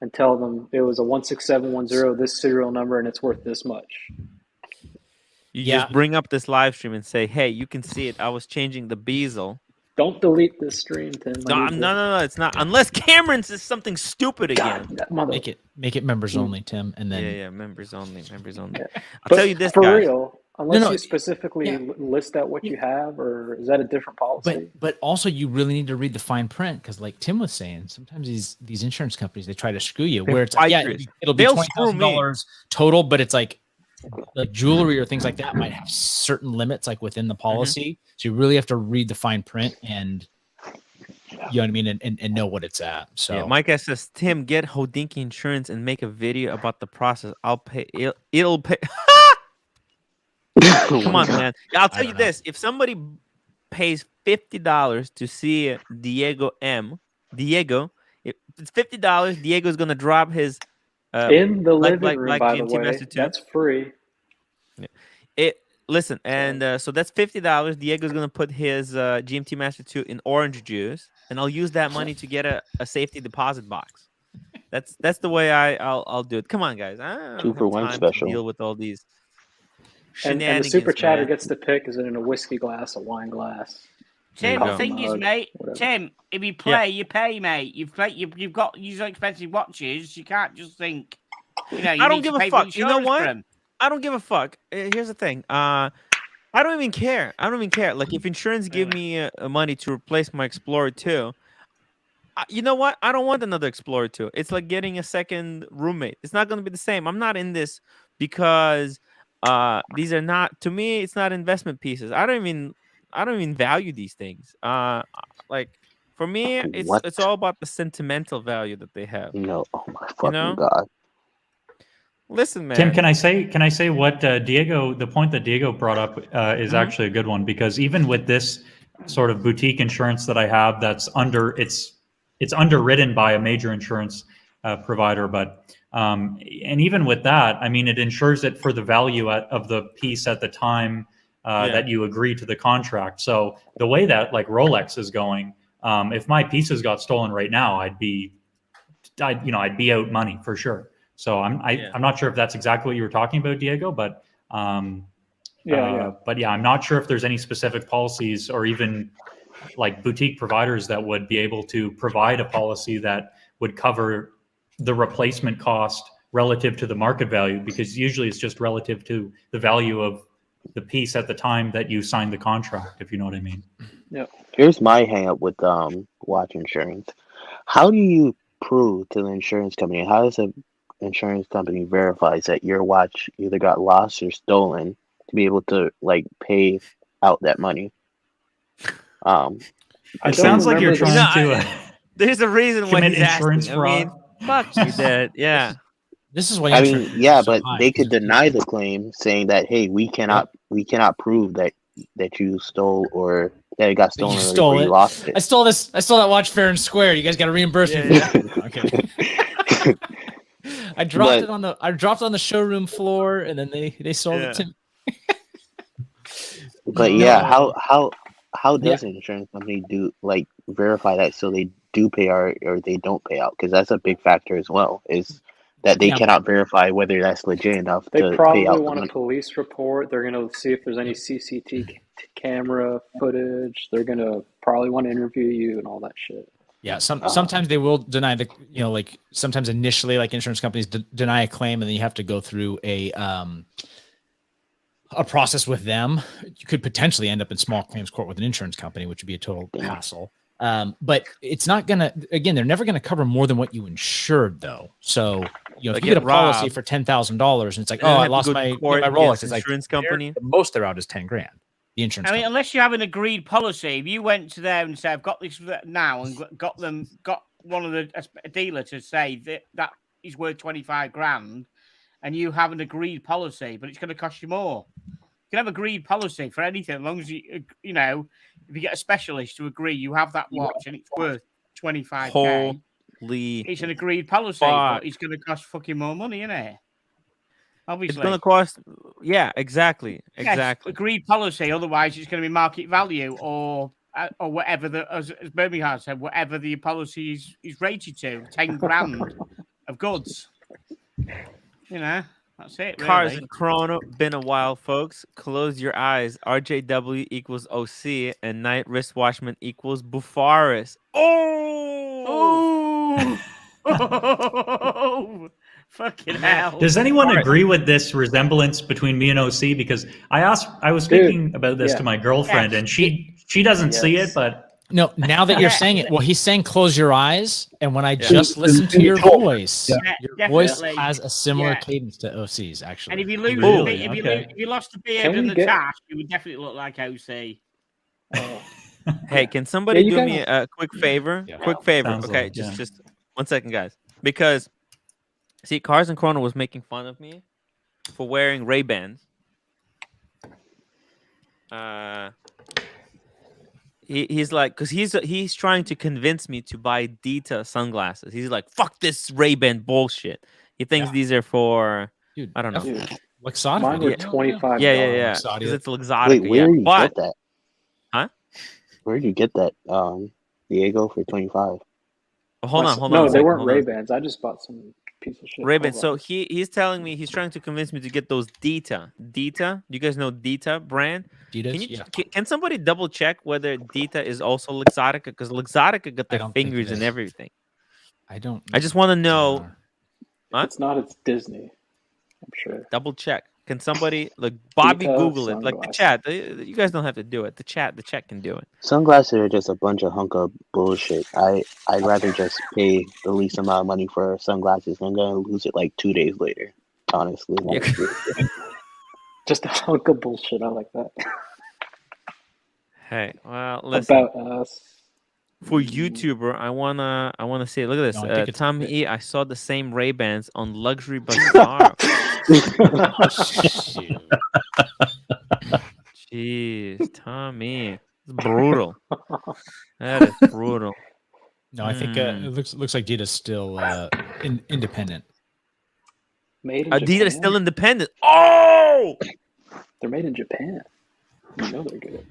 [SPEAKER 5] and tell them it was a 16710, this serial number, and it's worth this much?
[SPEAKER 1] You just bring up this live stream and say, "Hey, you can see it. I was changing the bezel."
[SPEAKER 5] Don't delete this stream, Tim.
[SPEAKER 1] No, it's not. Unless Cameron says something stupid again.
[SPEAKER 9] Make it members only, Tim, and then
[SPEAKER 1] members only.
[SPEAKER 5] Yeah.
[SPEAKER 1] I'll tell you this,
[SPEAKER 5] for
[SPEAKER 1] guys.
[SPEAKER 5] real. Unless you specifically list out what you have, or is that a different policy?
[SPEAKER 9] But also you really need to read the fine print, because like Tim was saying, sometimes these insurance companies, they try to screw you, where it's like, it'll be $20,000 total, but it's like jewelry or things like that might have certain limits like within the policy. So you really have to read the fine print and you know what I mean, and know what it's at. So
[SPEAKER 1] Mike says, "Tim, get Hodinky Insurance and make a video about the process. I'll pay. It'll pay." Come on, man. I'll tell you this: if somebody pays $50 to see Diego, if it's $50, Diego's gonna drop his
[SPEAKER 5] in the living room. By the way, that's free.
[SPEAKER 1] Listen, and so that's $50. Diego's gonna put his GMT Master 2 in orange juice, and I'll use that money to get a safety deposit box. That's the way I'll do it. Come on, guys.
[SPEAKER 6] 2 for 1 special.
[SPEAKER 1] Deal with all these.
[SPEAKER 5] And the super chatter gets to pick: is it in a whiskey glass, a wine glass?
[SPEAKER 2] Tim, the thing is, mate, Tim, if you play, you pay, mate. You've got user expensive watches. You can't just think, I
[SPEAKER 1] don't give a fuck. You know what? I don't give a fuck. Here's the thing. I don't even care. Like, if insurance give me money to replace my Explorer 2, you know what? I don't want another Explorer 2. It's like getting a second roommate. It's not going to be the same. I'm not in this because these are not, to me, it's not investment pieces. I don't even value these things. Like, For me, it's all about the sentimental value that they have.
[SPEAKER 6] No, oh my fucking god.
[SPEAKER 1] Listen, man.
[SPEAKER 8] Tim, can I say what the point that Diego brought up is actually a good one, because even with this sort of boutique insurance that I have, it's underwritten by a major insurance provider, but and even with that, I mean, it insures it for the value of the piece at the time that you agree to the contract. So the way that like Rolex is going, if my pieces got stolen right now, I'd be out money for sure. So I'm not sure if that's exactly what you were talking about, Diego, but I'm not sure if there's any specific policies or even like boutique providers that would be able to provide a policy that would cover the replacement cost relative to the market value, because usually it's just relative to the value of the piece at the time that you signed the contract, if you know what I mean.
[SPEAKER 5] Yeah.
[SPEAKER 6] Here's my hang up with watch insurance. How do you prove to the insurance company? How does an insurance company verifies that your watch either got lost or stolen to be able to like pay out that money?
[SPEAKER 8] It sounds like you're trying to.
[SPEAKER 1] There's a reason why he's
[SPEAKER 8] insurance
[SPEAKER 1] asking.
[SPEAKER 8] fraud.
[SPEAKER 1] I mean, fuck you, Dad. Yeah.
[SPEAKER 9] This is why.
[SPEAKER 6] I mean, yeah, but they could deny the claim, saying that, hey, we cannot prove that you stole or that it got stolen or you lost it.
[SPEAKER 9] I stole that watch fair and square. You guys got to reimburse me. Okay. I dropped it on the showroom floor, and then they sold it to me.
[SPEAKER 6] But yeah, how does an insurance company verify that so they do pay or they don't pay out? Because that's a big factor as well, is that they cannot verify whether that's legit enough to pay out.
[SPEAKER 5] They probably want a police report. They're going to see if there's any CCTV camera footage. They're going to probably want to interview you and all that shit.
[SPEAKER 9] Yeah, sometimes they will deny sometimes initially, like insurance companies deny a claim, and then you have to go through a process with them. You could potentially end up in small claims court with an insurance company, which would be a total hassle. But it's not gonna. Again, they're never gonna cover more than what you insured, though. So if you get a policy for $10,000, and it's like, I lost my Rolex, it's like
[SPEAKER 1] insurance company.
[SPEAKER 9] The most they're out is $10,000. The insurance.
[SPEAKER 2] I mean, unless you have an agreed policy, if you went to them and said, "I've got this now," and got one of a dealer to say that is worth $25,000, and you have an agreed policy, but it's going to cost you more. You can have agreed policy for anything, as long as if you get a specialist to agree, you have that watch and it's worth $25,000. It's an agreed policy, but it's going to cost fucking more money, isn't it? Obviously,
[SPEAKER 1] it's going to cost. Yeah, exactly.
[SPEAKER 2] Agreed policy. Otherwise, it's going to be market value or whatever as Birmingham said, whatever the policy is rated to, $10,000 of goods. That's it. Really.
[SPEAKER 1] Cars and Chrono, been a while, folks. Close your eyes. RJW equals OC, and Night Wristwatchman equals Bufaris.
[SPEAKER 2] Oh! Fucking hell.
[SPEAKER 8] Does anyone agree with this resemblance between me and OC? Because I was speaking about this to my girlfriend, and she doesn't see it, but
[SPEAKER 9] no. Now that you're saying it, well, he's saying close your eyes, and when I just listened to your voice, your voice has a similar cadence to OC's actually.
[SPEAKER 2] And if you lose, if you lost the beard and the cash, you would definitely look like OC.
[SPEAKER 1] Hey, can somebody do me a quick favor? Quick favor, okay? Just 1 second, guys, because. See, Cars and Chrono was making fun of me for wearing Ray-Bans. He's like, because he's trying to convince me to buy Dita sunglasses. He's like, fuck this Ray-Ban bullshit. He thinks these are for, I don't know.
[SPEAKER 5] Luxottica. Mine were $25.
[SPEAKER 1] Yeah. Because it's Luxottica.
[SPEAKER 6] Wait, where did you get that?
[SPEAKER 1] Huh?
[SPEAKER 6] Where did you get that, Diego, for $25?
[SPEAKER 1] Hold on.
[SPEAKER 5] No, they weren't Ray-Bans. I just bought some piece of shit.
[SPEAKER 1] Ray-Ban. So he's telling me, he's trying to convince me to get those Dita. You guys know Dita brand? Can somebody double check whether Dita is also Luxottica? Because Luxottica got their fingers and everything.
[SPEAKER 9] I
[SPEAKER 1] just want to know.
[SPEAKER 5] Huh? It's not. It's Disney. I'm sure.
[SPEAKER 1] Double check. Can somebody Bobby
[SPEAKER 5] Dita
[SPEAKER 1] Google it? Like the chat. You guys don't have to do it. The chat can do it.
[SPEAKER 6] Sunglasses are just a bunch of hunk of bullshit. I'd rather just pay the least amount of money for sunglasses. I'm gonna lose it like 2 days later. Honestly.
[SPEAKER 5] Just a hunk of bullshit. I like that.
[SPEAKER 1] Hey, well, listen.
[SPEAKER 5] About us.
[SPEAKER 1] For YouTuber, I wanna say, look at this.
[SPEAKER 9] No, I think it's
[SPEAKER 1] Tom E. I saw the same Ray-Bans on Luxury Bazaar.
[SPEAKER 9] Shoot.
[SPEAKER 1] Jeez, Tommy, it's brutal. That is brutal.
[SPEAKER 9] No, I think it looks like Dita's still independent.
[SPEAKER 5] Made in
[SPEAKER 1] Adidas
[SPEAKER 5] Japan?
[SPEAKER 1] still independent. Oh,
[SPEAKER 5] They're made in Japan. You know they're good.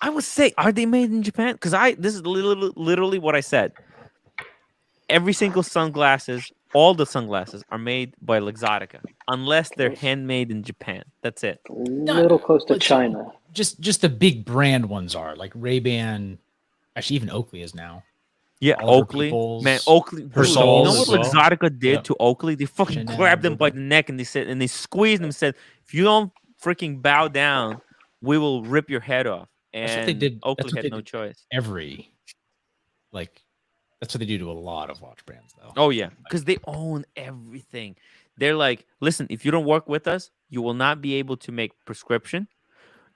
[SPEAKER 1] I would say, are they made in Japan? Because this is literally what I said. Every single sunglasses, all the sunglasses are made by Luxottica, unless they're handmade in Japan. That's it.
[SPEAKER 5] A little close to China.
[SPEAKER 9] Just the big brand ones are like Ray-Ban. Actually, even Oakley is now.
[SPEAKER 1] Yeah,
[SPEAKER 9] Oliver
[SPEAKER 1] Oakley.
[SPEAKER 9] Peoples,
[SPEAKER 1] Man, Oakley. Dude, you
[SPEAKER 9] Persol
[SPEAKER 1] know what
[SPEAKER 9] as well.
[SPEAKER 1] Luxottica did
[SPEAKER 9] Yeah.
[SPEAKER 1] to Oakley? They fucking
[SPEAKER 9] Chanel,
[SPEAKER 1] grabbed them by
[SPEAKER 9] Ruben.
[SPEAKER 1] the neck and they squeezed them and said, if you don't freaking bow down, we will rip your head off. And
[SPEAKER 9] That's what they did.
[SPEAKER 1] Oakley
[SPEAKER 9] That's what
[SPEAKER 1] had
[SPEAKER 9] they
[SPEAKER 1] no
[SPEAKER 9] did
[SPEAKER 1] choice.
[SPEAKER 9] That's what they do to a lot of watch brands, though.
[SPEAKER 1] Oh, yeah, because they own everything. They're like, listen, if you don't work with us, you will not be able to make prescription.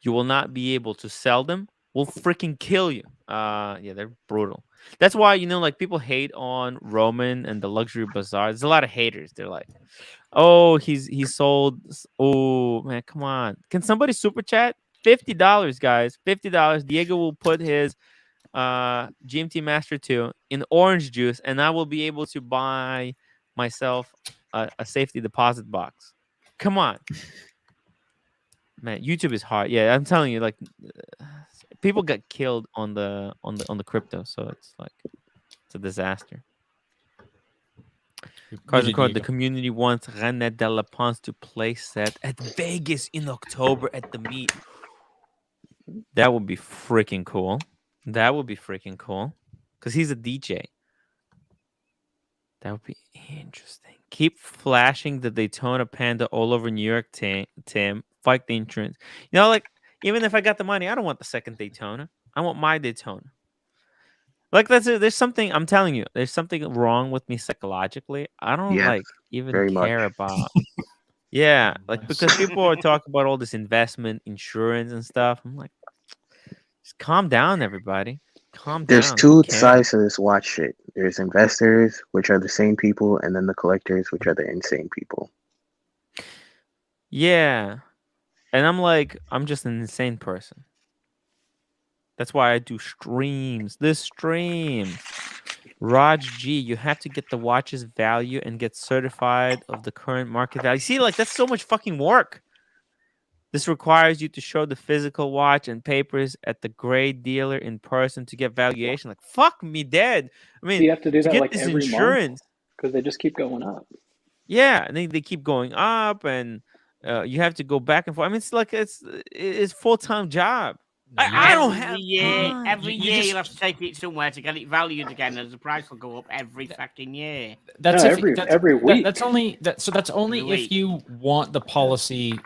[SPEAKER 1] You will not be able to sell them. We'll freaking kill you. Yeah, they're brutal. That's why, like, people hate on Roman and the Luxury Bazaar. There's a lot of haters. They're like, oh, he sold. Oh, man, come on. Can somebody super chat? $50, guys. $50. Diego will put his GMT Master 2 in orange juice, and I will be able to buy myself a safety deposit box. Come on. Man, YouTube is hard. Yeah, I'm telling you, like, people got killed on the crypto, so it's like it's a disaster. Cars record the community wants René de la Ponce to play set at Vegas in October at the meet. That would be freaking cool. That would be freaking cool, because he's a DJ. That would be interesting. Keep flashing the Daytona Panda all over New York, Tim. Fight the insurance. Like, even if I got the money, I don't want the second Daytona. I want my Daytona. Like, there's something, I'm telling you, there's something wrong with me psychologically. I don't
[SPEAKER 6] Yes,
[SPEAKER 1] even
[SPEAKER 6] very
[SPEAKER 1] care
[SPEAKER 6] much.
[SPEAKER 1] about. Yeah, like, because people are talking about all this investment, insurance, and stuff. I'm like, just calm down, everybody. Calm
[SPEAKER 6] There's
[SPEAKER 1] down.
[SPEAKER 6] two
[SPEAKER 1] Who cares?
[SPEAKER 6] sides to this watch shit. There's investors, which are the same people, and then the collectors, which are the insane people.
[SPEAKER 1] Yeah. And I'm like, I'm just an insane person. That's why I do streams. This stream. Raj G, you have to get the watch's value and get certified of the current market value. See, like, that's so much fucking work. This requires you to show the physical watch and papers at the grade dealer in person to get valuation. Like, fuck me dead. I mean,
[SPEAKER 5] Do you have to do that
[SPEAKER 1] get
[SPEAKER 5] like
[SPEAKER 1] this
[SPEAKER 5] every
[SPEAKER 1] insurance.
[SPEAKER 5] Because they just keep going up.
[SPEAKER 1] Yeah, and they keep going up, and you have to go back and forth. I mean, it's like it's full-time job. I don't have time.
[SPEAKER 2] Every year you'll have to take it somewhere to get it valued again, as the price will go up every fucking year.
[SPEAKER 9] That's
[SPEAKER 5] No,
[SPEAKER 9] if,
[SPEAKER 5] every week.
[SPEAKER 9] That's only
[SPEAKER 2] Every
[SPEAKER 9] if
[SPEAKER 2] week.
[SPEAKER 9] you want the policy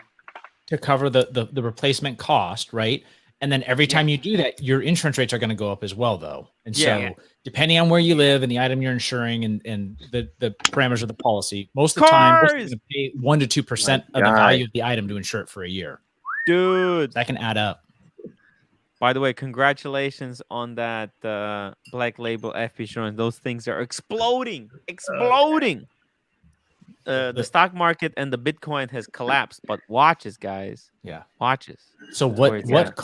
[SPEAKER 9] to cover the replacement cost, right? And then every time you do that, your insurance rates are going to go up as well, though. And
[SPEAKER 1] Yeah.
[SPEAKER 9] so, depending on where you live and the item you're insuring and the parameters of the policy, most of the time, you're going to pay 1 to 2% of the value of the item to insure it for a year.
[SPEAKER 1] Dude,
[SPEAKER 9] that can add up.
[SPEAKER 1] By the way, congratulations on that Black Label FP insurance. Those things are exploding. The stock market and the Bitcoin has collapsed, but watches, guys.
[SPEAKER 9] Yeah,
[SPEAKER 1] watches.
[SPEAKER 9] So
[SPEAKER 1] Where it's at.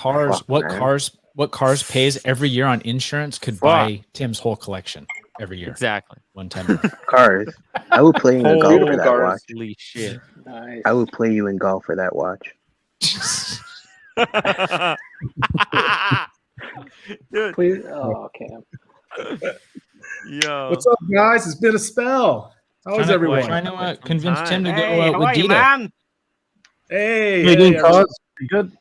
[SPEAKER 9] what cars pays every year on insurance could buy Tim's whole collection every year.
[SPEAKER 1] Exactly.
[SPEAKER 9] 110.
[SPEAKER 6] Cars. I would play you in golf for that watch.
[SPEAKER 1] Holy shit.
[SPEAKER 5] Nice.
[SPEAKER 6] I would play you in golf for that watch.
[SPEAKER 1] Dude.
[SPEAKER 5] Please. Oh, Cam.
[SPEAKER 1] Yo.
[SPEAKER 10] What's up, guys? It's been a spell. How is everyone?
[SPEAKER 9] Trying to convince Tim to
[SPEAKER 2] Hey,
[SPEAKER 9] go
[SPEAKER 2] how
[SPEAKER 9] with
[SPEAKER 2] are you,
[SPEAKER 9] Dita.
[SPEAKER 2] man?
[SPEAKER 10] Hey,
[SPEAKER 4] How you doing,
[SPEAKER 10] hey,
[SPEAKER 4] Cos? You good?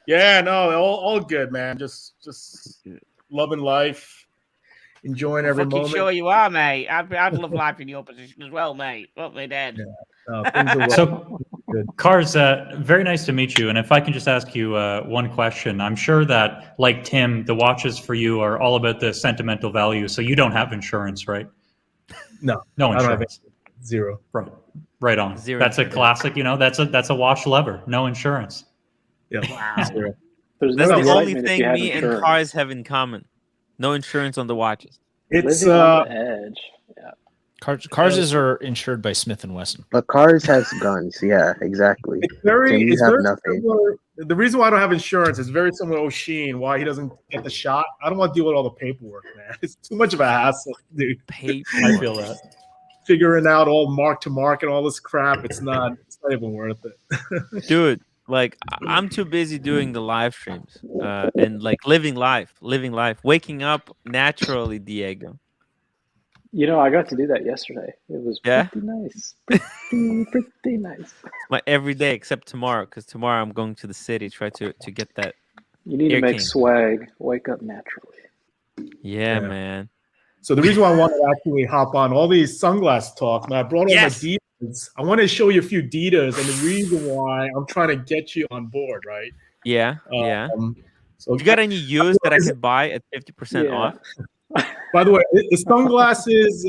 [SPEAKER 10] Yeah, no, all good, man. Just loving life, enjoying every
[SPEAKER 2] Fucking
[SPEAKER 10] moment.
[SPEAKER 2] sure you are, mate. I'd love life in your position as well, mate. What they dead.
[SPEAKER 8] So, Cars, very nice to meet you. And if I can just ask you one question, I'm sure that, like Tim, the watches for you are all about the sentimental value. So you don't have insurance, right?
[SPEAKER 10] No,
[SPEAKER 8] no
[SPEAKER 10] I don't have
[SPEAKER 8] insurance.
[SPEAKER 10] Zero.
[SPEAKER 8] Right on.
[SPEAKER 1] Zero
[SPEAKER 8] That's a
[SPEAKER 1] insurance.
[SPEAKER 8] classic. That's a watch lover. No insurance.
[SPEAKER 10] Yeah.
[SPEAKER 2] Wow.
[SPEAKER 10] Zero.
[SPEAKER 5] There's
[SPEAKER 1] That's
[SPEAKER 5] no
[SPEAKER 1] the only
[SPEAKER 5] excitement if
[SPEAKER 1] thing
[SPEAKER 5] you have
[SPEAKER 1] me and
[SPEAKER 5] insurance.
[SPEAKER 1] cars have in common. No insurance on the watches.
[SPEAKER 10] It's
[SPEAKER 5] Living on the edge. Yeah.
[SPEAKER 9] Cars are insured by Smith and Wesson.
[SPEAKER 6] But cars has guns. Yeah, exactly.
[SPEAKER 10] it's very
[SPEAKER 6] Tim, you
[SPEAKER 10] it's
[SPEAKER 6] have
[SPEAKER 10] very
[SPEAKER 6] nothing.
[SPEAKER 10] similar. The reason why I don't have insurance is very similar to O'Sheen. Why he doesn't get the shot? I don't want to deal with all the paperwork, man. It's too much of a hassle, dude.
[SPEAKER 8] I feel that.
[SPEAKER 10] Figuring out all mark to mark and all this crap. It's not even worth it.
[SPEAKER 1] Dude, like I'm too busy doing the live streams and like living life, waking up naturally, Diego.
[SPEAKER 5] You know, I got to do that yesterday. It was
[SPEAKER 1] Yeah?
[SPEAKER 5] pretty nice. Pretty nice.
[SPEAKER 1] My every day except tomorrow, because tomorrow I'm going to the city, try to get that.
[SPEAKER 5] You need
[SPEAKER 1] Air
[SPEAKER 5] to make
[SPEAKER 1] King.
[SPEAKER 5] swag. Wake up naturally.
[SPEAKER 1] Yeah,
[SPEAKER 10] Yeah.
[SPEAKER 1] man.
[SPEAKER 10] So the reason why I wanted to actually hop on all these sunglass talk, man, I brought all
[SPEAKER 1] Yes.
[SPEAKER 10] my Ditas. I wanted to show you a few Ditas and the reason why I'm trying to get you on board, right?
[SPEAKER 1] Yeah, yeah.
[SPEAKER 10] So
[SPEAKER 1] You got any used that I can buy at 50% off?
[SPEAKER 10] By the way, is sunglasses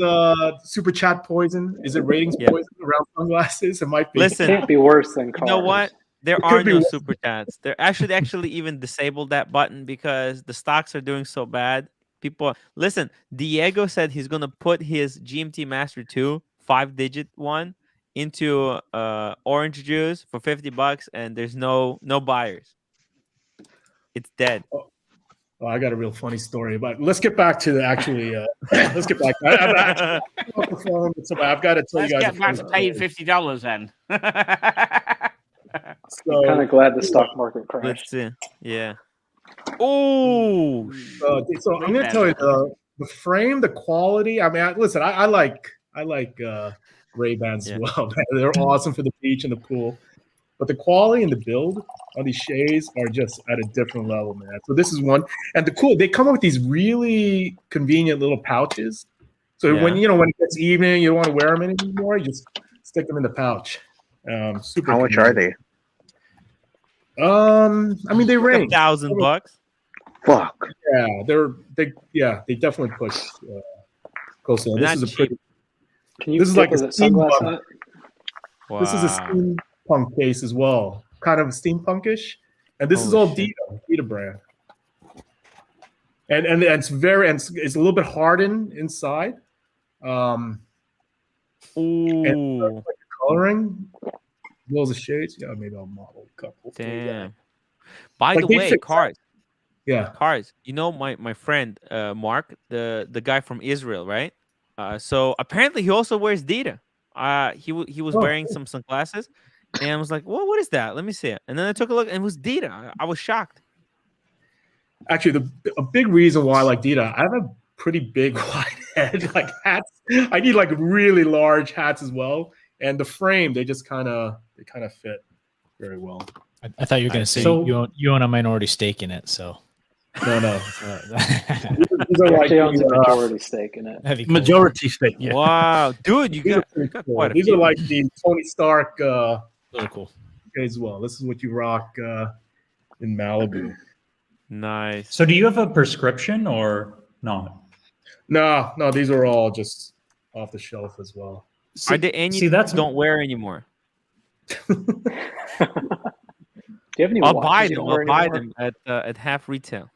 [SPEAKER 10] super chat poison? Is it ratings poison around sunglasses? It might be.
[SPEAKER 1] Listen,
[SPEAKER 5] Can't be worse than
[SPEAKER 1] You
[SPEAKER 5] cars.
[SPEAKER 1] know what? There
[SPEAKER 10] It
[SPEAKER 1] are
[SPEAKER 10] could be
[SPEAKER 1] no
[SPEAKER 10] worse.
[SPEAKER 1] super chats. They're actually even disabled that button because the stocks are doing so bad. People listen, Diego said he's gonna put his GMT Master 2 5-digit one into orange juice for $50 and there's no buyers. It's dead.
[SPEAKER 10] Oh, I got a real funny story, but let's get back to the actually. Let's get back. I've got to tell
[SPEAKER 2] Let's
[SPEAKER 10] you guys.
[SPEAKER 2] get back to paying $50 then.
[SPEAKER 10] So,
[SPEAKER 5] Kind of glad the stock market crashed.
[SPEAKER 1] Let's see. Yeah. Oh.
[SPEAKER 10] So I'm gonna tell you the frame, the quality. I mean, listen, I like Ray-Bans as well. Man. They're awesome for the beach and the pool, but the quality and the build on these shades are just at a different level, man. So this is one, and they come up with these really convenient little pouches. So when it gets evening, you don't want to wear them anymore. You just stick them in the pouch. Super.
[SPEAKER 6] How much are they?
[SPEAKER 10] I mean, they range
[SPEAKER 1] $1,000.
[SPEAKER 6] Fuck.
[SPEAKER 10] Yeah, they definitely push close to. This is a pretty.
[SPEAKER 5] Can you
[SPEAKER 10] this is like a
[SPEAKER 5] sunglass
[SPEAKER 10] steampunk.
[SPEAKER 5] hat?
[SPEAKER 1] Wow.
[SPEAKER 10] This is a steampunk case as well, kind of steampunkish, and this is all Dita brand. And it's it's a little bit hardened inside.
[SPEAKER 1] Ooh.
[SPEAKER 10] And like the coloring, as well as the shades. Yeah, maybe I'll model a couple.
[SPEAKER 1] Damn. By
[SPEAKER 10] Like,
[SPEAKER 1] the
[SPEAKER 10] they
[SPEAKER 1] way,
[SPEAKER 10] fix
[SPEAKER 1] cars.
[SPEAKER 10] Yeah.
[SPEAKER 1] Cars. You know my friend Mark, the guy from Israel, right? So apparently he also wears Dita. He was wearing some sunglasses, and I was like, "Well, what is that? Let me see it." And then I took a look, and it was Dita. I was shocked.
[SPEAKER 10] Actually, a big reason why I like Dita, I have a pretty big wide head, like hats. I need like really large hats as well, and the frame they kind of fit very well.
[SPEAKER 9] I thought you were going to say you own a minority stake in it. So
[SPEAKER 10] no.
[SPEAKER 5] These are like owns a majority stake in it.
[SPEAKER 4] Majority stake. Yeah.
[SPEAKER 1] Wow, dude, you got
[SPEAKER 10] Cool.
[SPEAKER 1] quite a
[SPEAKER 10] These
[SPEAKER 1] few.
[SPEAKER 10] are like the Tony Stark
[SPEAKER 9] Really cool.
[SPEAKER 10] as well. This is what you rock in Malibu.
[SPEAKER 1] Nice.
[SPEAKER 8] So do you have a prescription or not?
[SPEAKER 10] No, these are all just off the shelf as well.
[SPEAKER 1] Are there any you don't wear anymore?
[SPEAKER 5] Do you have any
[SPEAKER 1] I'll
[SPEAKER 5] watches
[SPEAKER 1] buy
[SPEAKER 5] you
[SPEAKER 1] them.
[SPEAKER 5] don't
[SPEAKER 1] I'll
[SPEAKER 5] wear
[SPEAKER 1] buy
[SPEAKER 5] anymore?
[SPEAKER 1] them at half retail.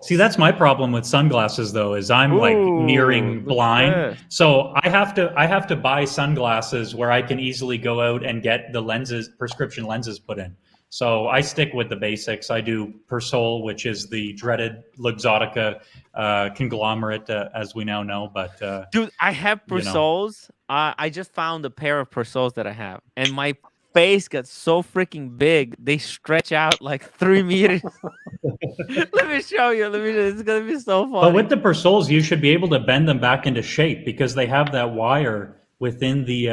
[SPEAKER 8] See, that's my problem with sunglasses, though, is I'm like nearing
[SPEAKER 1] look
[SPEAKER 8] blind.
[SPEAKER 1] at
[SPEAKER 8] So I have to buy sunglasses where I can easily go out and get the lenses, prescription lenses put in. So I stick with the basics. I do Persol, which is the dreaded Luxottica conglomerate, as we now know. But
[SPEAKER 1] dude, I have Persols. I just found a pair of Persols that I have, and my face got so freaking big they stretch out like 3 meters. Let me show you. It's gonna be so funny.
[SPEAKER 8] But with the Persols, you should be able to bend them back into shape because they have that wire within the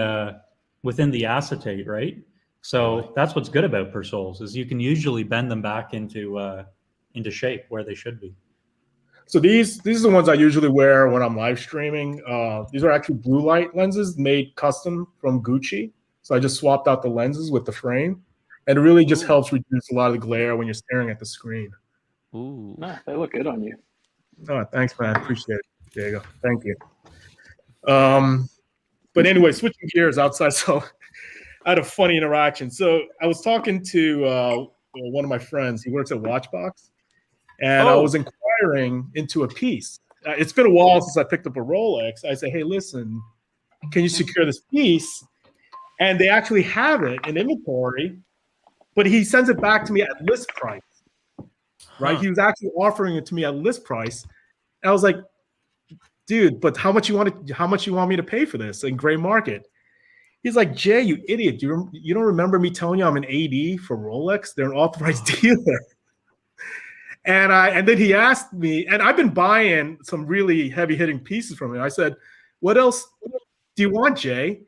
[SPEAKER 8] acetate, right? So that's what's good about Persols is you can usually bend them back into shape where they should be.
[SPEAKER 10] So these are the ones I usually wear when I'm live streaming. These are actually blue light lenses made custom from Gucci. So I just swapped out the lenses with the frame, and it really just helps reduce a lot of the glare when you're staring at the screen.
[SPEAKER 1] Ooh,
[SPEAKER 5] they look good on you.
[SPEAKER 10] Oh, thanks, man. Appreciate it, Diego. Thank you. But anyway, switching gears outside. So I had a funny interaction. So I was talking to one of my friends. He works at Watchbox, and I was inquiring into a piece. It's been a while since I picked up a Rolex. I say, hey, listen, can you secure this piece? And they actually have it in inventory, but he sends it back to me at list price. Right? He was actually offering it to me at list price. And I was like, dude, but how much you want me to pay for this in gray market? He's like, Jay, you idiot. You don't remember me telling you I'm an AD for Rolex? They're an authorized dealer. And then he asked me, and I've been buying some really heavy hitting pieces from him. I said, what else do you want, Jay?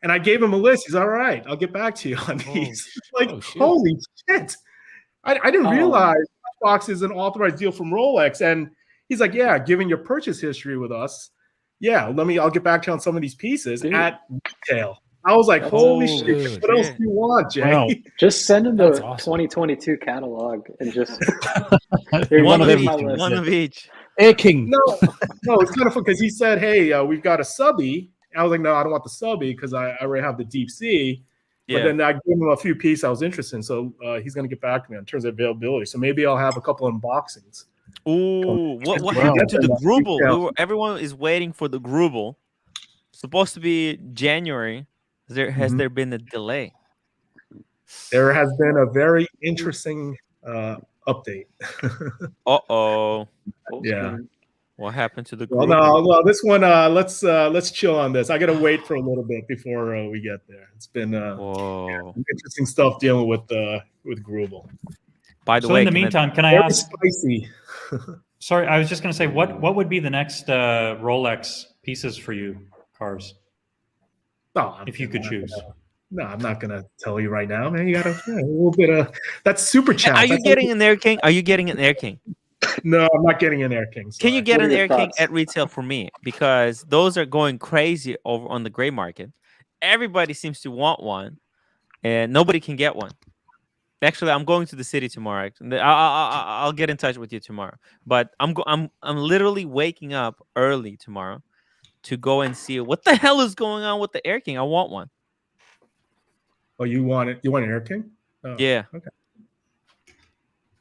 [SPEAKER 10] And I gave him a list. He's all right. I'll get back to you on these. Holy shit. I didn't realize Box is an authorized deal from Rolex. And he's like, yeah, given your purchase history with us, yeah, I'll get back to you on some of these pieces at retail. I was like, holy shit, what else do you want, Jay?
[SPEAKER 5] Wow. Just send him the 2022 catalog and just
[SPEAKER 1] one of each.
[SPEAKER 4] Air King.
[SPEAKER 10] No, it's kind of fun because he said, hey, we've got a subby. I was like, no, I don't want the subby because I already have the deep sea. But then I gave him a few pieces I was interested in. So he's going to get back to me in terms of availability. So maybe I'll have a couple unboxings.
[SPEAKER 1] Ooh, what happened to the Grubel? Everyone is waiting for the Grubel. Supposed to be January. Has there been a delay?
[SPEAKER 10] There has been a very interesting update. Yeah.
[SPEAKER 1] What happened to the
[SPEAKER 10] Grubel? Well, this one, let's chill on this. I got to wait for a little bit before we get there. It's been interesting stuff dealing with Grubel.
[SPEAKER 1] By the way,
[SPEAKER 8] in the meantime, can I ask?
[SPEAKER 10] Spicy.
[SPEAKER 8] Sorry, I was just going to say, what would be the next Rolex pieces for you, Cars? If you could choose.
[SPEAKER 10] No, I'm not gonna tell you right now, man. You gotta a little bit of that's super chat.
[SPEAKER 1] Are you getting an Air King? Are you getting an Air King?
[SPEAKER 10] No, I'm not getting an Air King.
[SPEAKER 1] Can you get an Air King at retail for me? Because those are going crazy over on the gray market. Everybody seems to want one, and nobody can get one. Actually, I'm going to the city tomorrow. I'll get in touch with you tomorrow. But I'm literally waking up early tomorrow to go and see what the hell is going on with the Air King. I want one.
[SPEAKER 10] Oh, you want it? You want an Air King? Oh,
[SPEAKER 1] yeah.
[SPEAKER 10] Okay.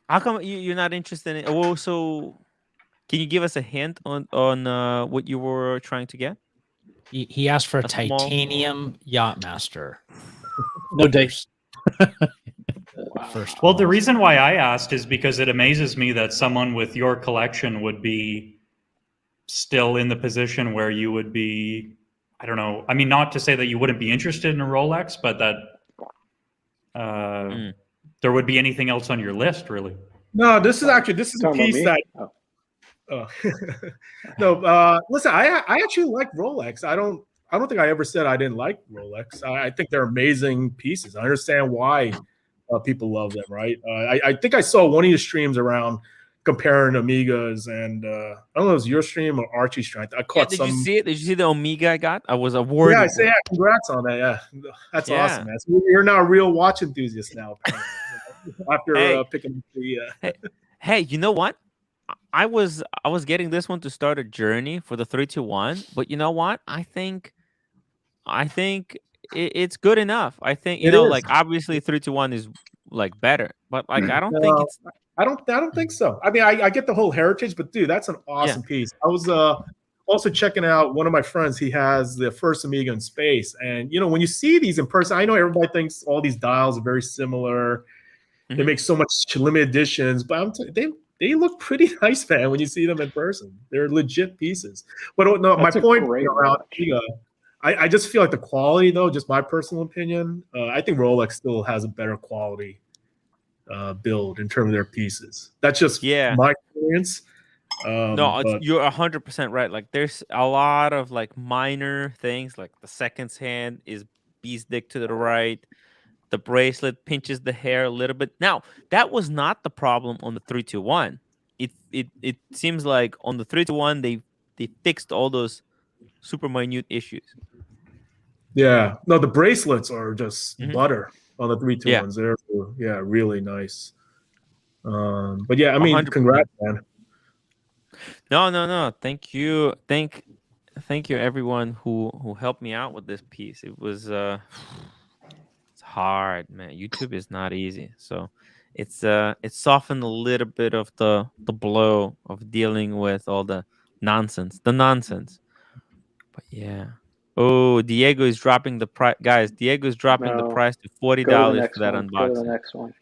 [SPEAKER 1] How come you're not interested in it? Oh, so can you give us a hint on what you were trying to get?
[SPEAKER 9] He asked for a titanium Yachtmaster.
[SPEAKER 4] No dates.
[SPEAKER 8] Well, the reason why I asked is because it amazes me that someone with your collection would be still in the position where you would be, I don't know. I mean, not to say that you wouldn't be interested in a Rolex, but that there would be anything else on your list, really.
[SPEAKER 10] No, this is a piece that. No, listen, I actually like Rolex. I don't think I ever said I didn't like Rolex. I think they're amazing pieces. I understand why people love them, right? I think I saw one of your streams around comparing Omegas, and I don't know if it was your stream or Archie's stream. I caught some.
[SPEAKER 1] Did you see it? Did you see the Omega I got? I was awarded.
[SPEAKER 10] Yeah, congrats on that. Yeah, that's awesome, man. So you're now a real watch enthusiast now, after picking up the.
[SPEAKER 1] Hey, you know what? I was getting this one to start a journey for the 321, but you know what? I think it's good enough. I think like obviously 321 is like better, but like I don't think it's.
[SPEAKER 10] I don't think so. I mean, I get the whole heritage, but dude, that's an awesome piece. I was also checking out one of my friends. He has the first Omega in space, and when you see these in person, I know everybody thinks all these dials are very similar. They make so much limited editions, but they look pretty nice, man, when you see them in person. They're legit pieces. But no, my point around Omega, I just feel like the quality, though, just my personal opinion, I think Rolex still has a better quality build in terms of their pieces. That's just my experience.
[SPEAKER 1] You're 100% right. Like there's a lot of like minor things, like the seconds hand is beast dick to the right. The bracelet pinches the hair a little bit. Now, that was not the problem on the 321. It seems like on the 321 they fixed all those super minute issues.
[SPEAKER 10] Yeah. No, the bracelets are just butter on the 321s. They're really nice. But yeah, I mean, 100%. Congrats, man.
[SPEAKER 1] No. Thank you. Thank you everyone who helped me out with this piece. It was hard, man. YouTube is not easy. So It softened a little bit of the blow of dealing with all the nonsense. But yeah. Oh, Diego is dropping the price, guys. Diego is dropping the
[SPEAKER 5] No,
[SPEAKER 1] price to $40
[SPEAKER 5] go to the
[SPEAKER 1] for
[SPEAKER 5] next
[SPEAKER 1] that
[SPEAKER 5] one. Go to the
[SPEAKER 1] unboxing.
[SPEAKER 5] next one.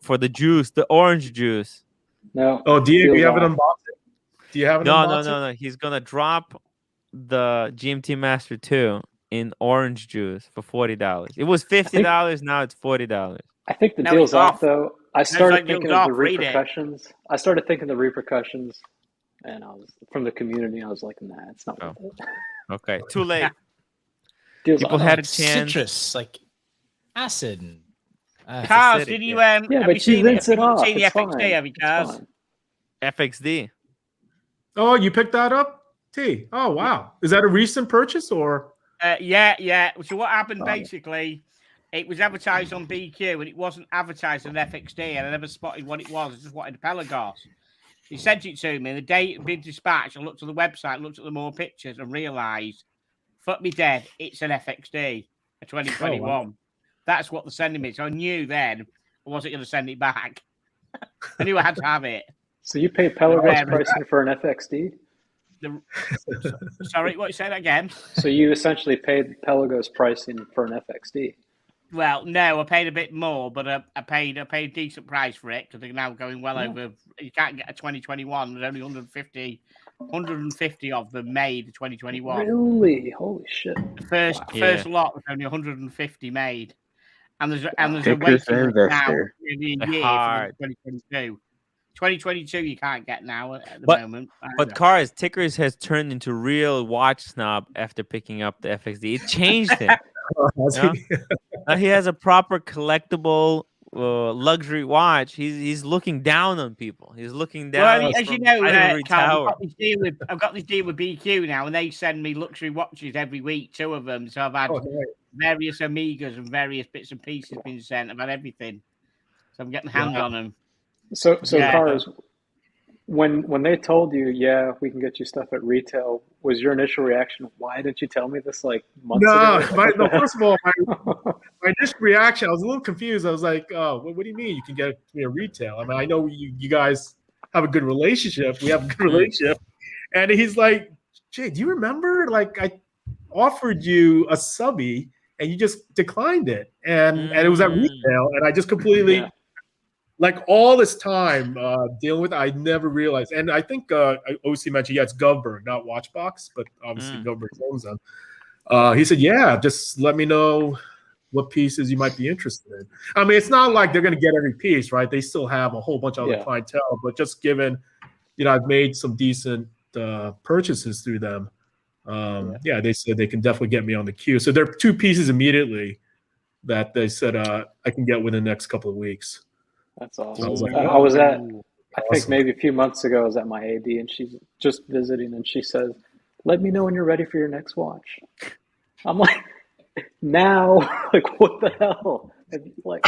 [SPEAKER 1] For the juice, the orange juice.
[SPEAKER 5] No.
[SPEAKER 10] Oh, Diego, you have an
[SPEAKER 5] off.
[SPEAKER 10] unboxing? Do you have an unboxing?
[SPEAKER 1] No. He's gonna drop the GMT Master 2 in orange juice for $40. It was $50. Now it's $40.
[SPEAKER 5] I think the
[SPEAKER 2] No,
[SPEAKER 5] deal's
[SPEAKER 2] it's
[SPEAKER 5] off
[SPEAKER 2] off.
[SPEAKER 5] though. I
[SPEAKER 2] It's
[SPEAKER 5] started
[SPEAKER 2] like
[SPEAKER 5] thinking
[SPEAKER 2] deal's
[SPEAKER 5] of the
[SPEAKER 2] off. Read it.
[SPEAKER 5] repercussions. I started thinking the repercussions, and I was from the community. I was like, nah, it's not worth it.
[SPEAKER 1] Okay, too late.
[SPEAKER 5] Deal's
[SPEAKER 1] People
[SPEAKER 5] off.
[SPEAKER 1] had a chance.
[SPEAKER 9] Citrus, like acid. And,
[SPEAKER 2] Cars,
[SPEAKER 1] acidic,
[SPEAKER 2] did you
[SPEAKER 5] yeah,
[SPEAKER 2] have
[SPEAKER 5] but
[SPEAKER 2] you seen
[SPEAKER 5] rinse it off.
[SPEAKER 2] seen the
[SPEAKER 5] It's
[SPEAKER 2] FXD?
[SPEAKER 5] fine.
[SPEAKER 2] Have you,
[SPEAKER 5] It's
[SPEAKER 2] Cars?
[SPEAKER 5] fine.
[SPEAKER 1] FXD.
[SPEAKER 10] Oh, you picked that up, T. Oh, wow. Is that a recent purchase or?
[SPEAKER 2] Yeah. So what happened
[SPEAKER 10] Oh.
[SPEAKER 2] basically? It was advertised on BQ and it wasn't advertised on FXD, and I never spotted what it was. I just wanted a Pelagos. He sent it to me, and the day it had been dispatched, I looked at the website, looked at the more pictures, and realised, fuck me dead, it's an FXD, a 2021.
[SPEAKER 10] Oh, wow.
[SPEAKER 2] That's what they're sending me. So I knew then I wasn't going to send it back. I knew I had to have it.
[SPEAKER 5] So you pay Pelagos pricing for an FXD?
[SPEAKER 2] Sorry, what you said again?
[SPEAKER 5] So you essentially paid Pelagos pricing for an FXD?
[SPEAKER 2] Well, no, I paid a bit more, but I paid a decent price for it because they're now going well over. You can't get a 2021. There's only 150 of them made 2021.
[SPEAKER 5] Really? Holy shit!
[SPEAKER 2] The first lot was only 150 made, and there's a
[SPEAKER 6] Tickers
[SPEAKER 2] waiting list now
[SPEAKER 6] investor.
[SPEAKER 2] maybe a year
[SPEAKER 1] Hard.
[SPEAKER 2] for 2022. 2022 you can't get now at the
[SPEAKER 1] But-
[SPEAKER 2] moment.
[SPEAKER 1] But Cars, Tickers has turned into real watch snob after picking up the FXD. It changed him. Yeah. Now he has a proper collectible luxury watch. He's looking down on people. He's looking down.
[SPEAKER 2] Well, as you
[SPEAKER 1] from
[SPEAKER 2] know,
[SPEAKER 1] ivory
[SPEAKER 2] Carl,
[SPEAKER 1] tower.
[SPEAKER 2] I've got this deal with BQ now, and they send me luxury watches every week, 2 of them. So I've had various Amigas and various bits and pieces being sent. I've had everything, so I'm getting hands on them.
[SPEAKER 5] So
[SPEAKER 2] Yeah.
[SPEAKER 5] Cars, when they told you, yeah, we can get you stuff at retail, was your initial reaction, why didn't you tell me this like months ago?
[SPEAKER 10] No, first of all, my initial reaction, I was a little confused. I was like, oh, what do you mean you can get it to me at retail? I mean, I know you guys have a good relationship. We have a good relationship. And he's like, Jay, do you remember? Like, I offered you a subby and you just declined it. And it was at retail. And I just completely... Like all this time dealing with it, I never realized. And I think I OC mentioned, it's Govberg, not Watchbox, but obviously Govberg owns them. He said, yeah, just let me know what pieces you might be interested in. I mean, it's not like they're going to get every piece, right? They still have a whole bunch of other clientele, but just given, I've made some decent purchases through them. They said they can definitely get me on the queue. So there are 2 pieces immediately that they said I can get within the next couple of weeks.
[SPEAKER 5] That's awesome.
[SPEAKER 10] I was like,
[SPEAKER 5] I was at, I think maybe a few months ago, I was at my AD and she's just visiting and she says, let me know when you're ready for your next watch. I'm like, now? Like, what the hell? Like,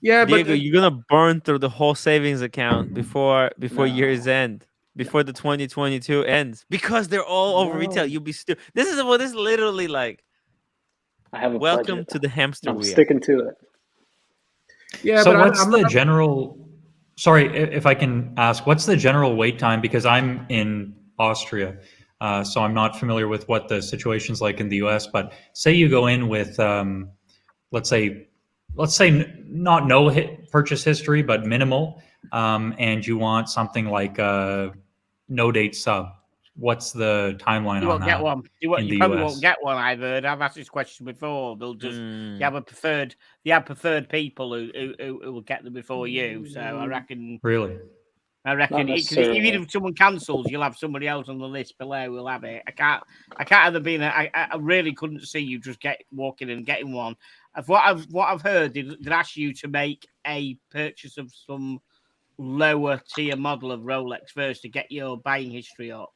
[SPEAKER 10] yeah,
[SPEAKER 1] Diego,
[SPEAKER 10] but
[SPEAKER 1] you're gonna burn through the whole savings account before year's end, before the 2022 ends, because they're all over retail. You'll be still. This is literally like.
[SPEAKER 5] I have a
[SPEAKER 1] welcome
[SPEAKER 5] budget.
[SPEAKER 1] to the hamster
[SPEAKER 5] I'm
[SPEAKER 1] wheel.
[SPEAKER 5] sticking to it.
[SPEAKER 10] Yeah,
[SPEAKER 8] so
[SPEAKER 10] but
[SPEAKER 8] what's the general? Sorry, if I can ask, what's the general wait time? Because I'm in Austria, so I'm not familiar with what the situation's like in the US. But say you go in with, let's say not purchase history, but minimal, and you want something like a no date sub. What's the timeline
[SPEAKER 2] You
[SPEAKER 8] on
[SPEAKER 2] won't
[SPEAKER 8] that?
[SPEAKER 2] get one. You
[SPEAKER 8] the
[SPEAKER 2] probably
[SPEAKER 8] US?
[SPEAKER 2] won't get one. I've heard. I've asked this question before. They'll just you have preferred people who will get them before you. So I reckon.
[SPEAKER 8] Really?
[SPEAKER 2] I reckon
[SPEAKER 5] Not
[SPEAKER 2] even if someone cancels, you'll have somebody else on the list below who'll have it. I can't either be. I really couldn't see you just walking and getting one. What I've heard, they'd ask you to make a purchase of some lower tier model of Rolex first to get your buying history up.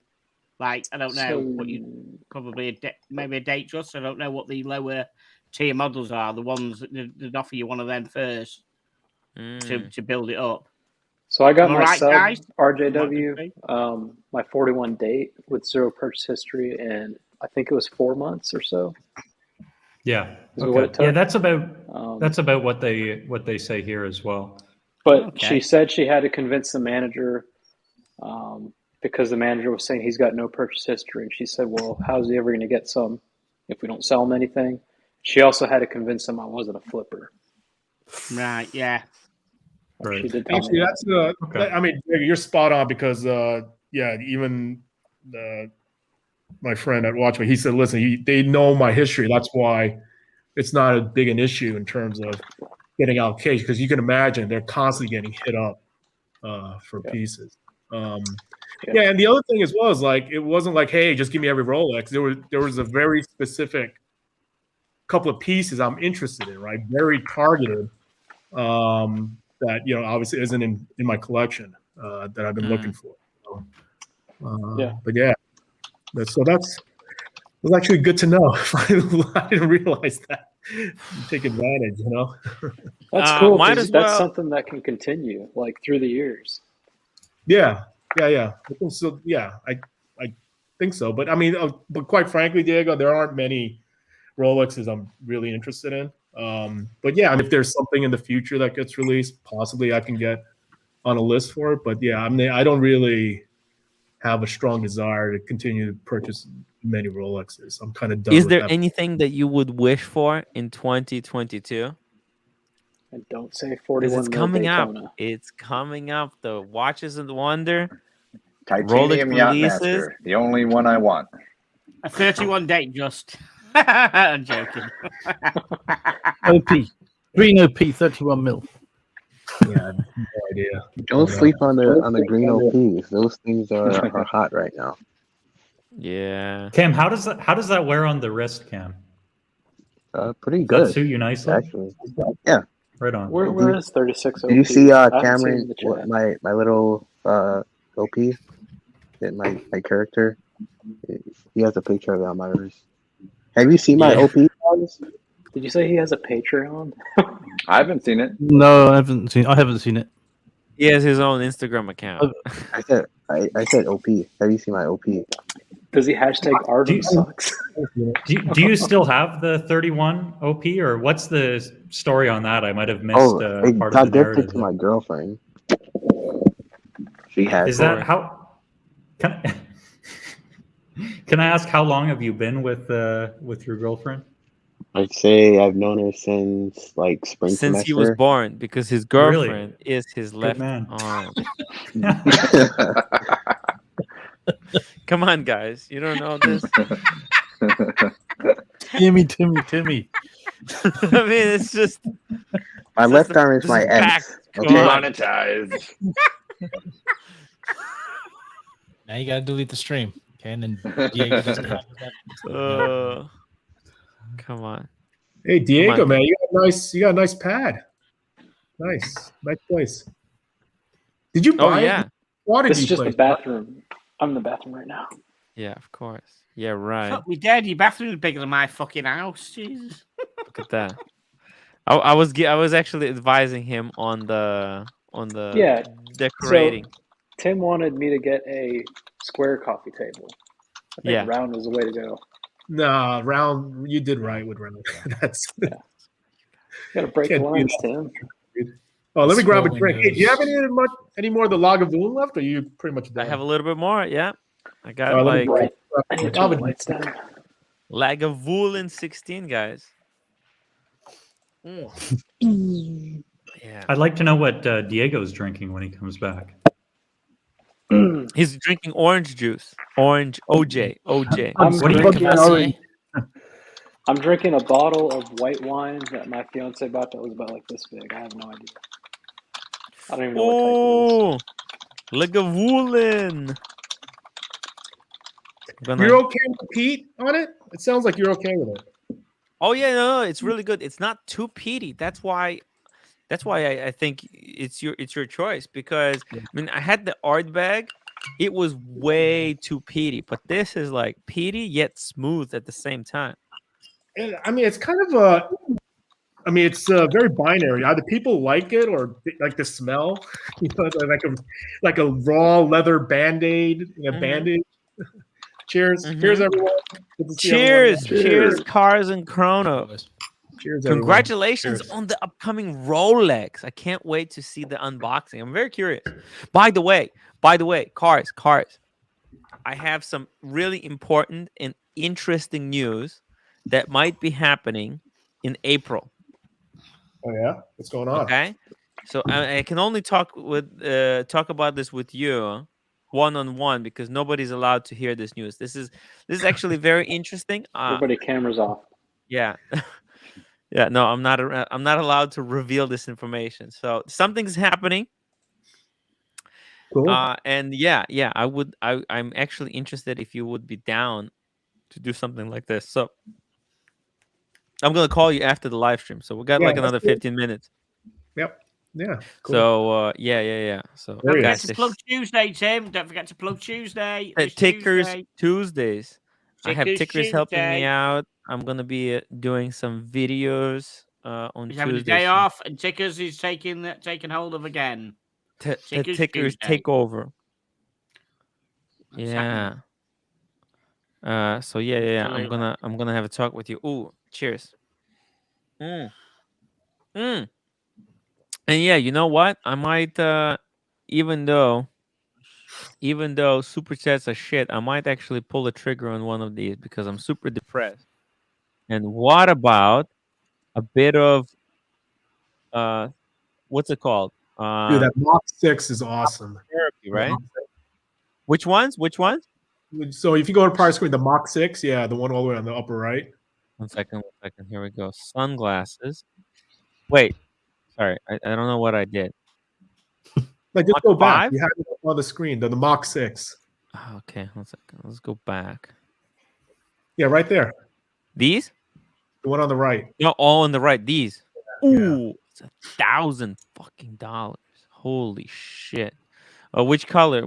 [SPEAKER 2] Like, I don't know what you probably maybe a date trust. I don't know what the lower tier models are. The ones that offer you one of them first to build it up.
[SPEAKER 5] So I got my
[SPEAKER 2] right,
[SPEAKER 5] sub
[SPEAKER 2] guys?
[SPEAKER 5] RJW, my 41 date with 0 purchase history, and I think it was 4 months or so.
[SPEAKER 8] Yeah.
[SPEAKER 5] Is what it
[SPEAKER 8] Okay. Yeah,
[SPEAKER 5] took.
[SPEAKER 8] that's about what they say here as well.
[SPEAKER 5] But she said she had to convince the manager because the manager was saying he's got no purchase history. She said, well, how's he ever going to get some if we don't sell him anything? She also had to convince him I wasn't a flipper.
[SPEAKER 2] Right, yeah.
[SPEAKER 8] Right.
[SPEAKER 5] She did tell
[SPEAKER 10] Actually,
[SPEAKER 5] me
[SPEAKER 10] that's I mean, you're spot on because even my friend at Watchman, he said, listen, they know my history. That's why it's not as big an issue in terms of getting allocation, because you can imagine they're constantly getting hit up for pieces. Yeah, and the other thing as well is like it wasn't like, hey, just give me every Rolex. There was a very specific couple of pieces I'm interested in, right? Very targeted. That obviously isn't in my collection that I've been looking for. So, but yeah, that's actually good to know. I didn't realize that. Take advantage,
[SPEAKER 5] That's cool.
[SPEAKER 1] Might as well.
[SPEAKER 5] That's something that can continue like through the years.
[SPEAKER 10] Yeah. I think so. Yeah, I think so. But I mean, but quite frankly, Diego, there aren't many Rolexes I'm really interested in. But yeah, if there's something in the future that gets released, possibly I can get on a list for it. But yeah, I don't really have a strong desire to continue to purchase many Rolexes. I'm kind of done.
[SPEAKER 1] Is there anything that you would wish for in 2022?
[SPEAKER 5] And don't say 41
[SPEAKER 1] it's coming
[SPEAKER 5] Daytona.
[SPEAKER 1] up. It's coming up. The Watches of the Wonder.
[SPEAKER 3] Titanium
[SPEAKER 1] Rolex
[SPEAKER 3] Yachtmaster,
[SPEAKER 1] releases.
[SPEAKER 3] the only one I want.
[SPEAKER 2] A 31 date just. I'm joking.
[SPEAKER 4] OP. Green OP, 31 mil.
[SPEAKER 10] Yeah, no idea.
[SPEAKER 6] Don't sleep on the green OPs. Those things are hot right now.
[SPEAKER 1] Yeah.
[SPEAKER 8] Cam, how does that wear on the wrist, Cam?
[SPEAKER 6] Pretty
[SPEAKER 8] Does that
[SPEAKER 6] good.
[SPEAKER 8] suit you nicely?
[SPEAKER 6] Actually, yeah.
[SPEAKER 8] Right on.
[SPEAKER 5] Where is 36 OP?
[SPEAKER 6] Did you see
[SPEAKER 5] I haven't seen
[SPEAKER 6] Cameron?
[SPEAKER 5] the chat.
[SPEAKER 6] My little OP, my character. He has a picture of it on my wrist. Have you seen my OP?
[SPEAKER 5] Did you say he has a Patreon?
[SPEAKER 3] I haven't seen it.
[SPEAKER 4] No, I haven't seen it.
[SPEAKER 1] He has his own Instagram account.
[SPEAKER 6] I said OP. Have you seen my OP?
[SPEAKER 5] Does he hashtag Arvin sucks?
[SPEAKER 8] Do you still have the 31 OP, or what's the story on that? I might have missed
[SPEAKER 6] it
[SPEAKER 8] part
[SPEAKER 6] got
[SPEAKER 8] of the
[SPEAKER 6] gifted
[SPEAKER 8] narrative.
[SPEAKER 6] to my girlfriend. She has.
[SPEAKER 8] Is that how? Can I ask how long have you been with your girlfriend?
[SPEAKER 6] I'd say I've known her since like spring
[SPEAKER 1] Since
[SPEAKER 6] semester.
[SPEAKER 1] he was born, because his girlfriend is his left
[SPEAKER 8] man.
[SPEAKER 1] arm. Come on, guys. You don't know this?
[SPEAKER 4] Timmy.
[SPEAKER 1] I mean, it's just...
[SPEAKER 6] My left arm is my ex. Okay?
[SPEAKER 3] Monetized.
[SPEAKER 9] Now you gotta delete the stream. Okay, and then Diego doesn't have that.
[SPEAKER 1] Come on.
[SPEAKER 10] Hey, Diego, man, you got a nice pad. Nice place. Did you buy it? Why did
[SPEAKER 5] This
[SPEAKER 10] you
[SPEAKER 5] is just
[SPEAKER 10] play
[SPEAKER 5] the bathroom. I'm in the bathroom right now.
[SPEAKER 1] Yeah, of course. Yeah, right.
[SPEAKER 2] Fuck me dead. Your bathroom is bigger than my fucking house. Jesus.
[SPEAKER 1] Look at that. I was actually advising him on the decorating.
[SPEAKER 5] So, Tim wanted me to get a square coffee table. I think round was the way to go.
[SPEAKER 10] Nah, round. You did right with round. That's.
[SPEAKER 5] You gotta break the lines, Tim.
[SPEAKER 10] Oh, let me grab a drink. Hey, do you have any more of the Lagavulin left, or are you pretty much done?
[SPEAKER 1] I have a little bit more. Yeah, I got Lagavulin 16, guys. Yeah.
[SPEAKER 8] I'd like to know what Diego's drinking when he comes back.
[SPEAKER 1] He's drinking orange juice. Orange OJ.
[SPEAKER 5] I'm drinking a bottle of white wine that my fiance bought that was about like this big. I have no idea. I don't even know what type it is.
[SPEAKER 1] Lagavulin.
[SPEAKER 10] You're okay with Pete on it? It sounds like you're okay with it.
[SPEAKER 1] Oh yeah, no, it's really good. It's not too peaty. That's why I think it's your choice, because I mean, I had the art bag. It was way too peaty, but this is like peaty yet smooth at the same time.
[SPEAKER 10] And, I mean, it's kind of it's very binary. Either people like it or like the smell, like a raw leather Band-Aid, Band-Aid. Cheers.
[SPEAKER 1] Mhm.
[SPEAKER 10] Cheers, everyone. Good to see everyone.
[SPEAKER 1] Cheers, Cars and Chrono.
[SPEAKER 10] Cheers, everyone.
[SPEAKER 1] Congratulations
[SPEAKER 10] Cheers.
[SPEAKER 1] on the upcoming Rolex. I can't wait to see the unboxing. I'm very curious. By the way, Cars. I have some really important and interesting news that might be happening in April.
[SPEAKER 10] Oh yeah, what's going on?
[SPEAKER 1] Okay, so I can only talk about this with you one-on-one because nobody's allowed to hear this news. This is actually very interesting.
[SPEAKER 5] Everybody, cameras off.
[SPEAKER 1] Yeah. Yeah, no, I'm not allowed to reveal this information. So something's happening.
[SPEAKER 10] Cool.
[SPEAKER 1] And I'm actually interested if you would be down to do something like this. So I'm gonna call you after the live stream. So we got like another 15 minutes.
[SPEAKER 10] Yep. Yeah. Cool.
[SPEAKER 1] So yeah. So
[SPEAKER 2] don't forget to plug Tuesday, Tim. Don't forget to plug Tuesday.
[SPEAKER 1] Tickers Tuesdays. I have Tickers
[SPEAKER 2] Tuesday.
[SPEAKER 1] helping me out. I'm gonna be doing some videos on Tuesday.
[SPEAKER 2] He's having a day off, and Tickers is taking hold of again.
[SPEAKER 1] The Tickers take over.
[SPEAKER 2] What's
[SPEAKER 1] yeah. So yeah. I'm gonna have a talk with you. Ooh, cheers. And yeah, you know what? I might even though super chats are shit, I might actually pull the trigger on one of these because I'm super depressed. And what about a bit of what's it called?
[SPEAKER 10] Dude, that Mach 6 is awesome.
[SPEAKER 1] Therapy, right? Which ones?
[SPEAKER 10] So if you go to price screen, the Mach 6, yeah, the one all the way on the upper right.
[SPEAKER 1] One second. Here we go. Sunglasses. Wait. Sorry, I don't know what I did.
[SPEAKER 10] Like, just
[SPEAKER 1] Mach
[SPEAKER 10] go back.
[SPEAKER 1] 5?
[SPEAKER 10] You have it on the screen, the Mach 6.
[SPEAKER 1] Oh, okay, 1 second. Let's go back.
[SPEAKER 10] Yeah, right there.
[SPEAKER 1] These?
[SPEAKER 10] The one on the right.
[SPEAKER 1] No, all on the right. These. Ooh, it's $1,000 fucking dollars. Holy shit. Oh, which color?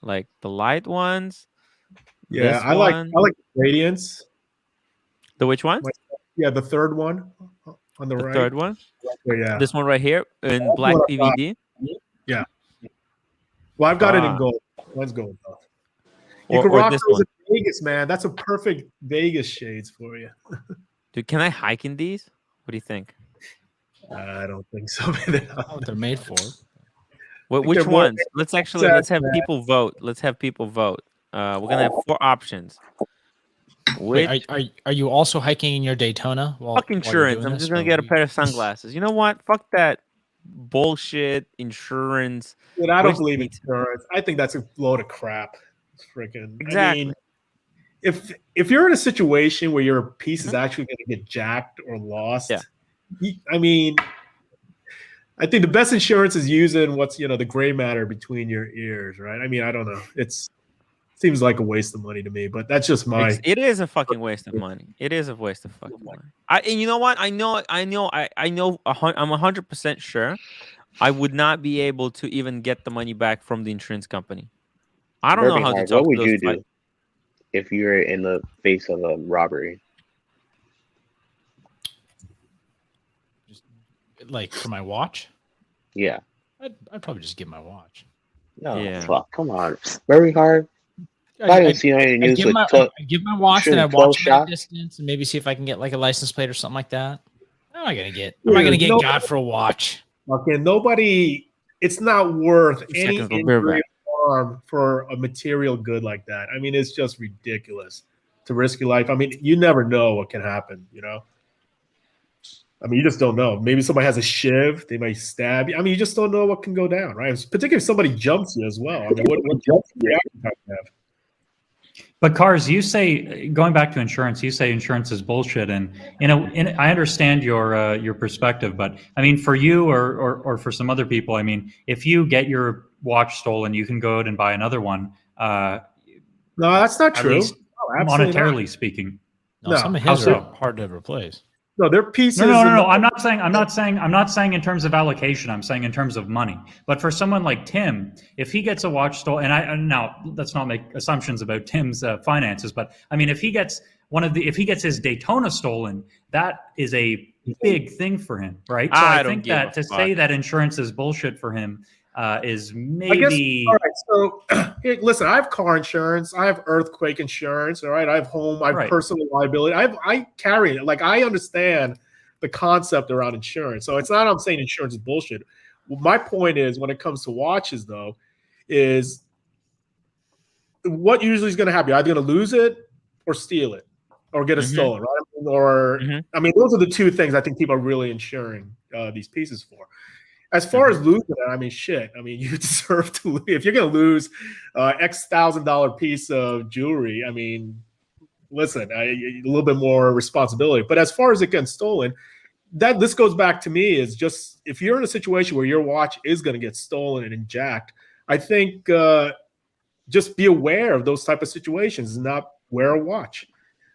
[SPEAKER 1] Like the light ones?
[SPEAKER 10] Yeah, I like Radiance.
[SPEAKER 1] The which one?
[SPEAKER 10] Yeah, the third one on the right.
[SPEAKER 1] Third one?
[SPEAKER 10] Yeah.
[SPEAKER 1] This one right here in black PVD?
[SPEAKER 10] Yeah. Well, I've got it in gold. Let's go. You can
[SPEAKER 1] or
[SPEAKER 10] rock
[SPEAKER 1] this
[SPEAKER 10] those
[SPEAKER 1] one.
[SPEAKER 10] in Vegas, man. That's a perfect Vegas shades for you.
[SPEAKER 1] Dude, can I hike in these? What do you think?
[SPEAKER 10] I don't think so.
[SPEAKER 9] What they're made for.
[SPEAKER 1] Which ones? Let's have people vote. We're gonna have 4 options.
[SPEAKER 9] Wait, are you also hiking in your Daytona?
[SPEAKER 1] Fuck insurance. I'm just gonna get a pair of sunglasses. You know what? Fuck that bullshit insurance.
[SPEAKER 10] Dude, I don't believe in insurance. I think that's a load of crap. It's freaking
[SPEAKER 1] exactly.
[SPEAKER 10] I mean, if you're in a situation where your piece is actually going to get jacked or lost, I mean, I think the best insurance is using what's the gray matter between your ears, right? I mean, I don't know. Seems like a waste of money to me, but that's just my.
[SPEAKER 1] It is a fucking waste of money. It is a waste of fucking money. And you know what? I know. I'm 100% sure. I would not be able to even get the money back from the insurance company. I don't know how to talk.
[SPEAKER 6] What would you do if you were in the face of a robbery?
[SPEAKER 9] Just like for my watch?
[SPEAKER 6] Yeah.
[SPEAKER 9] I'd probably just get my watch.
[SPEAKER 6] No, fuck, come on. Very hard. I give
[SPEAKER 9] my watch, then I watch at a distance and maybe see if I can get like a license plate or something like that. I'm not gonna get God for a watch.
[SPEAKER 10] Okay, nobody. It's not worth any injury or harm for a material good like that. I mean, it's just ridiculous to risk your life. I mean, you never know what can happen. I mean, you just don't know. Maybe somebody has a shiv; they might stab you. I mean, you just don't know what can go down, right? Particularly if somebody jumps you as well. I mean, what jumps you have?
[SPEAKER 8] But Cars, you say, going back to insurance, you say insurance is bullshit, and I understand your perspective, but I mean, for you or for some other people, I mean, if you get your watch stolen, you can go out and buy another one.
[SPEAKER 10] No, that's not true.
[SPEAKER 8] Monetarily speaking,
[SPEAKER 9] some of his are hard to replace.
[SPEAKER 10] No, they're pieces.
[SPEAKER 8] No. I'm not saying in terms of allocation. I'm saying in terms of money. But for someone like Tim, if he gets a watch stolen, and now let's not make assumptions about Tim's finances, but I mean, if he gets his Daytona stolen, that is a big thing for him, right? So I think that to say that insurance is bullshit for him, is
[SPEAKER 10] I guess,
[SPEAKER 8] maybe.
[SPEAKER 10] all right, so here, listen, I have car insurance, I have earthquake insurance, all right, I have home, I have personal liability, I carry it. Like, I understand the concept around insurance. So it's not I'm saying insurance is bullshit. Well, my point is, when it comes to watches, though, is what usually is going to happen? You're either going to lose it or steal it or get it stolen, right? Or, I mean, those are the two things I think people are really insuring these pieces for. As far as losing it, I mean, shit. I mean, you deserve to lose. If you're going to lose X $1,000 piece of jewelry, I mean, listen, a little bit more responsibility. But as far as it getting stolen, this goes back to me is just if you're in a situation where your watch is going to get stolen and jacked, I think just be aware of those type of situations and not wear a watch,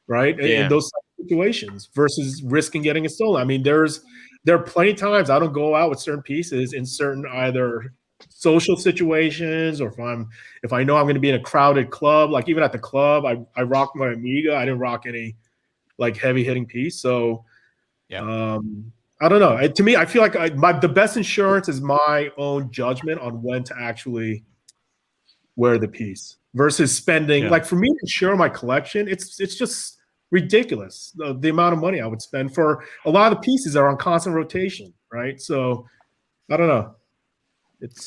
[SPEAKER 10] right? In those type of situations versus risking getting it stolen. I mean, there are plenty of times I don't go out with certain pieces in certain either social situations or if I know I'm going to be in a crowded club, like even at the club, I rock my Omega. I didn't rock any like heavy hitting piece. So I don't know. To me, I feel like the best insurance is my own judgment on when to actually wear the piece versus spending. Like for me to insure my collection, it's just ridiculous the amount of money I would spend for a lot of the pieces that are on constant rotation, right? So I don't know.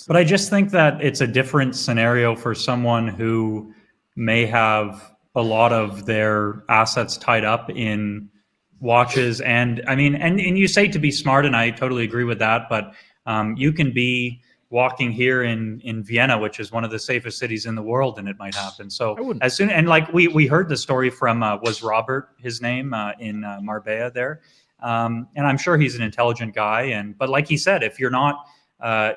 [SPEAKER 8] But I just think that it's a different scenario for someone who may have a lot of their assets tied up in watches. And I mean, and you say to be smart, and I totally agree with that, but you can be walking here in Vienna, which is one of the safest cities in the world, and it might happen. So as soon, and like we heard the story from, was Robert his name, in Marbella there. And I'm sure he's an intelligent guy. But like he said, if you're not,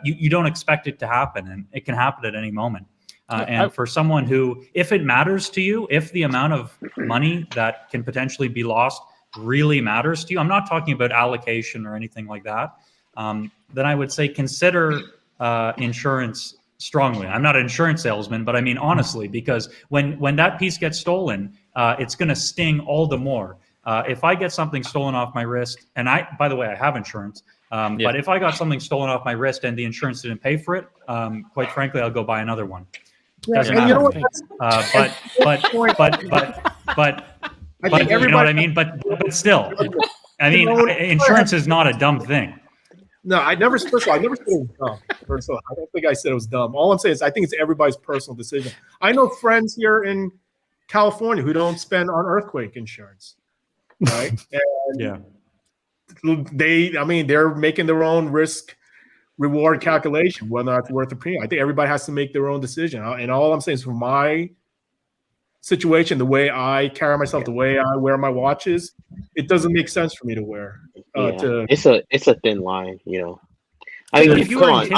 [SPEAKER 8] you don't expect it to happen, and it can happen at any moment. And for someone who, if it matters to you, if the amount of money that can potentially be lost really matters to you, I'm not talking about allocation or anything like that, then I would say consider insurance strongly. I'm not an insurance salesman, but I mean honestly, because when that piece gets stolen, it's going to sting all the more. If I get something stolen off my wrist, and by the way, I have insurance, but if I got something stolen off my wrist and the insurance didn't pay for it, quite frankly, I'll go buy another one. Doesn't matter. You know what I mean? But still, I mean, insurance is not a dumb thing.
[SPEAKER 10] No, I never said it was dumb. First of all, I don't think I said it was dumb. All I'm saying is I think it's everybody's personal decision. I know friends here in California who don't spend on earthquake insurance, right? And they're making their own risk reward calculation, whether or not it's worth the premium. I think everybody has to make their own decision. And all I'm saying is for my situation, the way I carry myself, the way I wear my watches, it doesn't make sense for me to wear.
[SPEAKER 6] It's a thin line, you know. I mean, come on,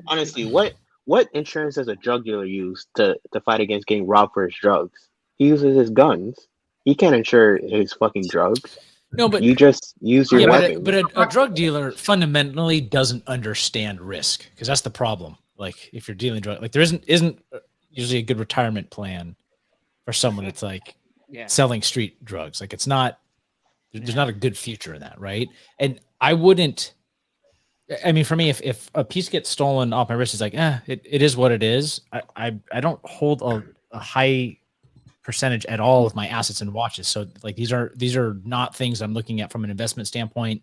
[SPEAKER 6] honestly, what insurance does a drug dealer use to fight against getting robbed for his drugs? He uses his guns. He can't insure his fucking drugs.
[SPEAKER 9] No, but
[SPEAKER 6] you just use your weapon.
[SPEAKER 9] But a drug dealer fundamentally doesn't understand risk, because that's the problem. Like if you're dealing drugs, like there isn't usually a good retirement plan for someone that's like selling street drugs. Like it's not. There's not a good future in that, right? And I wouldn't. I mean, for me, if a piece gets stolen off my wrist, it's like, it is what it is. I don't hold a high percentage at all with my assets and watches. So like these are not things I'm looking at from an investment standpoint.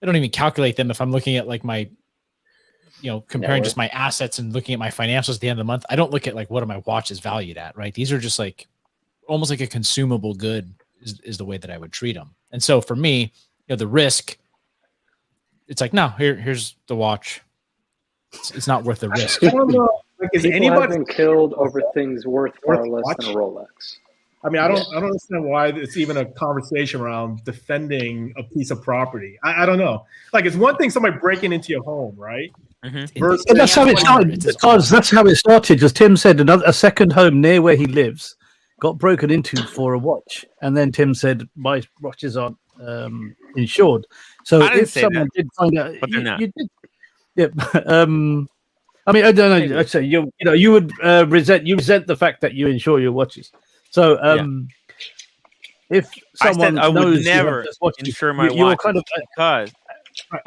[SPEAKER 9] I don't even calculate them if I'm looking at like my, comparing just my assets and looking at my financials at the end of the month. I don't look at like what are my watches valued at, right? These are just like almost like a consumable good is the way that I would treat them. And so for me, the risk, it's like, no, here's the watch. It's not worth the risk.
[SPEAKER 5] I don't know. Like, is anybody been killed over things worth far less than a Rolex?
[SPEAKER 10] I mean, I don't understand why it's even a conversation around defending a piece of property. I don't know. Like, it's one thing somebody breaking into your home, right?
[SPEAKER 4] Versus, and that's how it started. Because that's how it started. As Tim said, a second home near where he lives got broken into for a watch, and then Tim said, "My watches aren't insured." So if someone did find out,
[SPEAKER 1] but they're not.
[SPEAKER 4] You did, yeah. I mean, I don't know. I'd say you would resent the fact that you insure your watches. So if someone
[SPEAKER 1] I would
[SPEAKER 4] knows
[SPEAKER 1] never insure my watches,
[SPEAKER 4] you're kind of
[SPEAKER 1] because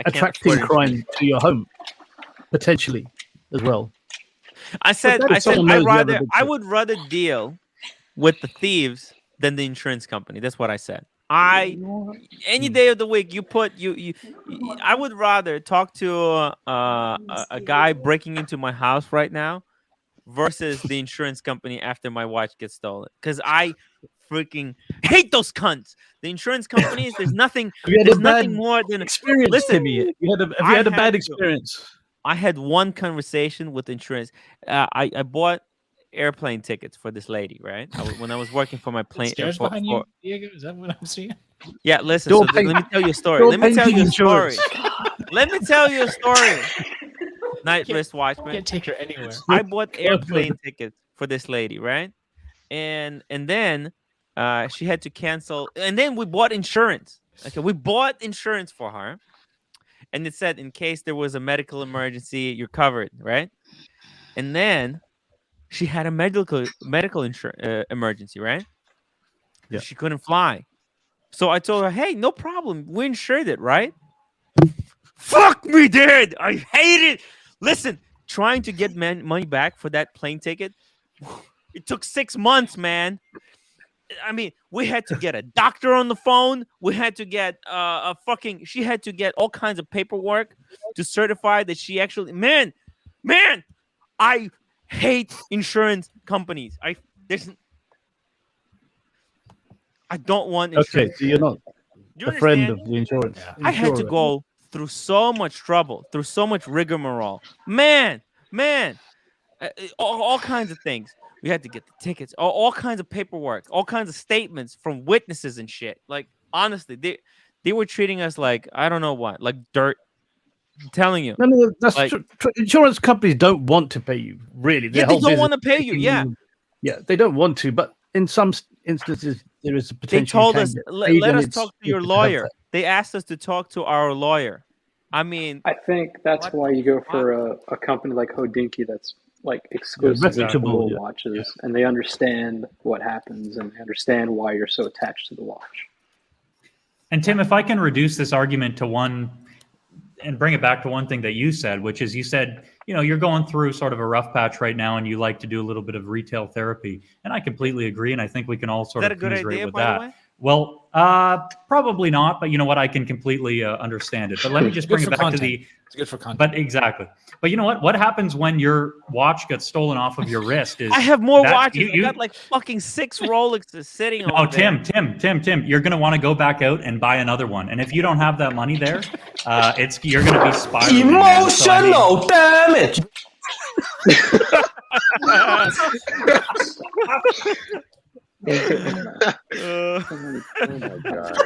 [SPEAKER 4] attracting crime to your home potentially. as well.
[SPEAKER 1] I said
[SPEAKER 4] someone knows you have a big
[SPEAKER 1] I
[SPEAKER 4] tip.
[SPEAKER 1] would rather deal with the thieves than the insurance company. That's what I said. Any day of the week I would rather talk to a guy breaking into my house right now versus the insurance company after my watch gets stolen, because I freaking hate those cunts. The insurance companies, there's nothing more than
[SPEAKER 4] experience.
[SPEAKER 1] listen.
[SPEAKER 4] Timmy, have you had a bad experience?
[SPEAKER 1] I had one conversation with insurance. I bought airplane tickets for this lady, right? When I was working for my plane.
[SPEAKER 9] Stairs behind you, Diego? Is that what I'm seeing?
[SPEAKER 1] Yeah, listen. So let me tell you a story. Let me tell you a story. Let me tell you a story. Night wristwatchman.
[SPEAKER 9] Can't take her anywhere.
[SPEAKER 1] I bought airplane tickets for this lady, right? And then she had to cancel. And then we bought insurance. Okay, we bought insurance for her. And it said, in case there was a medical emergency, you're covered, right? And then she had a medical emergency, right?
[SPEAKER 4] Yeah.
[SPEAKER 1] She couldn't fly. So I told her, hey, no problem. We insured it, right? Fuck me, dude. I hate it. Listen, trying to get money back for that plane ticket, it took 6 months, man. I mean, we had to get a doctor on the phone. We had to get she had to get all kinds of paperwork to certify that she actually, man, I hate insurance companies. I don't want insurance.
[SPEAKER 4] Okay, so you're not
[SPEAKER 1] a
[SPEAKER 4] friend of the insurance.
[SPEAKER 1] I had to go through so much trouble, through so much rigmarole. Man, all kinds of things. We had to get the tickets, all kinds of paperwork, all kinds of statements from witnesses and shit. Like, honestly, they were treating us like, I don't know what, like dirt. I'm telling you.
[SPEAKER 4] No, that's insurance companies don't want to pay you, really.
[SPEAKER 1] Yeah, they don't want to pay you. Yeah.
[SPEAKER 4] Yeah, they don't want to, but in some instances, there is a potential.
[SPEAKER 1] They told us, let us talk to your lawyer. They asked us to talk to our lawyer. I mean,
[SPEAKER 5] I think that's why you go for a company like Hodinkee that's like exclusive to gold watches, and they understand what happens and they understand why you're so attached to the watch.
[SPEAKER 8] And Tim, if I can reduce this argument to one and bring it back to one thing that you said, which is you said, you're going through sort of a rough patch right now and you like to do a little bit of retail therapy. And I completely agree. And I think we can all sort of commiserate with that. Well, probably not, but you know what? I can completely understand it. But let me just bring it back to the.
[SPEAKER 9] It's good for content.
[SPEAKER 8] But exactly. But you know what? What happens when your watch gets stolen off of your wrist? Is
[SPEAKER 1] I have more watches. I got like fucking 6 Rolexes sitting over there.
[SPEAKER 8] Tim, you're gonna want to go back out and buy another one. And if you don't have that money there, you're gonna be spiraling.
[SPEAKER 11] Emotional damage.
[SPEAKER 3] Oh my god.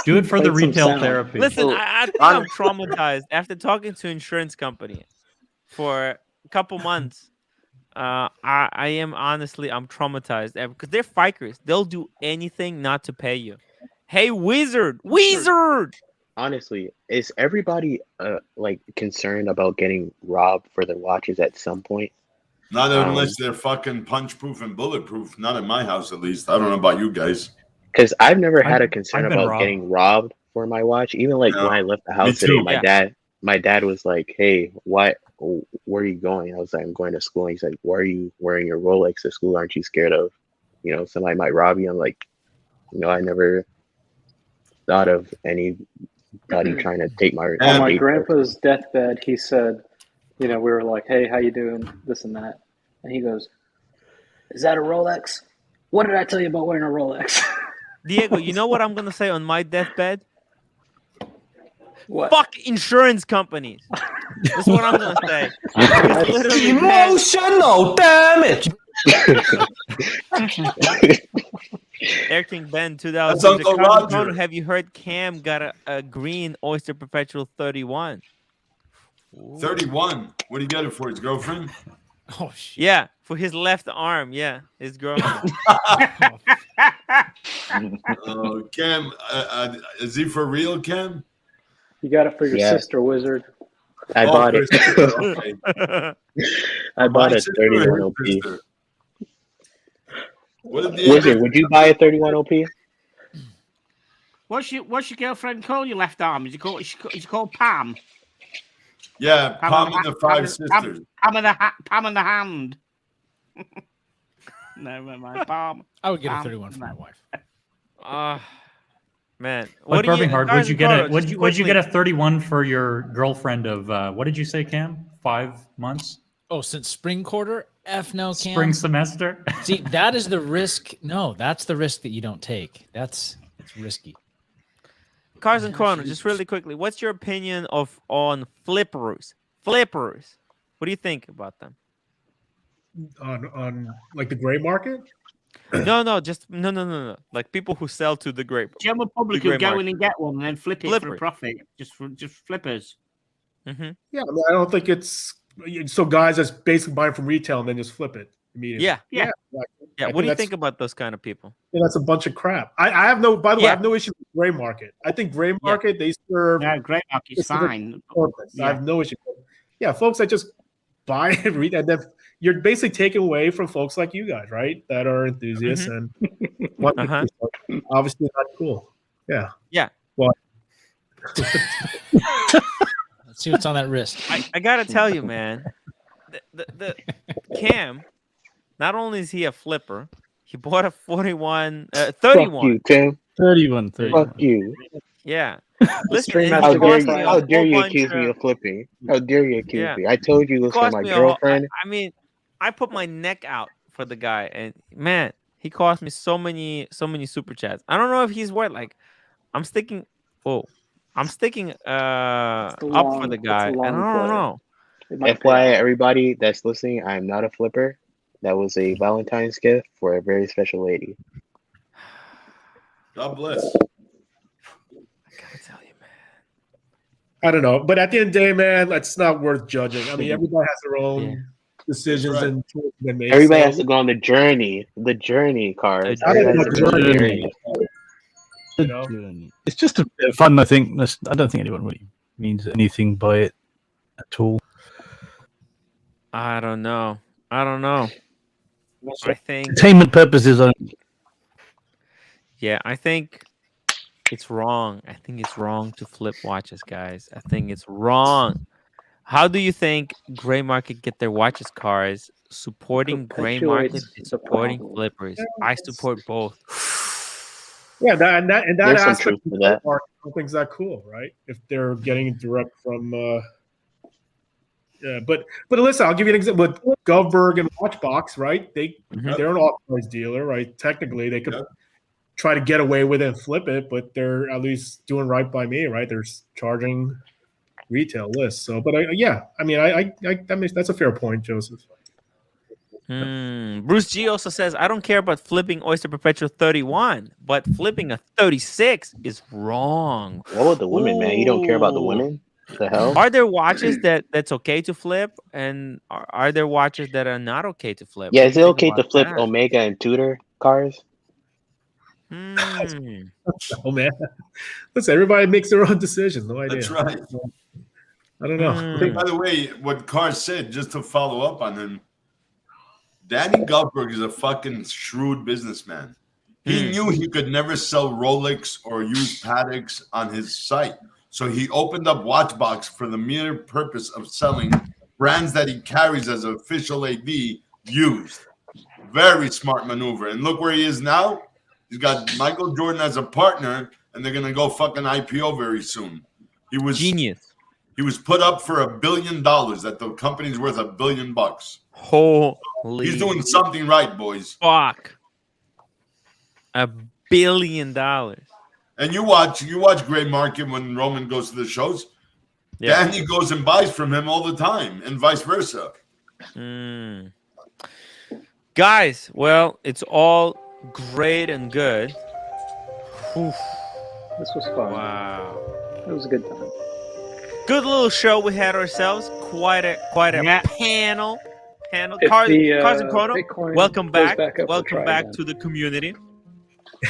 [SPEAKER 8] Do it for the retail therapy.
[SPEAKER 1] Listen, I think I'm traumatized after talking to insurance company for a couple months. I'm traumatized because they're fikers. They'll do anything not to pay you. Hey, wizard.
[SPEAKER 6] Honestly, is everybody like concerned about getting robbed for their watches at some point?
[SPEAKER 12] Not unless they're fucking punch-proof and bulletproof. Not in my house, at least. I don't know about you guys.
[SPEAKER 6] Because I've never had a concern about getting robbed for my watch. Even like when I left the house today, my dad was like, "Hey, where are you going?" I was like, "I'm going to school." And he's like, "Why are you wearing your Rolex to school? Aren't you scared of, somebody might rob you?" I'm like, I never thought of anybody trying to take my.
[SPEAKER 5] On my grandpa's deathbed, he said, we were like, "Hey, how you doing?" This and that, and he goes, "Is that a Rolex? What did I tell you about wearing a Rolex?"
[SPEAKER 1] Diego, you know what I'm gonna say on my deathbed?
[SPEAKER 5] What?
[SPEAKER 1] Fuck insurance companies. That's what I'm gonna say.
[SPEAKER 11] Emotional damage.
[SPEAKER 1] Air King Ben 2000. Have you heard Cam got a green Oyster Perpetual 31?
[SPEAKER 12] 31. What do you get it for? His girlfriend?
[SPEAKER 9] Oh shit.
[SPEAKER 1] Yeah, for his left arm. Yeah, his girlfriend.
[SPEAKER 12] Cam, is he for real, Cam?
[SPEAKER 5] You got it for your sister, Wizard.
[SPEAKER 6] I bought it. I bought a 31 OP. Wizard, would you buy a 31 OP?
[SPEAKER 2] What's your girlfriend called? Your left arm? Is it called Pam?
[SPEAKER 12] Yeah, Palm and the Five Sisters.
[SPEAKER 2] Palm in the hand. No, never mind. Palm.
[SPEAKER 9] I would get a 31 for my wife.
[SPEAKER 1] Man,
[SPEAKER 8] What Bourbon Hard? Would you get
[SPEAKER 1] Carter,
[SPEAKER 8] would you get a 31 for your girlfriend of what did you say, Cam? 5 months?
[SPEAKER 9] Oh, since spring quarter? F no, Cam.
[SPEAKER 8] Spring semester?
[SPEAKER 9] See, that is the risk. No, that's the risk that you don't take. It's risky.
[SPEAKER 1] Cars and Corner, just really quickly, what's your opinion on flippers? Flippers. What do you think about them?
[SPEAKER 10] On like the gray market?
[SPEAKER 1] No, just no. Like people who sell to the gray.
[SPEAKER 2] General public who go in and get one and then flip it for a profit. Just flippers.
[SPEAKER 1] Mm-hmm.
[SPEAKER 10] Yeah, I mean, I don't think it's so guys that's basically buying from retail and then just flip it immediately.
[SPEAKER 1] Yeah.
[SPEAKER 10] Exactly.
[SPEAKER 1] What do you think about those kind of people?
[SPEAKER 10] Yeah, that's a bunch of crap. I have no. By the way, I have no issue with gray market. I think gray market they serve.
[SPEAKER 2] Yeah, gray market's fine.
[SPEAKER 10] I have no issue. Yeah, folks that just buy and read, and then you're basically taking away from folks like you guys, right? That are enthusiasts and obviously not cool. Yeah.
[SPEAKER 1] Yeah.
[SPEAKER 10] Well,
[SPEAKER 9] let's see what's on that wrist.
[SPEAKER 1] I gotta tell you, man, the Cam. Not only is he a flipper, he bought a 31.
[SPEAKER 6] Fuck you, Tim.
[SPEAKER 4] 31.
[SPEAKER 6] Fuck you.
[SPEAKER 1] Yeah.
[SPEAKER 6] Listen, how dare you accuse me of flipping? How dare you accuse me? I told you this was my girlfriend.
[SPEAKER 1] I mean, I put my neck out for the guy, and man, he cost me so many super chats. I don't know if he's worth like. I'm sticking up for the guy, and I don't know.
[SPEAKER 6] FYI, everybody that's listening, I am not a flipper. That was a Valentine's gift for a very special lady.
[SPEAKER 12] God bless.
[SPEAKER 10] I don't know, but at the end of the day, man, it's not worth judging. I mean, everybody has their own decisions and choices they make.
[SPEAKER 6] Everybody has to go on the journey. The journey, Cars.
[SPEAKER 4] It's just a bit of fun, I think. I don't think anyone really means anything by it at all.
[SPEAKER 1] I don't know. I think
[SPEAKER 4] entertainment purposes only.
[SPEAKER 1] Yeah, I think it's wrong. I think it's wrong to flip watches, guys. I think it's wrong. How do you think gray market get their watches, Cars? Supporting gray market and supporting flippers. I support both.
[SPEAKER 10] Yeah, that aspect of the market, I don't think is that cool, right? If they're getting it direct from but listen, I'll give you an example. With Govberg and Watchbox, right? They're an authorized dealer, right? Technically, they could try to get away with it and flip it, but they're at least doing right by me, right? They're charging retail lists. So, but that's a fair point, Joseph.
[SPEAKER 1] Bruce G also says, I don't care about flipping Oyster Perpetual 31, but flipping a 36 is wrong.
[SPEAKER 6] What about the women, man? You don't care about the women? The hell?
[SPEAKER 1] Are there watches that's okay to flip, and are there watches that are not okay to flip?
[SPEAKER 6] Yeah, is it okay to flip Omega and Tudor cars?
[SPEAKER 10] Oh man, listen, everybody makes their own decisions. No idea.
[SPEAKER 12] That's right.
[SPEAKER 10] I don't know.
[SPEAKER 12] By the way, what Carr said, just to follow up on him, Danny Goldberg is a fucking shrewd businessman. He knew he could never sell Rolex or use Patek's on his site. So he opened up Watchbox for the mere purpose of selling brands that he carries as an official AD used. Very smart maneuver. And look where he is now. He's got Michael Jordan as a partner, and they're going to go fucking IPO very soon. He was
[SPEAKER 1] genius.
[SPEAKER 12] He was put up for $1 billion. That the company's worth $1 billion.
[SPEAKER 1] Holy.
[SPEAKER 12] He's doing something right, boys.
[SPEAKER 1] Fuck. $1 billion.
[SPEAKER 12] And you watch Gray Market when Roman goes to the shows. Yeah. Danny goes and buys from him all the time, and vice versa.
[SPEAKER 1] Guys, well, it's all great and good. Oof.
[SPEAKER 5] This was fun.
[SPEAKER 1] Wow.
[SPEAKER 5] It was a good time.
[SPEAKER 1] Good little show we had ourselves. Quite a panel. Cars and Chrono, welcome back. Welcome back to the community.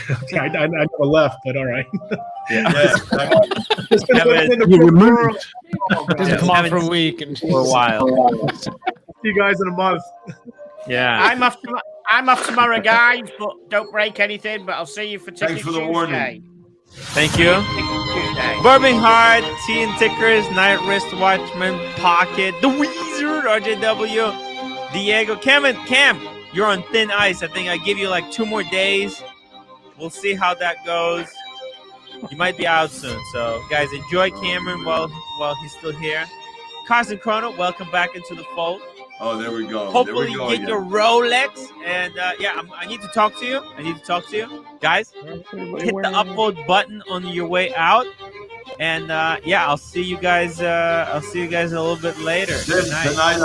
[SPEAKER 10] Okay, I never left, but all right.
[SPEAKER 4] You removed.
[SPEAKER 9] Doesn't come on for a week and
[SPEAKER 1] for a while.
[SPEAKER 10] See you guys in a month.
[SPEAKER 1] Yeah,
[SPEAKER 2] I'm off tomorrow, guys. But don't break anything. But I'll see you for Tiker Tuesday.
[SPEAKER 1] Thank you. Bourbon Heart, T and Tickers, Night Wristwatchman, Pocket, The Wizard, RJW, Diego, Cam, you're on thin ice. I think I give you like 2 more days. We'll see how that goes. You might be out soon. So, guys, enjoy Cameron while he's still here. Carson Chrono, welcome back into the fold.
[SPEAKER 12] Oh, there we go.
[SPEAKER 1] Hopefully
[SPEAKER 12] there we go
[SPEAKER 1] you get your Rolex. And I need to talk to you. Guys, hit the upvote button on your way out. And I'll see you guys. A little bit later.
[SPEAKER 12] Tonight